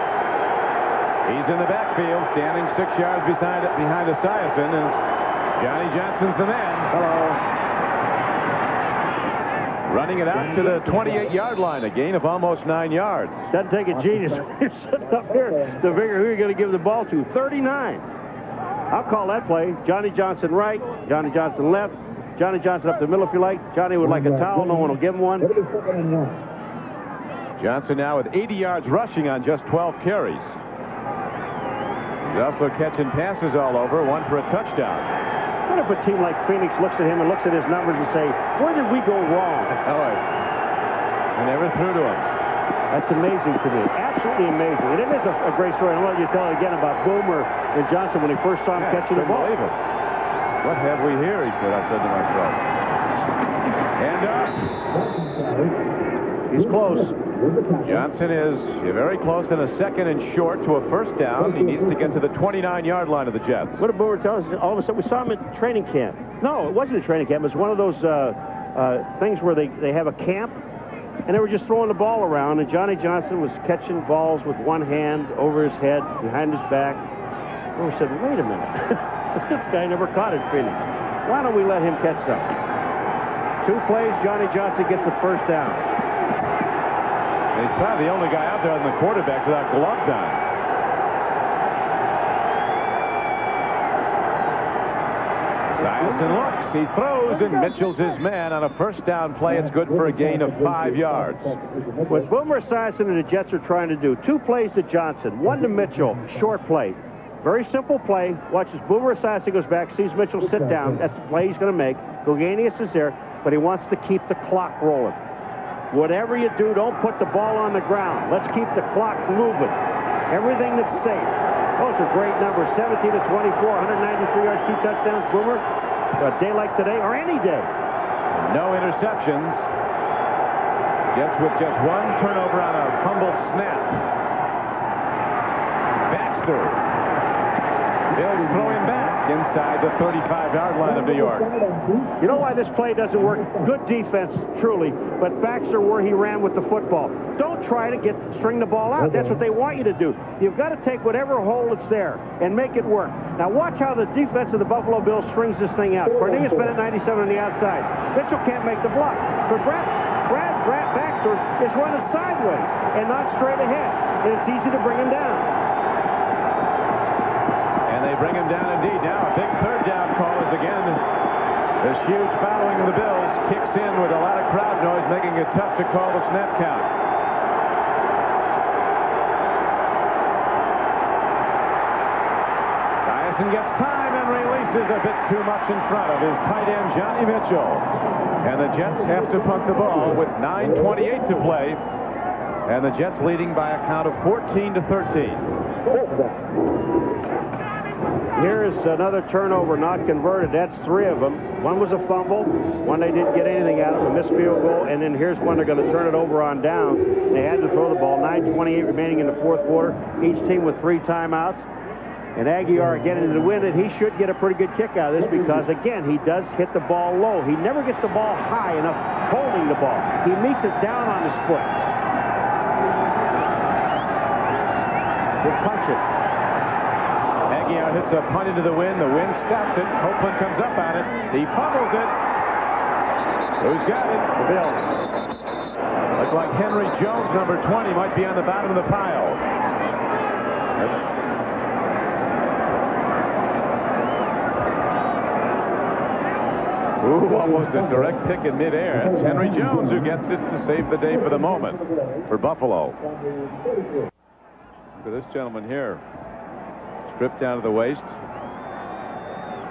He's in the backfield, standing 6 yards behind Esiason, and Johnny Johnson's the man. Hello. Running it out to the 28-yard line, a gain of almost 9 yards. Doesn't take a genius. You're sitting up here to figure who you're going to give the ball to. 39. I'll call that play. Johnny Johnson right, Johnny Johnson left. Johnny Johnson up the middle if you like. Johnny would like a towel. No one will give him one. Johnson now with 80 yards rushing on just 12 carries. He's also catching passes all over, one for a touchdown. What if a team like Phoenix looks at him and looks at his numbers and say, where did we go wrong? I never threw to him. That's amazing to me. Absolutely amazing. And it is a great story. I'll let you tell it again about Boomer and Johnson when he first saw him catching the ball. Believe it. What have we here, he said. I said to myself. And he's close. Johnson is very close in a 2nd and short to a first down. He needs to get to the 29-yard line of the Jets. What did Boomer tell us? All of a sudden, we saw him at training camp. No, it wasn't a training camp. It was one of those things where they have a camp, and they were just throwing the ball around, and Johnny Johnson was catching balls with one hand over his head, behind his back. Boomer said, wait a minute. This guy never caught it, Phoenix. Why don't we let him catch some? 2 plays, Johnny Johnson gets the first down. And he's probably the only guy out there on the quarterback without gloves on. Esiason looks, he throws, and Mitchell's his man on a first down play. It's good for a gain of 5 yards. What Boomer Esiason and the Jets are trying to do, 2 plays to Johnson, 1 to Mitchell, short play. Very simple play. Watch as Boomer Esiason goes back, sees Mitchell sit down. That's the play he's going to make. Gilganius is there, but he wants to keep the clock rolling. Whatever you do, don't put the ball on the ground. Let's keep the clock moving. Everything that's safe. Those are great numbers. 17 to 24, 193 yards, 2 touchdowns. Boomer, a day like today or any day. No interceptions. Jets with just 1 turnover on a fumble snap. inside the 35-yard line of New York. You know why this play doesn't work? Good defense, truly, but backs are where he ran with the football. Don't try to string the ball out. That's what they want you to do. You've got to take whatever hole it's there and make it work. Now watch how the defense of the Buffalo Bills strings this thing out. Cornelius Bennett 97 on the outside. Mitchell can't make the block. But Brad Baxter is running sideways and not straight ahead. And it's easy to bring him down. And they bring him down indeed. Now a big third down call is again. This huge following of the Bills kicks in with a lot of crowd noise, making it tough to call the snap count. Esiason gets time and releases a bit too much in front of his tight end, Johnny Mitchell. And the Jets have to punt the ball with 9:28 to play. And the Jets leading by a count of 14-13. Here's another turnover not converted. That's 3 of them. One was a fumble. One they didn't get anything out of, a missed field goal. And then here's one they're going to turn it over on downs. They had to throw the ball. 9:28 remaining in the fourth quarter. Each team with 3 timeouts. And Aguiar getting to win it. He should get a pretty good kick out of this because, again, he does hit the ball low. He never gets the ball high enough holding the ball. He meets it down on his foot. He'll punch it. Aguiar hits a punt into the wind. The wind stops it. Copeland comes up on it. He fumbles it. Who's got it? The Bills. Looks like Henry Jones, number 20, might be on the bottom of the pile. Ooh, almost a direct pick in midair. It's Henry Jones who gets it to save the day for the moment for Buffalo. Look at this gentleman here. Stripped down to the waist.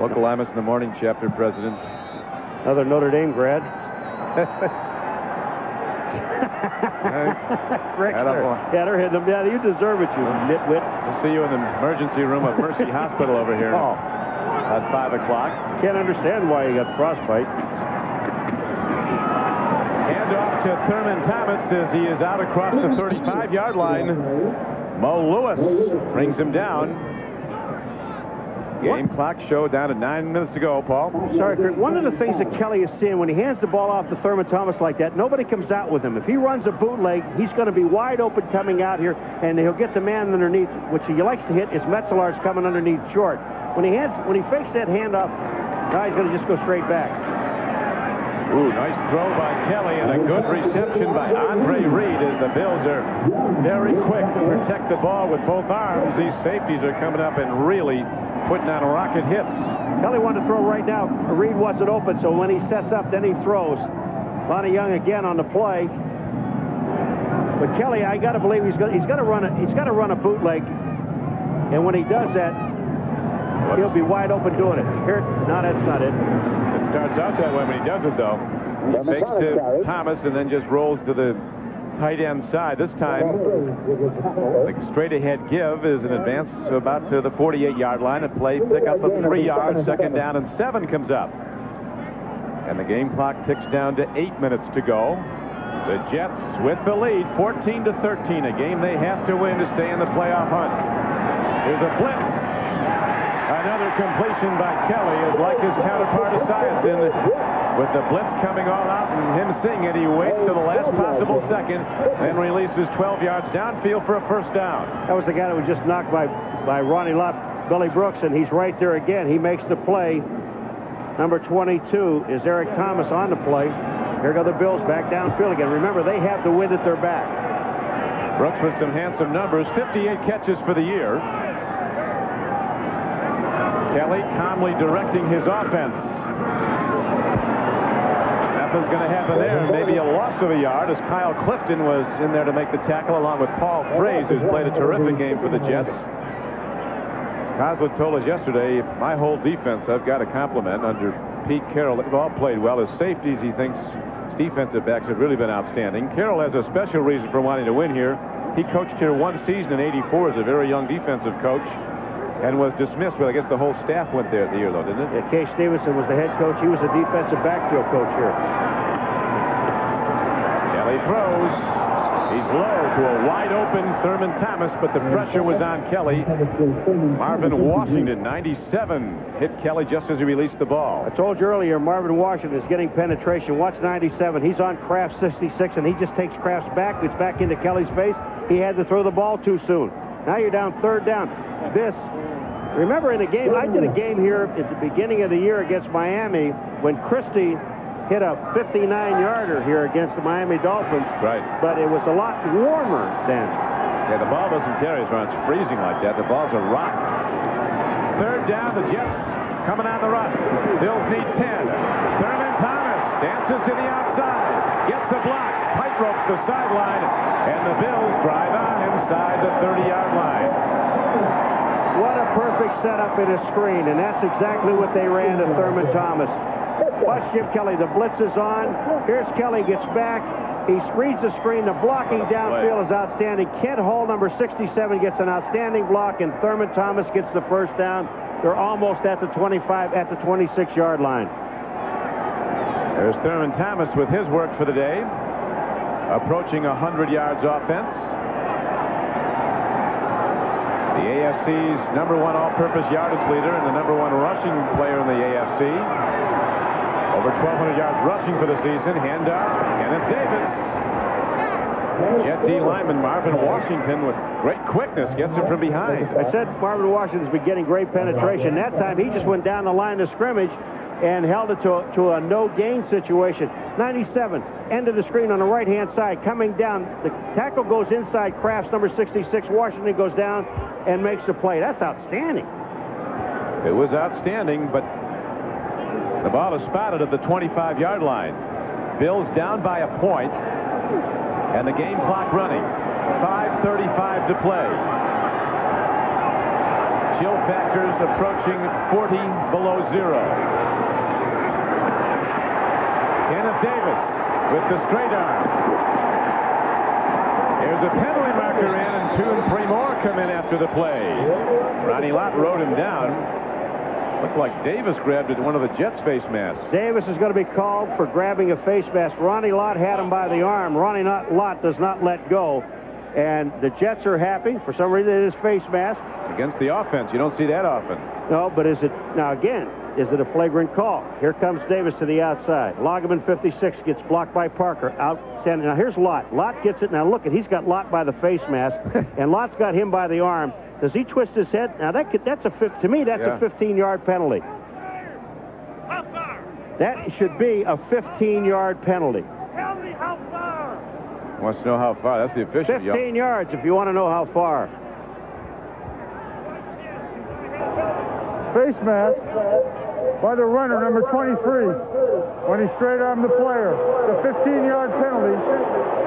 Local Imus in the Morning chapter president. Another Notre Dame grad. Yeah, they're hitting him down. You deserve it, you nitwit. We'll see you in the emergency room of Mercy Hospital over here. Oh. At 5 o'clock. Can't understand why he got frostbite. Hand off to Thurman Thomas as he is out across the 35-yard line. Mo Lewis brings him down. Game clock show down to 9 minutes to go, Paul. Sorry, Kurt. One of the things that Kelly is seeing when he hands the ball off to Thurman Thomas like that, nobody comes out with him. If he runs a bootleg, he's going to be wide open coming out here, and he'll get the man underneath, which he likes to hit is Metzelar's coming underneath short. When he fakes that handoff, now he's going to just go straight back. Ooh, nice throw by Kelly and a good reception by Andre Reed as the Bills are very quick to protect the ball with both arms. These safeties are coming up and really putting on rocket hits. Kelly wanted to throw right now. Reed wasn't open, so when he sets up, then he throws. Lonnie Young again on the play. But Kelly, I got to believe he's got to run a bootleg, and when he does that, he'll be wide open doing it. Here, no, that's not it. It starts out that way when he does it, though. He fakes to Thomas and then just rolls to the tight end side. This time, the straight-ahead give is an advance about to the 48-yard line. A play pick up of 3 yards. 2nd down and 7 comes up. And the game clock ticks down to 8 minutes to go. The Jets with the lead, 14-13, a game they have to win to stay in the playoff hunt. Here's a blitz. Another completion by Kelly is like his counterpart Esiason. With the blitz coming all out and him seeing it, he waits to the last possible second, then releases 12 yards downfield for a first down. That was the guy that was just knocked by Ronnie Lott, Billy Brooks, and he's right there again. He makes the play. Number 22 is Eric Thomas on the play. Here go the Bills back downfield again. Remember, they have the wind at their back. Brooks with some handsome numbers, 58 catches for the year. Kelly calmly directing his offense. Nothing's going to happen there. Maybe a loss of a yard as Kyle Clifton was in there to make the tackle along with Paul Fraze, who's played a terrific game for the Jets. Kozlik told us yesterday, my whole defense I've got to compliment under Pete Carroll. They've all played well. His safeties, he thinks, his defensive backs have really been outstanding. Carroll has a special reason for wanting to win here. He coached here one season in '84 as a very young defensive coach and was dismissed. Well, I guess the whole staff went there the year, though, didn't it? Yeah, Kay Stevenson was the head coach. He was a defensive backfield coach here. Kelly throws. He's low to a wide-open Thurman Thomas, but the pressure was on Kelly. Marvin Washington, 97, hit Kelly just as he released the ball. I told you earlier, Marvin Washington is getting penetration. Watch 97. He's on Kraft's 66, and he just takes Kraft's back. It's back into Kelly's face. He had to throw the ball too soon. Now you're down third down. Remember in a game, I did a game here at the beginning of the year against Miami when Christie hit a 59-yarder here against the Miami Dolphins. Right. But it was a lot warmer then. Yeah, the ball doesn't carry as when it's freezing like that. The ball's a rock. Third down, the Jets coming on the run. Bills need 10. Thurman Thomas dances to the outside. Gets the block. Tight ropes the sideline. And the Bills drive on inside the 30-yard line. What a perfect setup in a screen, and that's exactly what they ran to Thurman Thomas. Watch Jim Kelly. The blitz is on. Here's Kelly, gets back. He reads the screen. The blocking downfield is outstanding. Kent Hall, number 67, gets an outstanding block, and Thurman Thomas gets the first down. They're almost at the 25, at the 26-yard line. There's Thurman Thomas with his work for the day, approaching 100 yards offense. The AFC's #1 all-purpose yardage leader and the #1 rushing player in the AFC. Over 1,200 yards rushing for the season. Handoff. Kenneth Davis. Jet D lineman Marvin Washington with great quickness gets him from behind. I said Marvin Washington's been getting great penetration. That time he just went down the line of scrimmage and held it to a no-gain situation. 97, end of the screen on the right-hand side, coming down. The tackle goes inside Kraft's number 66. Washington goes down and makes the play. That's outstanding. It was outstanding, but the ball is spotted at the 25-yard line. Bills down by a point, and the game clock running. 5:35 to play. Chill factors approaching 40 below zero. Kenneth Davis with the straight arm. There's a penalty marker in, and 2 and 3 more come in after the play. Ronnie Lott rode him down. Looked like Davis grabbed at one of the Jets' face masks. Davis is going to be called for grabbing a face mask. Ronnie Lott had him by the arm. Ronnie Lott does not let go. And the Jets are happy. For some reason, it is face mask. Against the offense. You don't see that often. No, but is it, now again, is it a flagrant call? Here comes Davis to the outside. Loggeman 56 gets blocked by Parker. Outstanding. Now here's Lott. Lott gets it. Now look, he's got Lott by the face mask. And Lott's got him by the arm. Does he twist his head? Now that's a to me that's a 15-yard penalty. That should be a 15-yard penalty. Tell me how far. Wants to know how far. That's the official. 15 yards if you want to know how far. Face mask by the runner, number 23, when he straight armed the player. The 15-yard penalty.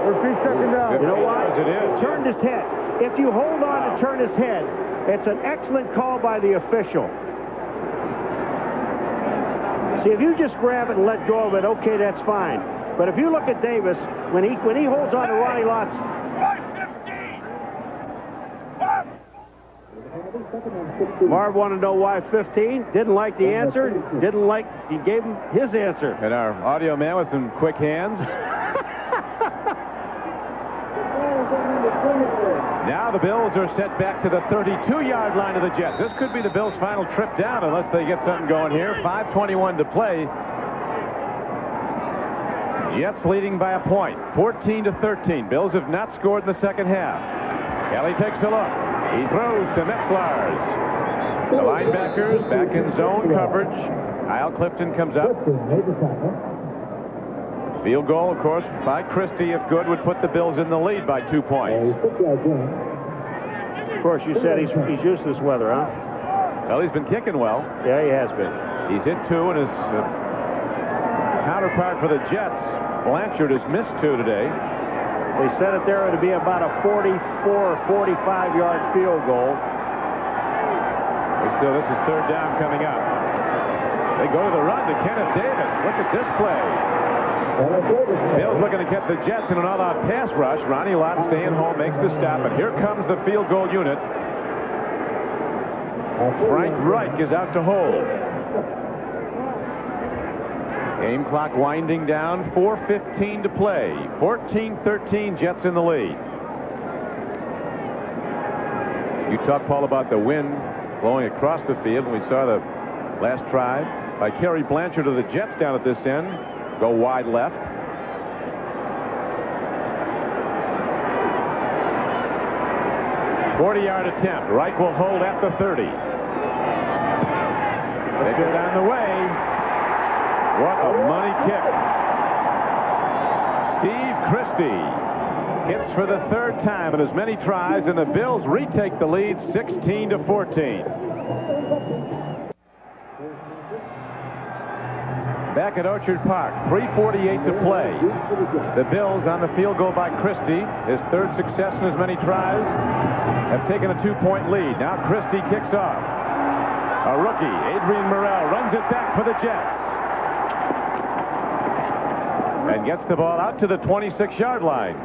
Repeat second down. You know why? It is. Turned his head. If you hold on to turn his head, it's an excellent call by the official. See, if you just grab it and let go of it, okay, that's fine. But if you look at Davis, when he holds on to Ronnie Lott's... Marv wanted to know why 15. Didn't like the answer. Didn't like... He gave him his answer. And our audio man with some quick hands. Now the Bills are set back to the 32-yard line of the Jets. This could be the Bills' final trip down unless they get something going here. 5:21 to play. Jets leading by a point, 14-13. Bills have not scored in the second half. Kelly takes a look. He throws to Metzlars. The linebackers back in zone coverage. Kyle Clifton comes up. Field goal, of course, by Christie, if good, would put the Bills in the lead by 2 points. Of course, you said he's used to this weather, huh? Well, he's been kicking well. Yeah, he has been. He's hit 2, and his counterpart for the Jets, Blanchard, has missed 2 today. They said it there to be about a 44 or 45-yard field goal. This is third down coming up. They go to the run to Kenneth Davis. Look at this play. Bills looking to get the Jets in an all-out pass rush. Ronnie Lott staying home, makes the stop, and here comes the field goal unit. Frank Reich is out to hold. Game clock winding down, 4:15 to play. 14-13, Jets in the lead. You talked, Paul, about the wind blowing across the field, and we saw the last try by Kerry Blanchard of the Jets down at this end go wide left. A 40-yard attempt. Reich will hold at the 30. They go down the way. What a money kick. Steve Christie hits for the third time in as many tries, and the Bills retake the lead 16-14. Back at Orchard Park, 3:48 to play. The Bills on the field goal by Christie, his third success in as many tries, have taken a 2-point lead. Now Christie kicks off. A rookie, Adrian Morrell, runs it back for the Jets. And gets the ball out to the 26-yard line.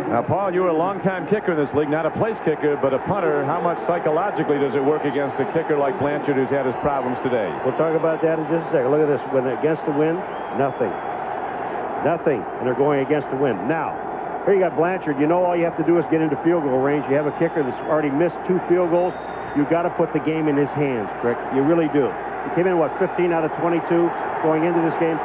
Now, Paul, you were a long-time kicker in this league, not a place kicker, but a punter. How much psychologically does it work against a kicker like Blanchard, who's had his problems today? We'll talk about that in just a second. Look at this. When against the wind, nothing. Nothing. And they're going against the wind. Now, here you got Blanchard. You know all you have to do is get into field goal range. You have a kicker that's already missed 2 field goals. You've got to put the game in his hands, Rick. You really do. He came in, what, 15 out of 22 going into this game?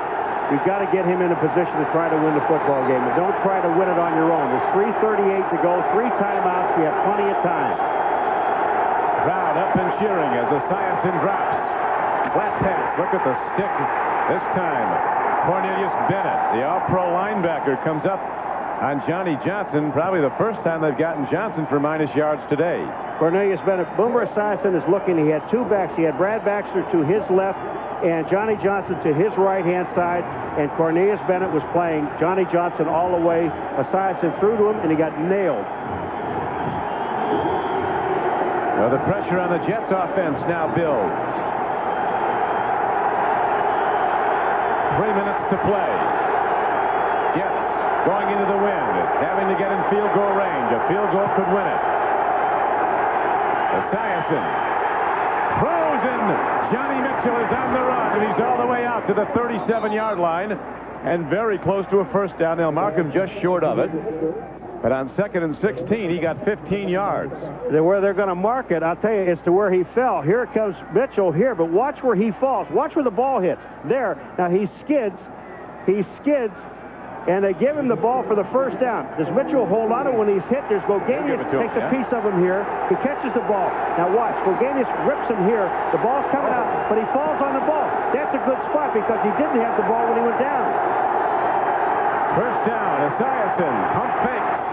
You've got to get him in a position to try to win the football game. And don't try to win it on your own. There's 3:38 to go, 3 timeouts. You have plenty of time. Crowd up and cheering as Esiason drops. Flat pass. Look at the stick this time. Cornelius Bennett, the all-pro linebacker, comes up on Johnny Johnson. Probably the first time they've gotten Johnson for minus yards today. Cornelius Bennett. Boomer Esiason is looking. He had 2 backs. He had Brad Baxter to his left and Johnny Johnson to his right-hand side, and Cornelius Bennett was playing Johnny Johnson all the way. Esiason threw to him, and he got nailed. Well, the pressure on the Jets offense now builds. 3 minutes to play. Jets going into the wind, having to get in field goal range. A field goal could win it. Esiason throws in. Johnny Mitchell is on the run, and he's all the way out to the 37-yard line and very close to a first down. They'll mark him just short of it. But on 2nd and 16, he got 15 yards. Where they're going to mark it, I'll tell you, it's to where he fell. Here comes Mitchell here, but watch where he falls. Watch where the ball hits. There. Now he skids, and they give him the ball for the first down. Does Mitchell hold on to it when he's hit? There's Goganius takes a piece of him here. He catches the ball. Now watch, Goganius rips him here. The ball's coming out, but he falls on the ball. That's a good spot because he didn't have the ball when he went down. First down, Esiason, pump fakes.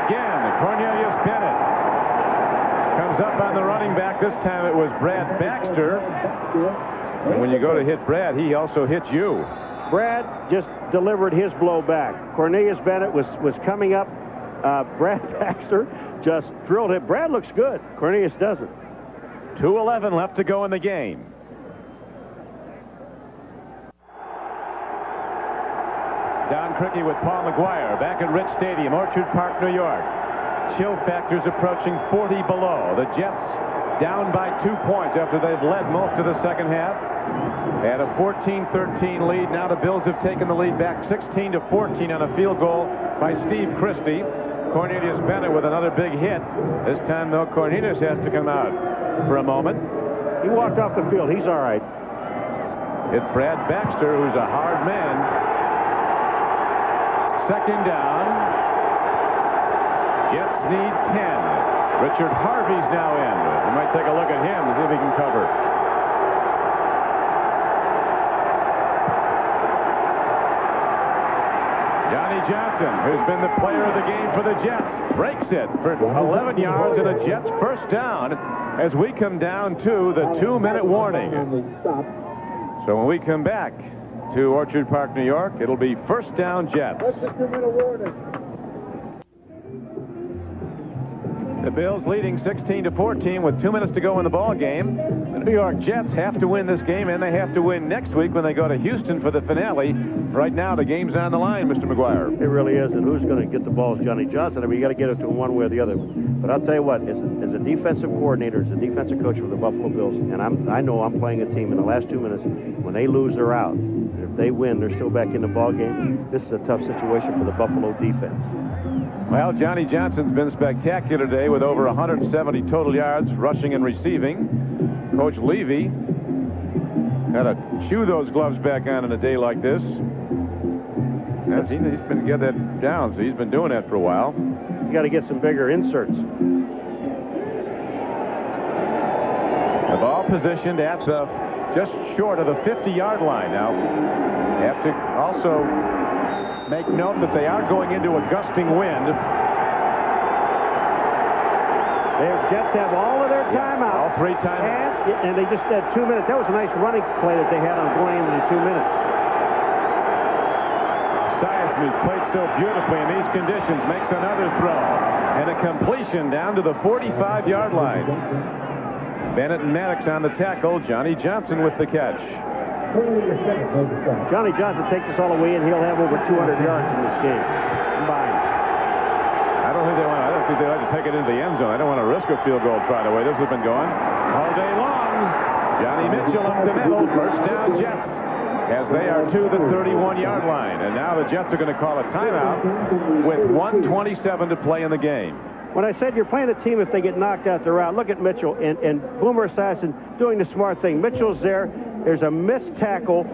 Again, Cornelius Bennett comes up on the running back. This time it was Brad Baxter. And when you go to hit Brad, he also hits you. Brad just delivered his blow back. Cornelius Bennett was coming up. Brad Baxter just drilled it. Brad looks good. Cornelius doesn't. 2:11 left to go in the game. Don Criqui with Paul McGuire back at Rich Stadium, Orchard Park, New York. Chill factors approaching 40 below. The Jets down by 2 points after they've led most of the second half. They had a 14-13 lead. Now the Bills have taken the lead back 16-14 on a field goal by Steve Christie. Cornelius Bennett with another big hit. This time, though, Cornelius has to come out for a moment. He walked off the field. He's all right. It's Brad Baxter, who's a hard man. Second down. Jets need 10. Richard Harvey's now in. We might take a look at him to see if he can cover. Johnny Johnson, who's been the player of the game for the Jets, breaks it for 11 yards and a Jets first down as we come down to the 2-minute warning. So when we come back to Orchard Park, New York, it'll be first down Jets. That's the 2-minute warning. The Bills leading 16-14 with 2 minutes to go in the ball game. The New York Jets have to win this game, and they have to win next week when they go to Houston for the finale. Right now, the game's on the line, Mr. McGuire. It really is, and who's going to get the ball is Johnny Johnson. I mean, you got to get it to him one way or the other. But I'll tell you what, as a defensive coordinator, as a defensive coach for the Buffalo Bills, and I know I'm playing a team in the last 2 minutes, when they lose, they're out. And if they win, they're still back in the ball game. This is a tough situation for the Buffalo defense. Well, Johnny Johnson's been spectacular today with over 170 total yards, rushing and receiving. Coach Levy had to chew those gloves back on in a day like this. He's been getting that down, so he's been doing that for a while. You got to get some bigger inserts. The ball positioned at just short of the 50-yard line. Now, you have to also make note that they are going into a gusting wind. The Jets have all of their timeouts. All 3 timeouts. And they just had 2 minutes. That was a nice running play that they had on going into the 2 minutes. Esiason, who's played so beautifully in these conditions, makes another throw. And a completion down to the 45-yard line. Bennett and Maddox on the tackle. Johnny Johnson with the catch. Johnny Johnson takes this all away, and he'll have over 200 yards in this game combined. I don't think they like to take it into the end zone. I don't want to risk a field goal try the way this has been going all day long. Johnny Mitchell up the middle. First down, Jets, as they are to the 31-yard line. And now the Jets are going to call a timeout with 1:27 to play in the game. When I said you're playing a team, if they get knocked out, they're out. Look at Mitchell and Boomer Esiason doing the smart thing. Mitchell's there. There's a missed tackle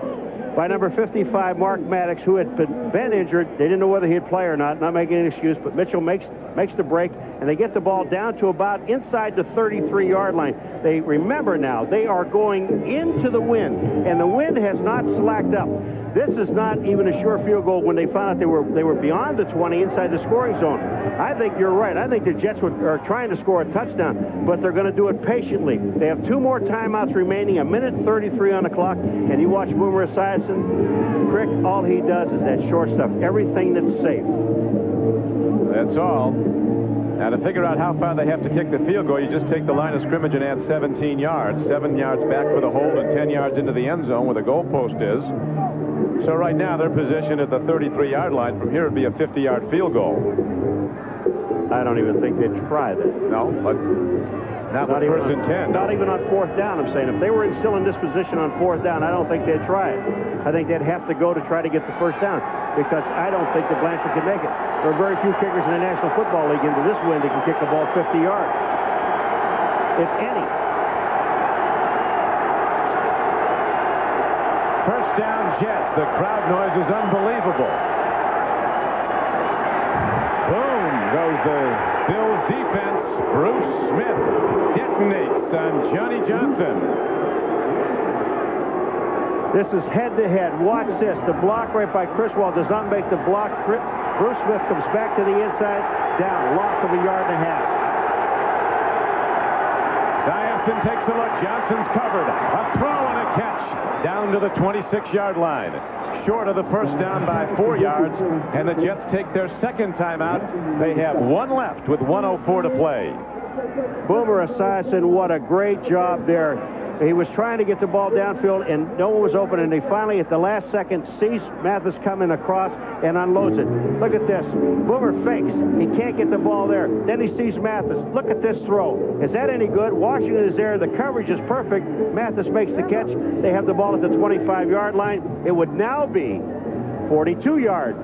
by number 55, Mark Maddox, who had been injured. They didn't know whether he'd play or not making any excuse, but Mitchell makes the break, and they get the ball down to about inside the 33-yard line. They remember now, they are going into the wind, and the wind has not slacked up. This is not even a sure field goal when they found out they were beyond the 20 inside the scoring zone. I think you're right. I think the Jets are trying to score a touchdown, but they're going to do it patiently. They have 2 more timeouts remaining, 1:33 on the clock, and you watch Boomer Esiason. Crick, all he does is that short stuff, everything that's safe. That's all. Now, to figure out how far they have to kick the field goal, you just take the line of scrimmage and add 17 yards. 7 yards back for the hold and 10 yards into the end zone where the goalpost is. So right now they're positioned at the 33-yard line. From here it'd be a 50-yard field goal. I don't even think they'd try that. No, but not with first and 10. Not even on 4th down, I'm saying. If they were still in this position on 4th down, I don't think they'd try it. I think they'd have to go to try to get the first down, because I don't think that Blanchard can make it. There are very few kickers in the National Football League into this wind that can kick the ball 50 yards, if any. First down, Jets. The crowd noise is unbelievable. Boom goes the Bills defense. Bruce Smith detonates on Johnny Johnson. This is head-to-head. Watch this. The block right by Criswell does not make the block. Bruce Smith comes back to the inside. Down. Loss of 1.5 yards. Esiason takes a look. Johnson's covered. A throw and a catch down to the 26-yard line. Short of the first down by 4 yards, and the Jets take their second timeout. They have 1 left with 1:04 to play. Boomer Esiason, what a great job there. He was trying to get the ball downfield, and no one was open, and he finally, at the last second, sees Mathis coming across and unloads it. Look at this. Boomer fakes. He can't get the ball there. Then he sees Mathis. Look at this throw. Is that any good? Washington is there. The coverage is perfect. Mathis makes the catch. They have the ball at the 25-yard line. It would now be 42-yard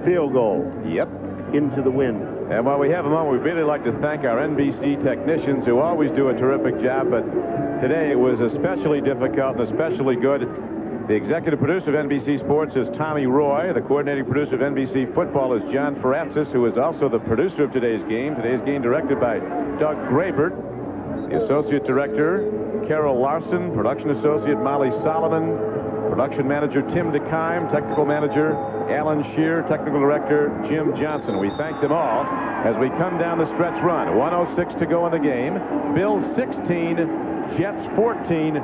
field goal. Yep. Into the wind. And while we have a moment, we'd really like to thank our NBC technicians who always do a terrific job, but today it was especially difficult and especially good. The executive producer of NBC Sports is Tommy Roy. The coordinating producer of NBC Football is John Francis, who is also the producer of today's game. Today's game directed by Doug Grabert. The associate director, Carol Larson. Production associate, Molly Solomon. Production manager, Tim DeKime. Technical manager, Alan Shear. Technical director, Jim Johnson. We thank them all as we come down the stretch run. 1:06 to go in the game. Bills 16, Jets 14.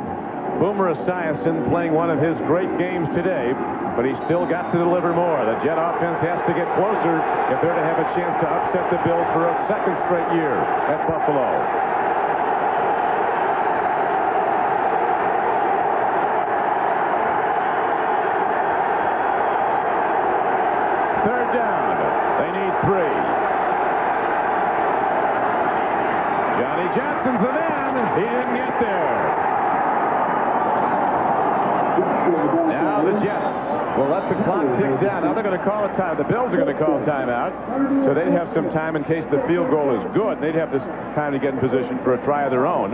Boomer Esiason playing one of his great games today, but he's still got to deliver more. The Jet offense has to get closer if they're to have a chance to upset the Bills for a second straight year at Buffalo. Third down. They need 3. Johnny Johnson's the man. He didn't get there. Now the Jets will let the clock tick down. Now they're going to call a time. The Bills are going to call timeout, so they'd have some time in case the field goal is good. They'd have this time to get in position for a try of their own.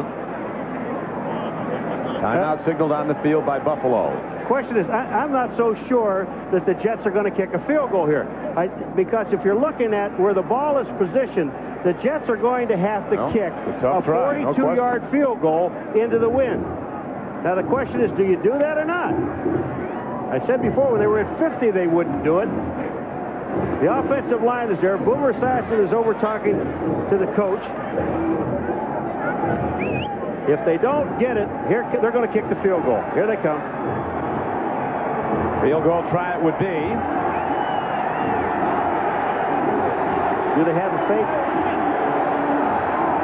Timeout signaled on the field by Buffalo. Question is, I'm not so sure that the Jets are going to kick a field goal here. Because if you're looking at where the ball is positioned, the Jets are going to have to kick a 42-yard field goal into the wind. Now, the question is, do you do that or not? I said before, when they were at 50, they wouldn't do it. The offensive line is there. Boomer Esiason is over talking to the coach. If they don't get it, here they're going to kick the field goal. Here they come. Field goal try it would be. Do they have a fake?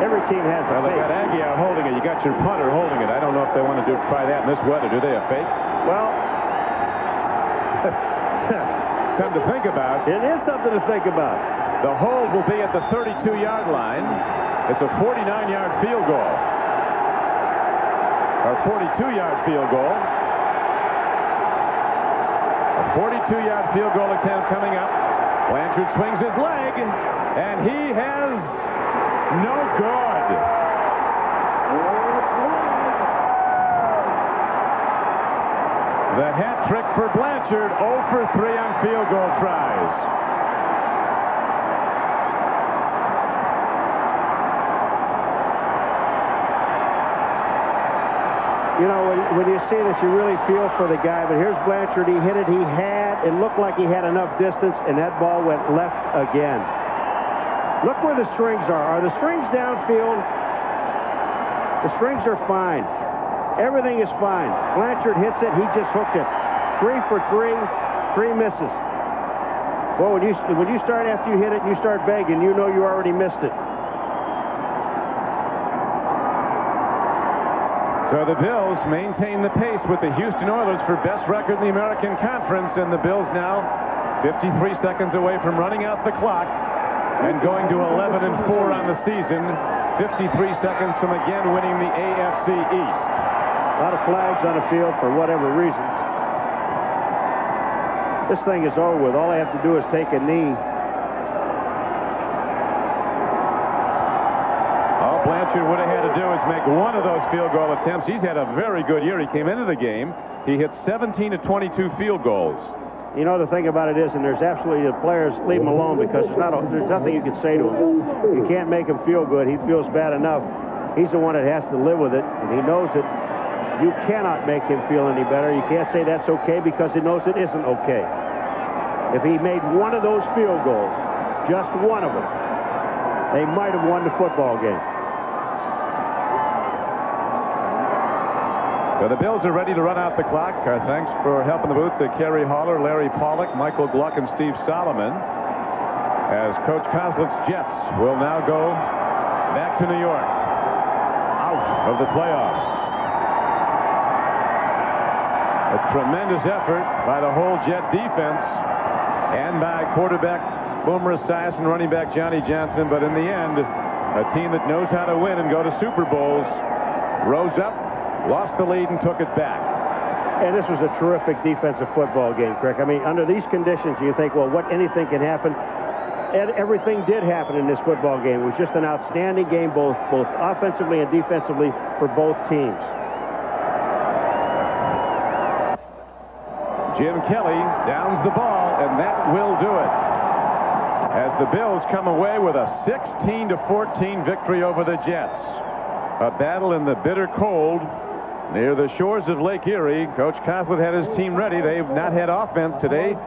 Every team has a fake. They got Aguiar holding it. You got your punter holding it. I don't know if they want to try that in this weather. Do they, a fake? Well, something to think about. It is something to think about. The hold will be at the 32-yard line. It's a 49-yard field goal. Or 42-yard field goal. A 42-yard field goal attempt coming up. Blanchard swings his leg, and he has no good. The hat trick for Blanchard, 0 for 3 on field goal tries. You know, when you see this, you really feel for the guy. But here's Blanchard. He hit it. It looked like he had enough distance, and that ball went left again. Look where the strings are. Are the strings downfield? The strings are fine. Everything is fine. Blanchard hits it. He just hooked it. 3 for 3. 3 misses. Well, when you start after you hit it, you start begging, you know you already missed it. So the Bills maintain the pace with the Houston Oilers for best record in the American Conference, and the Bills now 53 seconds away from running out the clock and going to 11-4 on the season. 53 seconds from again winning the AFC East. A lot of flags on the field for whatever reason. This thing is over with. All I have to do is take a knee. All Blanchard would have had to do is make one of those field goal attempts. He's had a very good year. He came into the game. He hit 17 of 22 field goals. You know, the thing about it is, and there's absolutely the players leave him alone because there's nothing you can say to him. You can't make him feel good. He feels bad enough. He's the one that has to live with it, and he knows it. You cannot make him feel any better. You can't say that's okay because he knows it isn't okay. If he made one of those field goals, just one of them, they might have won the football game. So the Bills are ready to run out the clock. Our thanks for helping the booth to Kerry Haller, Larry Pollock, Michael Gluck, and Steve Solomon. As Coach Kozlitz's Jets will now go back to New York, out of the playoffs. A tremendous effort by the whole Jet defense and by quarterback Boomer Esiason, running back Johnny Johnson. But in the end, a team that knows how to win and go to Super Bowls rose up, lost the lead, and took it back. And this was a terrific defensive football game, Crick. I mean, under these conditions, you think, well, anything can happen. And everything did happen in this football game. It was just an outstanding game, both offensively and defensively for both teams. Jim Kelly downs the ball, and that will do it. As the Bills come away with a 16-14 victory over the Jets. A battle in the bitter cold near the shores of Lake Erie. Coach Kozlitz had his team ready. They've not had offense today.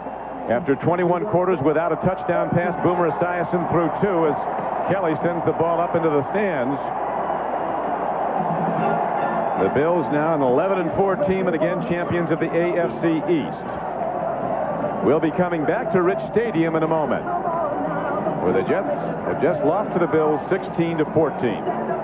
After 21 quarters without a touchdown pass, Boomer Esiason threw 2 as Kelly sends the ball up into the stands. The Bills now an 11-4 team and again champions of the AFC East. We'll be coming back to Rich Stadium in a moment, where the Jets have just lost to the Bills 16-14.